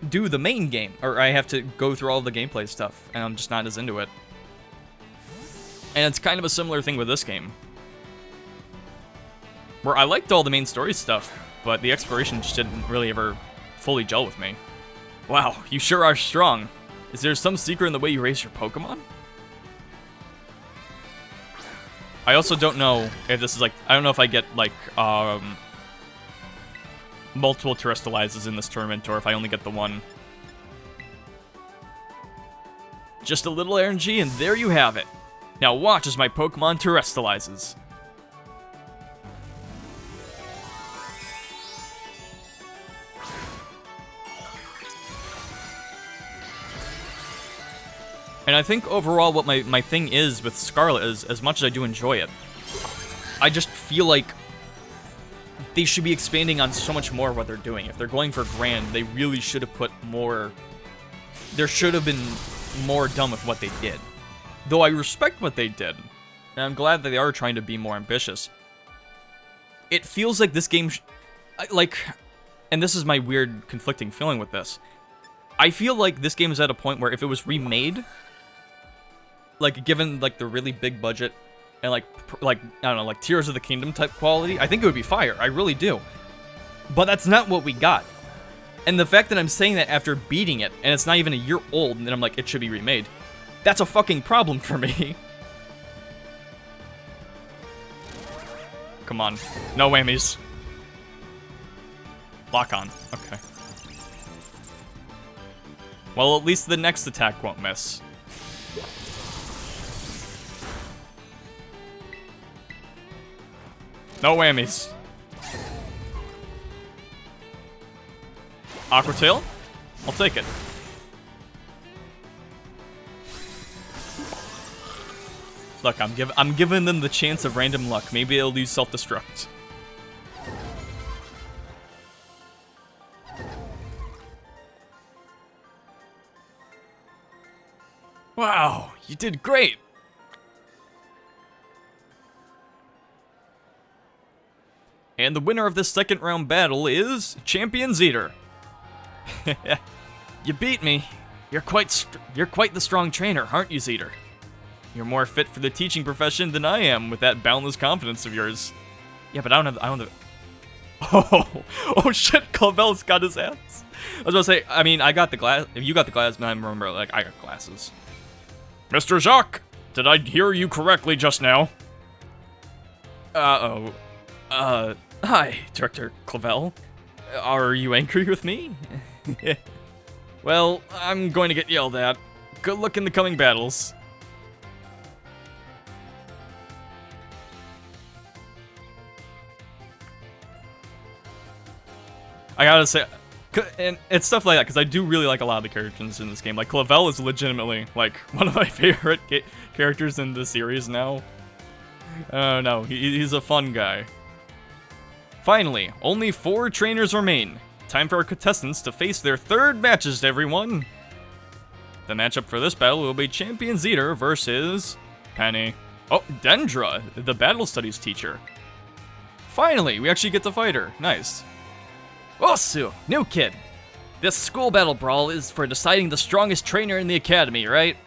do the main game, or I have to go through all the gameplay stuff, and I'm just not as into it. And it's kind of a similar thing with this game, where I liked all the main story stuff, but the exploration just didn't really ever fully gel with me. Wow, you sure are strong. Is there some secret in the way you raise your Pokemon? I also don't know if this is like, I don't know if I get like, multiple Terrestrializes in this tournament, or if I only get the one. Just a little RNG, and there you have it. Now watch as my Pokemon Terrestrializes. And I think overall what my thing is with Scarlet is, as much as I do enjoy it, I just feel like they should be expanding on so much more what they're doing. If they're going for grand, they really should have put more... There should have been more done with what they did. Though I respect what they did, and I'm glad that they are trying to be more ambitious. It feels like this game... and this is my weird conflicting feeling with this. I feel like this game is at a point where if it was remade, like given like the really big budget and like I don't know, like Tears of the Kingdom type quality, I think it would be fire. I really do. But that's not what we got. And the fact that I'm saying that after beating it, and it's not even a year old, and then I'm like, it should be remade, that's a fucking problem for me. Come on. No whammies. Lock on. Okay. Well, at least the next attack won't miss. No whammies. Aqua Tail? I'll take it. Look, I'm giving them the chance of random luck. Maybe it'll use self-destruct. Wow, you did great. And the winner of this second round battle is Champion Zeter. You beat me. You're quite the strong trainer, aren't you, Zeter? You're more fit for the teaching profession than I am with that boundless confidence of yours. Yeah, but I don't have. Oh shit! Clavel's got his ass. I was about to say. I mean, I got the glass. If you got the glass, man, remember, like I got glasses. Mr. Jacques, did I hear you correctly just now? Hi, Director Clavel. Are you angry with me? Well, I'm going to get yelled at. Good luck in the coming battles. I gotta say, and it's stuff like that, because I do really like a lot of the characters in this game. Like, Clavel is legitimately, like, one of my favorite characters in the series now. Oh no, he's a fun guy. Finally, only 4 trainers remain. Time for our contestants to face their third matches, everyone. The matchup for this battle will be Champion Zeter versus Penny. Oh, Dendra, the battle studies teacher. Finally, we actually get to fight her. Nice. Osu, new kid. This school battle brawl is for deciding the strongest trainer in the academy, right?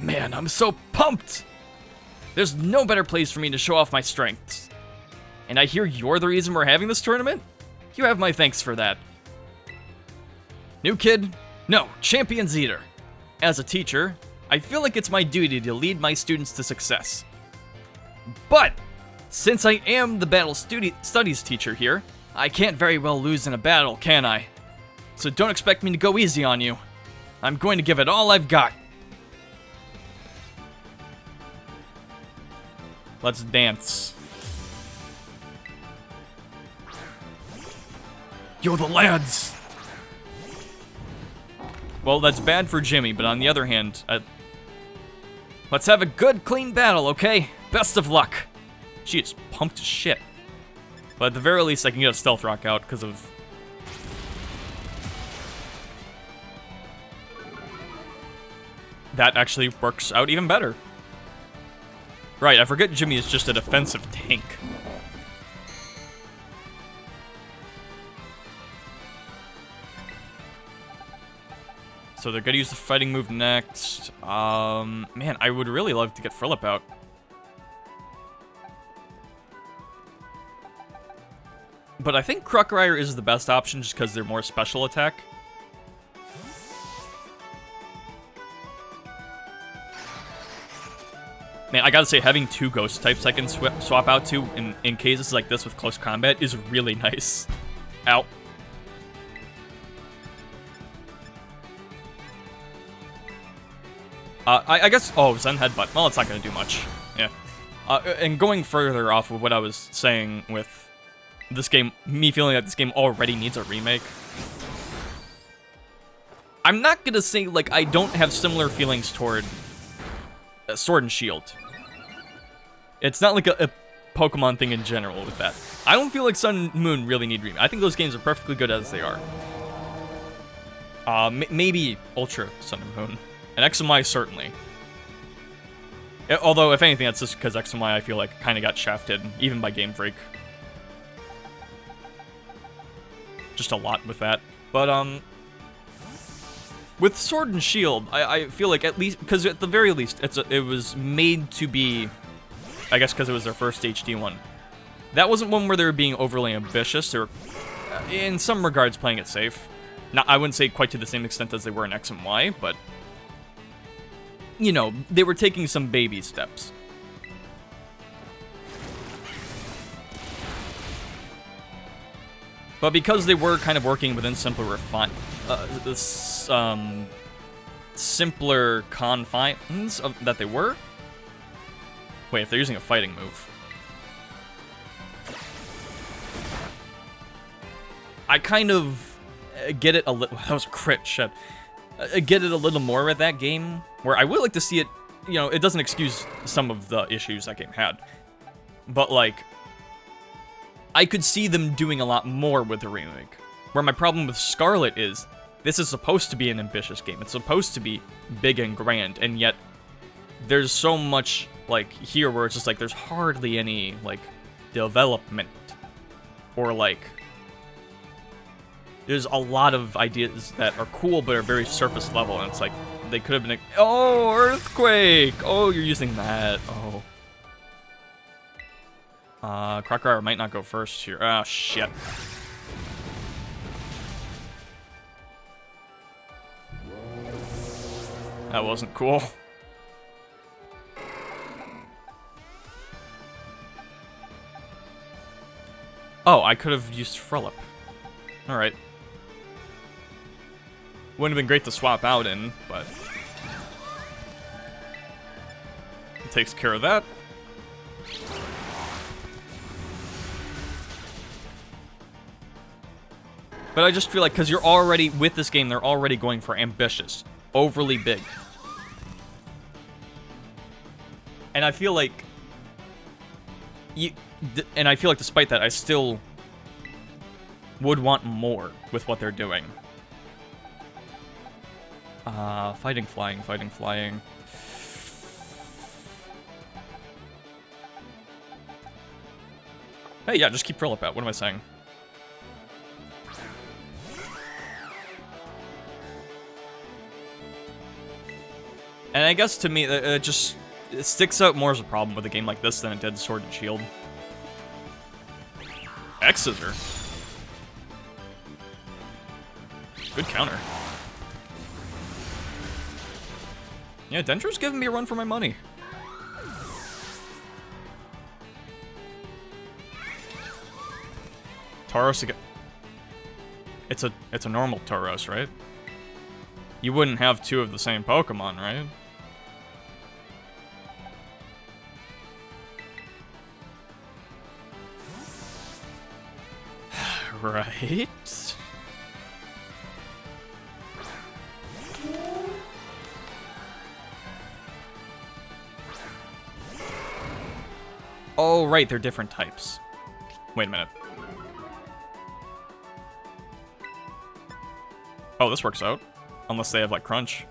Man, I'm so pumped! There's no better place for me to show off my strengths. And I hear you're the reason we're having this tournament? You have my thanks for that. New kid? No, Champion Zeter. As a teacher, I feel like it's my duty to lead my students to success. But, since I am the battle studies teacher here, I can't very well lose in a battle, can I? So don't expect me to go easy on you. I'm going to give it all I've got. Let's dance. Yo, the lads! Well, that's bad for Jimmy, but on the other hand, let's have a good, clean battle, okay? Best of luck. She is pumped as shit. But at the very least, I can get a Stealth Rock out because of... That actually works out even better. Right, I forget Jimmy is just a defensive tank. So they're gonna use the fighting move next. Man, I would really love to get Phillip out. But I think Crocodile is the best option just because they're more special attack. Man, I gotta say, having 2 ghost types I can swap out to in cases like this with close combat is really nice. Ow. I guess... Oh, Zen Headbutt. Well, it's not gonna do much. Yeah. And going further off of what I was saying with this game, me feeling like this game already needs a remake. I'm not gonna say, like, I don't have similar feelings toward Sword and Shield. It's not like a Pokemon thing in general with that. I don't feel like Sun and Moon really need remake. I think those games are perfectly good as they are. Maybe Ultra Sun and Moon. And X and Y, certainly. Although, if anything, that's just because X and Y, I feel like, kind of got shafted, even by Game Freak. Just a lot with that. But, with Sword and Shield, I feel like at least... Because at the very least, it was made to be... I guess because it was their first HD one. That wasn't one where they were being overly ambitious. They were, in some regards, playing it safe. Not, I wouldn't say quite to the same extent as they were in X and Y, but... You know, they were taking some baby steps. But because they were kind of working within simpler simpler confines that they were... Wait, if they're using a fighting move. I kind of get it a little... That was a crit, shit. I get it a little more with that game, where I would like to see it... You know, it doesn't excuse some of the issues that game had. But, like... I could see them doing a lot more with the remake. Where my problem with Scarlet is, this is supposed to be an ambitious game. It's supposed to be big and grand, and yet there's so much, like, here where it's just like, there's hardly any, like, development. Or, like, there's a lot of ideas that are cool but are very surface level, and it's like, they could have been, oh, Earthquake! Oh, you're using that. Oh. Crocodile might not go first here. Ah, shit. That wasn't cool. Oh, I could have used Phillip. Alright. Wouldn't have been great to swap out in, but... It takes care of that. But I just feel like, because you're already, with this game, they're already going for ambitious. Overly big. And I feel like... And I feel like despite that, I still would want more with what they're doing. Fighting, flying, fighting, flying. Hey, yeah, just keep Phillip out. What am I saying? And I guess to me, it sticks out more as a problem with a game like this than it did Sword and Shield. X-Scissor. Good counter. Yeah, Dentro's giving me a run for my money. Tauros again. It's a normal Tauros, right? You wouldn't have 2 of the same Pokemon, right? Right. Oh, right, they're different types. Wait a minute. Oh, this works out. Unless they have, like, Crunch.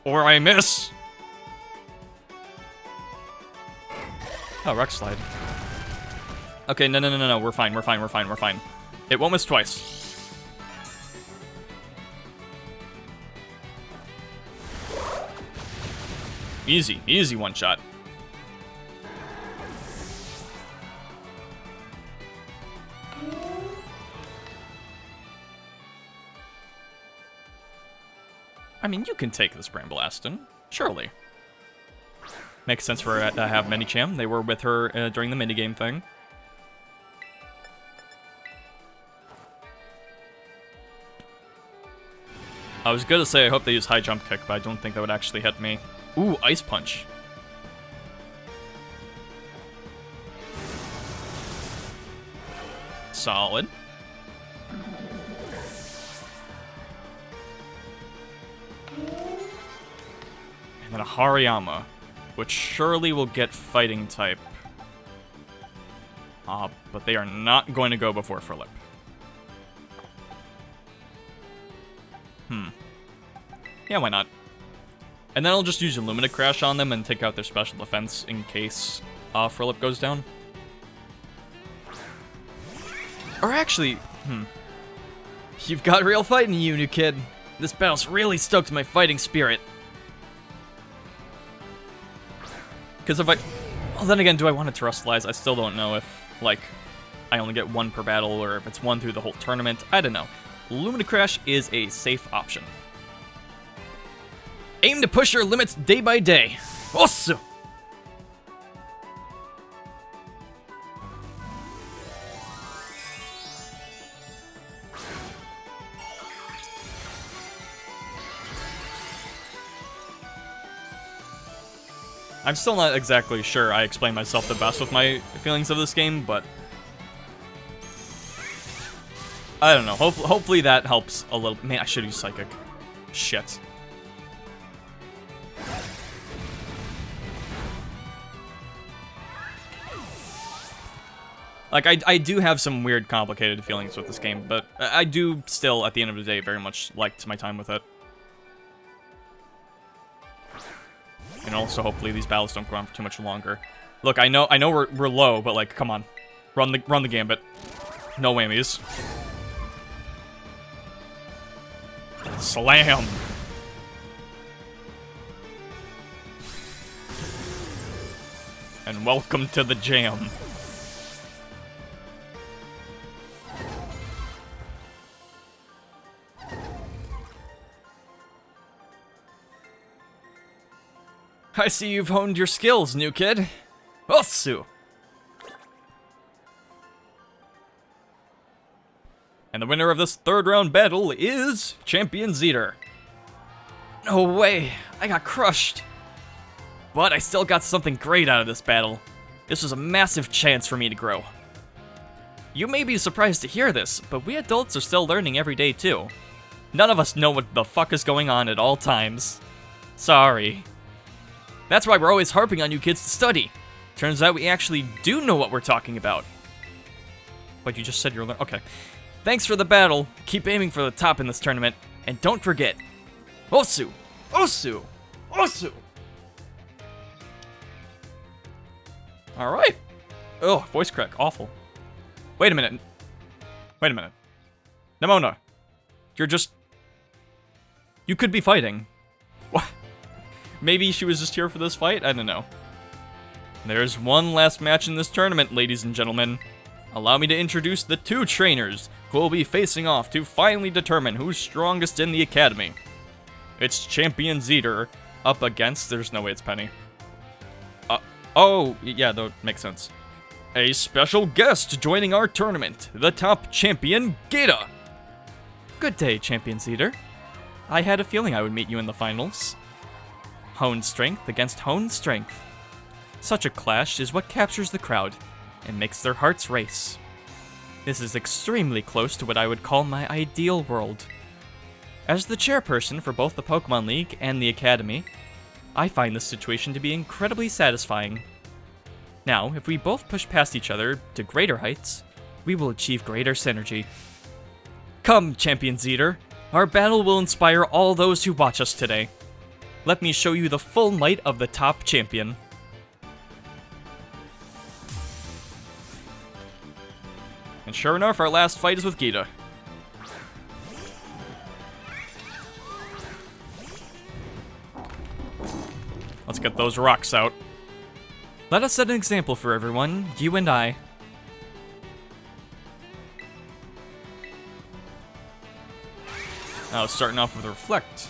Or I miss! Oh, Rock Slide. Okay, no, we're fine, we're fine, we're fine, we're fine. It won't miss twice. Easy, easy one shot. I mean, you can take this Bramble-Aston, surely. Makes sense for her to have Medicham. They were with her during the minigame thing. I was gonna say I hope they use high jump kick, but I don't think that would actually hit me. Ooh, Ice Punch. Solid. And then a Hariyama, which surely will get fighting type. But they are not going to go before Flip. Yeah, why not? And then I'll just use Illumina Crash on them and take out their special defense in case Flip goes down. Or actually, You've got real fight in you, new kid. This battle's really stoked my fighting spirit. because if I... Well, then again, do I want to Terrestrialize? I still don't know if, like, I only get one per battle or if it's one through the whole tournament. I don't know. Lumina Crash is a safe option. Aim to push your limits day by day. Osu! I'm still not exactly sure I explain myself the best with my feelings of this game, but... I don't know. Hopefully that helps a little... Man, I should use Psychic. Shit. Like, I do have some weird, complicated feelings with this game, but I do still, at the end of the day, very much liked my time with it. And also, hopefully, these battles don't go on for too much longer. Look, I know we're low, but like, come on, run the gambit. No whammies. Slam. And welcome to the jam. I see you've honed your skills, new kid. Osu! And the winner of this third round battle is Champion Zeter. No way, I got crushed. But I still got something great out of this battle. This was a massive chance for me to grow. You may be surprised to hear this, but we adults are still learning every day too. None of us know what the fuck is going on at all times. Sorry. That's why we're always harping on you kids to study. Turns out we actually do know what we're talking about. But you just said you're okay. Thanks for the battle. Keep aiming for the top in this tournament. And don't forget, Osu! Osu! Osu! Alright. Oh, voice crack. Awful. Wait a minute. Wait a minute. Nemona. You're just... You could be fighting. What? Maybe she was just here for this fight? I don't know. There's one last match in this tournament, ladies and gentlemen. Allow me to introduce the two trainers who will be facing off to finally determine who's strongest in the academy. It's Champion Zeter up against... There's no way it's Penny. Oh, yeah, that makes sense. A special guest joining our tournament, the top champion, Geeta. Good day, Champion Zeter. I had a feeling I would meet you in the finals. Honed strength against honed strength. Such a clash is what captures the crowd and makes their hearts race. This is extremely close to what I would call my ideal world. As the chairperson for both the Pokemon League and the Academy, I find this situation to be incredibly satisfying. Now, if we both push past each other to greater heights, we will achieve greater synergy. Come, Champion Zeter, our battle will inspire all those who watch us today. Let me show you the full might of the top champion. And sure enough, our last fight is with Geeta. Let's get those rocks out. Let us set an example for everyone, you and I. Now, starting off with Reflect.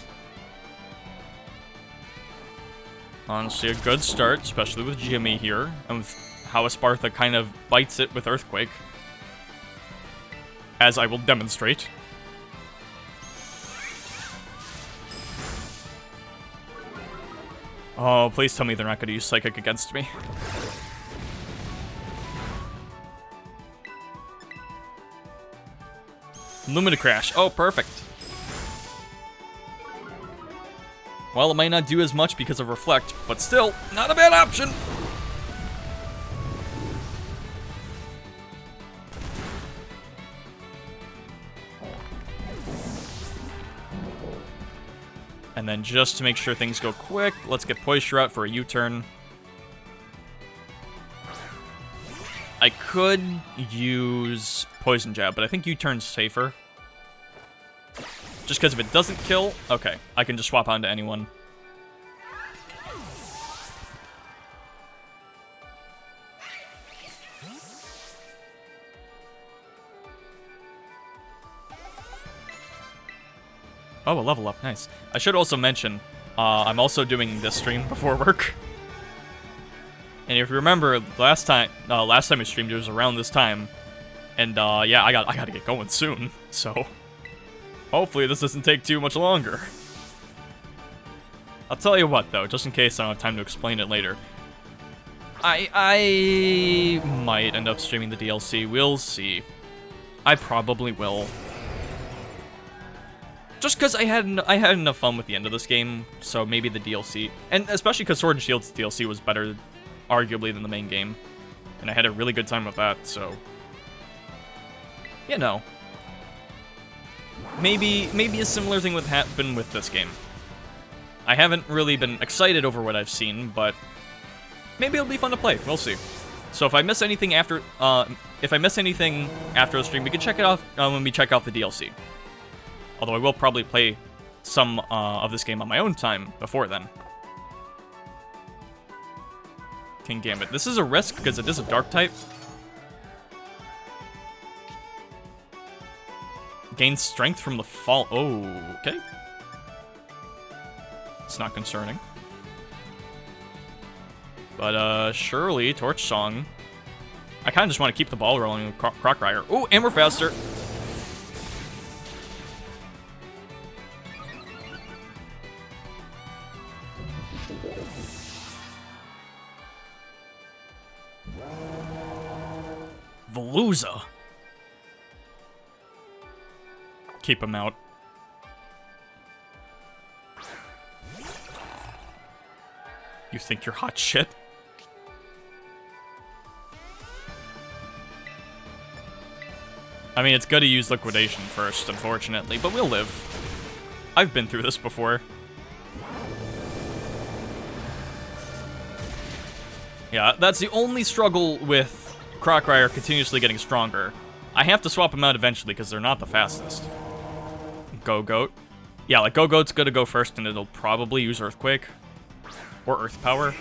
Honestly, a good start, especially with Jimmy here, and with how Espartha kind of bites it with Earthquake. As I will demonstrate. Oh, please tell me they're not going to use Psychic against me. Lumina Crash. Oh, perfect. Well, it might not do as much because of Reflect, but still, not a bad option. And then just to make sure things go quick, let's get Poisture out for a U-turn. I could use Poison Jab, but I think U-turn's safer. Just because if it doesn't kill, okay, I can just swap onto anyone. Oh, a level up, nice. I should also mention, I'm also doing this stream before work. And if you remember, last time we streamed, it was around this time. And, yeah, I gotta get going soon, so... hopefully this doesn't take too much longer. I'll tell you what, though, just in case I don't have time to explain it later. I might end up streaming the DLC, we'll see. I probably will. Just because I had enough fun with the end of this game, so maybe the DLC. And especially because Sword and Shield's DLC was better, arguably, than the main game. And I had a really good time with that, so... you know. Maybe a similar thing would happen with this game. I haven't really been excited over what I've seen, but... maybe it'll be fun to play, we'll see. So if I miss anything after, the stream, we can check it off when we check out the DLC. Although I will probably play some of this game on my own time before then. King Gambit. This is a risk because it is a dark type. Gains strength from the fall. Oh, okay. It's not concerning. But surely Torch Song. I kind of just want to keep the ball rolling with Crockryer. Oh, and we're faster. Veluza. Keep him out. You think you're hot shit? I mean, it's good to use Liquidation first, unfortunately, but we'll live. I've been through this before. Yeah, that's the only struggle with Crockryer continuously getting stronger. I have to swap them out eventually because they're not the fastest. Go-Goat. Yeah, like Go-Goat's gonna go first and it'll probably use Earthquake. Or Earth Power.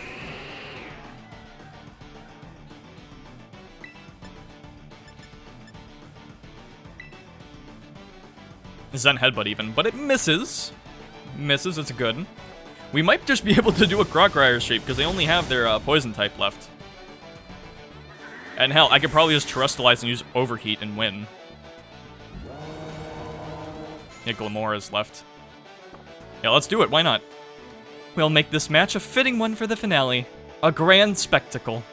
Zen Headbutt even, but it misses. Misses, it's good. We might just be able to do a Crockryer shape because they only have their Poison type left. And hell, I could probably just Terrestrialize and use Overheat and win. Yeah, Glamora is left. Yeah, let's do it, why not? We'll make this match a fitting one for the finale. A grand spectacle.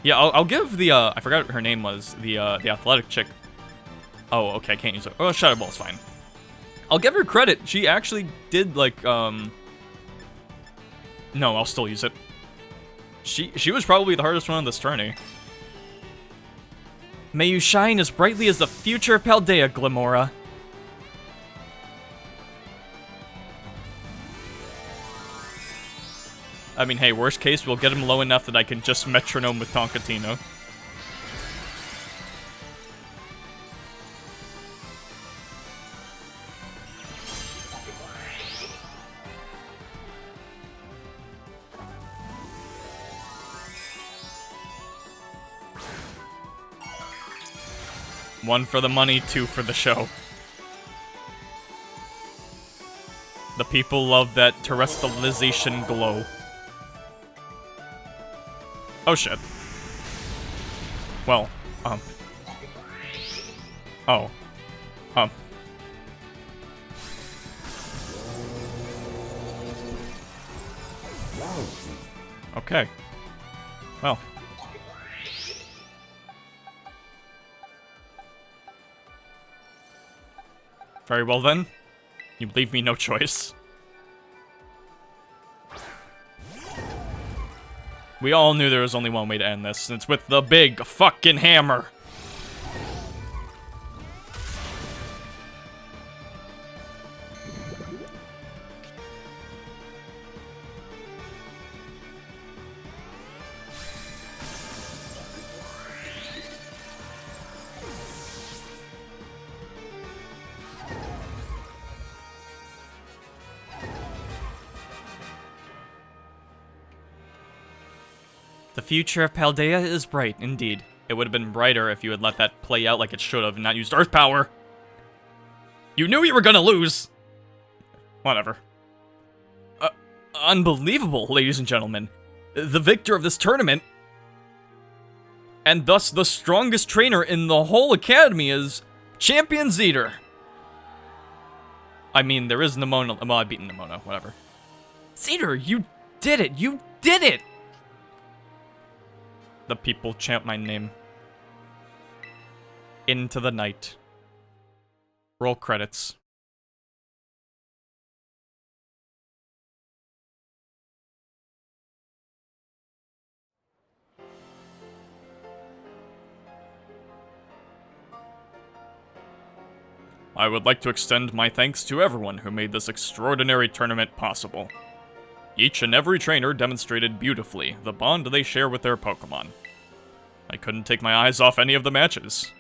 Yeah, I'll give the, I forgot what her name was, the athletic chick. Oh, okay, I can't use it. Oh, Shadow Ball's fine. I'll give her credit, she actually did, like, no, I'll still use it. She was probably the hardest one on this tourney. May you shine as brightly as the future of Paldea, Glamora. I mean, hey, worst case, we'll get him low enough that I can just metronome with Tonkatino. 1 for the money, 2 for the show. The people love that terrestrialization glow. Oh shit. Well, Oh. Okay. Well. Very well then. You leave me no choice. We all knew there was only one way to end this, and it's with the big fucking hammer. The future of Paldea is bright, indeed. It would have been brighter if you had let that play out like it should have and not used Earth Power. You knew you were gonna lose! Whatever. Unbelievable, ladies and gentlemen. The victor of this tournament, and thus the strongest trainer in the whole academy, is Champion Geeta. I mean, there is Nemona. Well, I beat Nemona, whatever. Geeta, you did it! You did it! The people chant my name. Into the night. Roll credits. I would like to extend my thanks to everyone who made this extraordinary tournament possible. Each and every trainer demonstrated beautifully the bond they share with their Pokemon. I couldn't take my eyes off any of the matches.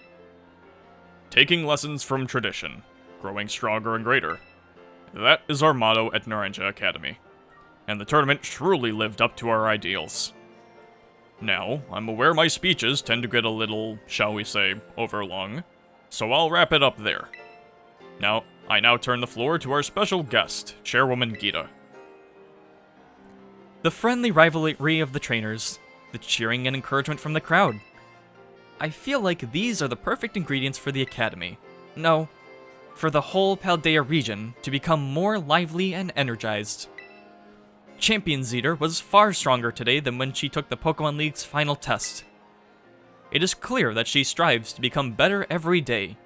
Taking lessons from tradition, growing stronger and greater. That is our motto at Naranja Academy. And the tournament truly lived up to our ideals. Now, I'm aware my speeches tend to get a little, shall we say, overlong, so I'll wrap it up there. I now turn the floor to our special guest, Chairwoman Geeta. The friendly rivalry of the trainers, the cheering and encouragement from the crowd. I feel like these are the perfect ingredients for the Academy. No, for the whole Paldea region to become more lively and energized. Champion Geeta was far stronger today than when she took the Pokemon League's final test. It is clear that she strives to become better every day,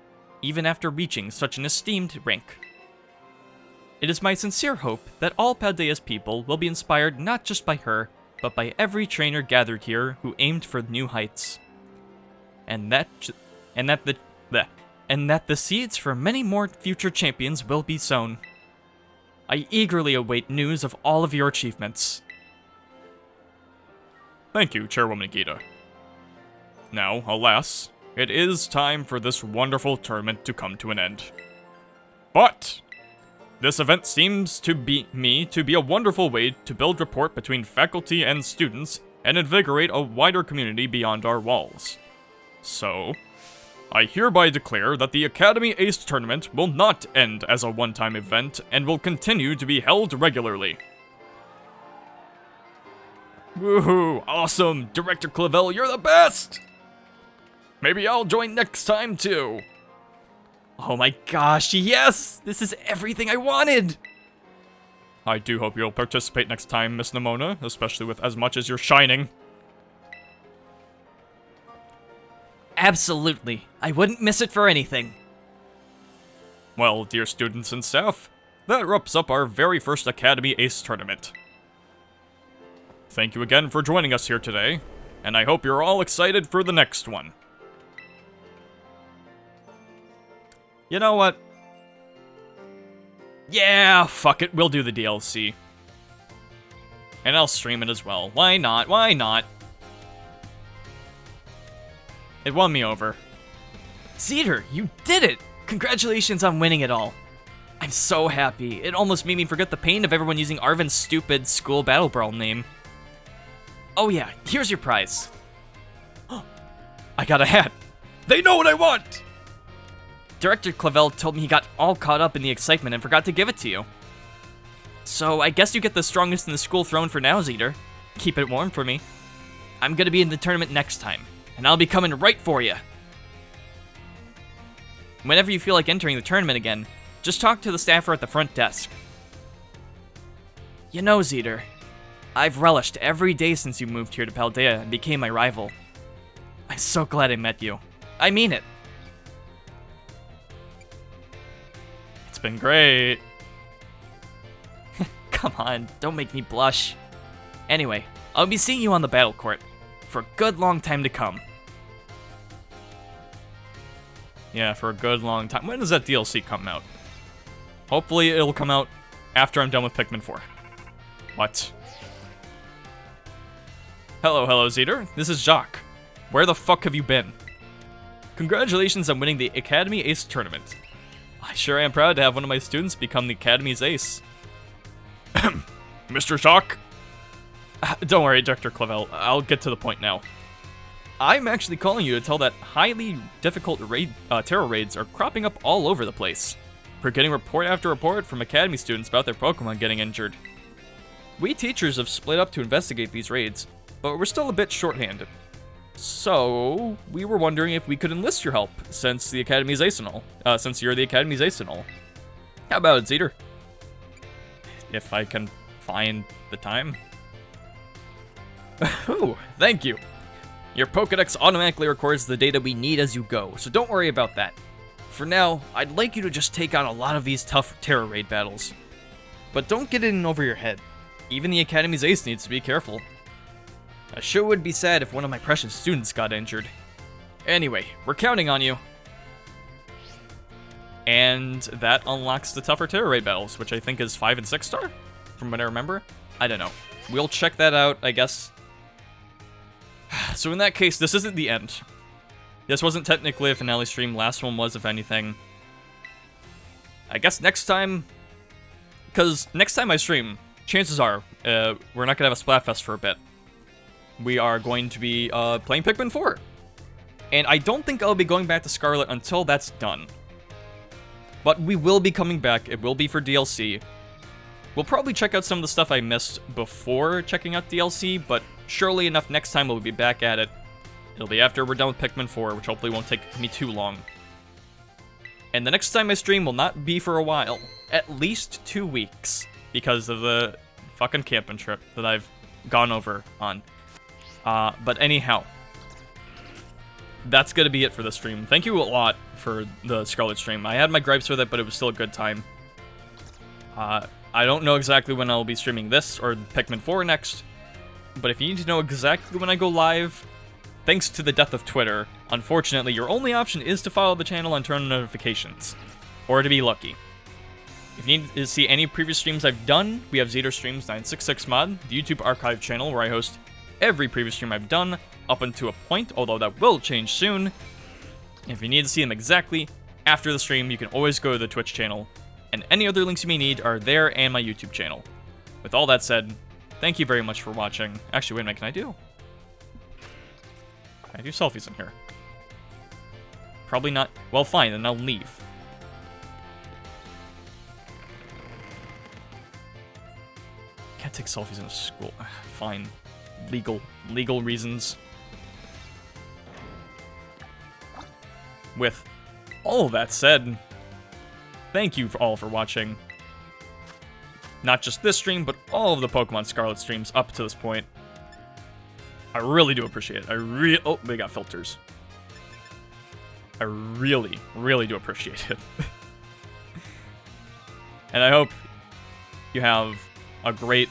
even after reaching such an esteemed rank. It is my sincere hope that all Paldea's people will be inspired not just by her, but by every trainer gathered here who aimed for new heights. And that the seeds for many more future champions will be sown. I eagerly await news of all of your achievements. Thank you, Chairwoman Geeta. Now, alas, it is time for this wonderful tournament to come to an end. But this event seems to be a wonderful way to build rapport between faculty and students and invigorate a wider community beyond our walls. So, I hereby declare that the Academy Ace Tournament will not end as a one-time event and will continue to be held regularly. Woohoo! Awesome! Director Clavel, you're the best! Maybe I'll join next time too. Oh my gosh, yes! This is everything I wanted! I do hope you'll participate next time, Miss Nemona, especially with as much as you're shining. Absolutely. I wouldn't miss it for anything. Well, dear students and staff, that wraps up our very first Academy Ace Tournament. Thank you again for joining us here today, and I hope you're all excited for the next one. You know what? Yeah, fuck it, we'll do the DLC. And I'll stream it as well. Why not? Why not? It won me over. Geeta, you did it! Congratulations on winning it all. I'm so happy. It almost made me forget the pain of everyone using Arven's stupid school battle brawl name. Oh yeah, here's your prize. I got a hat. They know what I want! Director Clavel told me he got all caught up in the excitement and forgot to give it to you. So I guess you get the strongest in the school throne for now, Zeter. Keep it warm for me. I'm gonna be in the tournament next time, and I'll be coming right for you. Whenever you feel like entering the tournament again, just talk to the staffer at the front desk. You know, Zeter, I've relished every day since you moved here to Paldea and became my rival. I'm so glad I met you. I mean it. It's been great. Come on, don't make me blush. Anyway, I'll be seeing you on the battle court for a good long time to come. Yeah, for a good long time. When does that DLC come out? Hopefully it'll come out after I'm done with Pikmin 4. What? Hello, Zeter. This is Jacques. Where the fuck have you been? Congratulations on winning the Academy Ace tournament. I sure am proud to have one of my students become the Academy's ace. Mr. Jacques? Don't worry, Dr. Clavel. I'll get to the point now. I'm actually calling you to tell that highly difficult terror raids are cropping up all over the place. We're getting report after report from Academy students about their Pokemon getting injured. We teachers have split up to investigate these raids, but we're still a bit shorthanded. So, we were wondering if we could enlist your help, since the Academy's ace and all. Since you're the Academy's ace and all. How about it, Zeter? If I can find the time. Ooh, thank you. Your Pokedex automatically records the data we need as you go, so don't worry about that. For now, I'd like you to just take on a lot of these tough terror raid battles. But don't get in over your head. Even the Academy's ace needs to be careful. I sure would be sad if one of my precious students got injured. Anyway, we're counting on you. And that unlocks the tougher terror raid battles, which I think is 5 and 6 star, from what I remember. I don't know. We'll check that out, I guess. So in that case, this isn't the end. This wasn't technically a finale stream. Last one was, if anything. I guess next time... Because next time I stream, chances are, we're not going to have a Splatfest for a bit. We are going to be playing Pikmin 4. And I don't think I'll be going back to Scarlet until that's done. But we will be coming back. It will be for DLC. We'll probably check out some of the stuff I missed before checking out DLC, but surely enough, next time we'll be back at it. It'll be after we're done with Pikmin 4, which hopefully won't take me too long. And the next time I stream will not be for a while. At least 2 weeks. Because of the fucking camping trip that I've gone over on. But anyhow. That's gonna be it for the stream. Thank you a lot for the Scarlet stream. I had my gripes with it, but it was still a good time. I don't know exactly when I'll be streaming this or Pikmin 4 next. But if you need to know exactly when I go live, thanks to the death of Twitter, unfortunately, your only option is to follow the channel and turn on notifications. Or to be lucky. If you need to see any previous streams I've done, we have Zeter Streams 966 Mod, the YouTube archive channel where I host every previous stream I've done, up until a point, although that will change soon. If you need to see them exactly after the stream, you can always go to the Twitch channel, and any other links you may need are there and my YouTube channel. With all that said, thank you very much for watching. Actually, wait a minute, can I do selfies in here? Probably not. Well, fine, then I'll leave. Can't take selfies in a school. Fine. Legal reasons. With all that said, thank you all for watching. Not just this stream, but all of the Pokemon Scarlet streams up to this point. I really do appreciate it. Oh, they got filters. I really do appreciate it. And I hope you have a great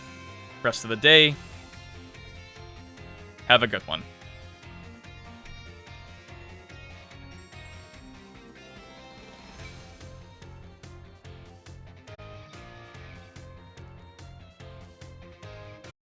rest of the day. Have a good one.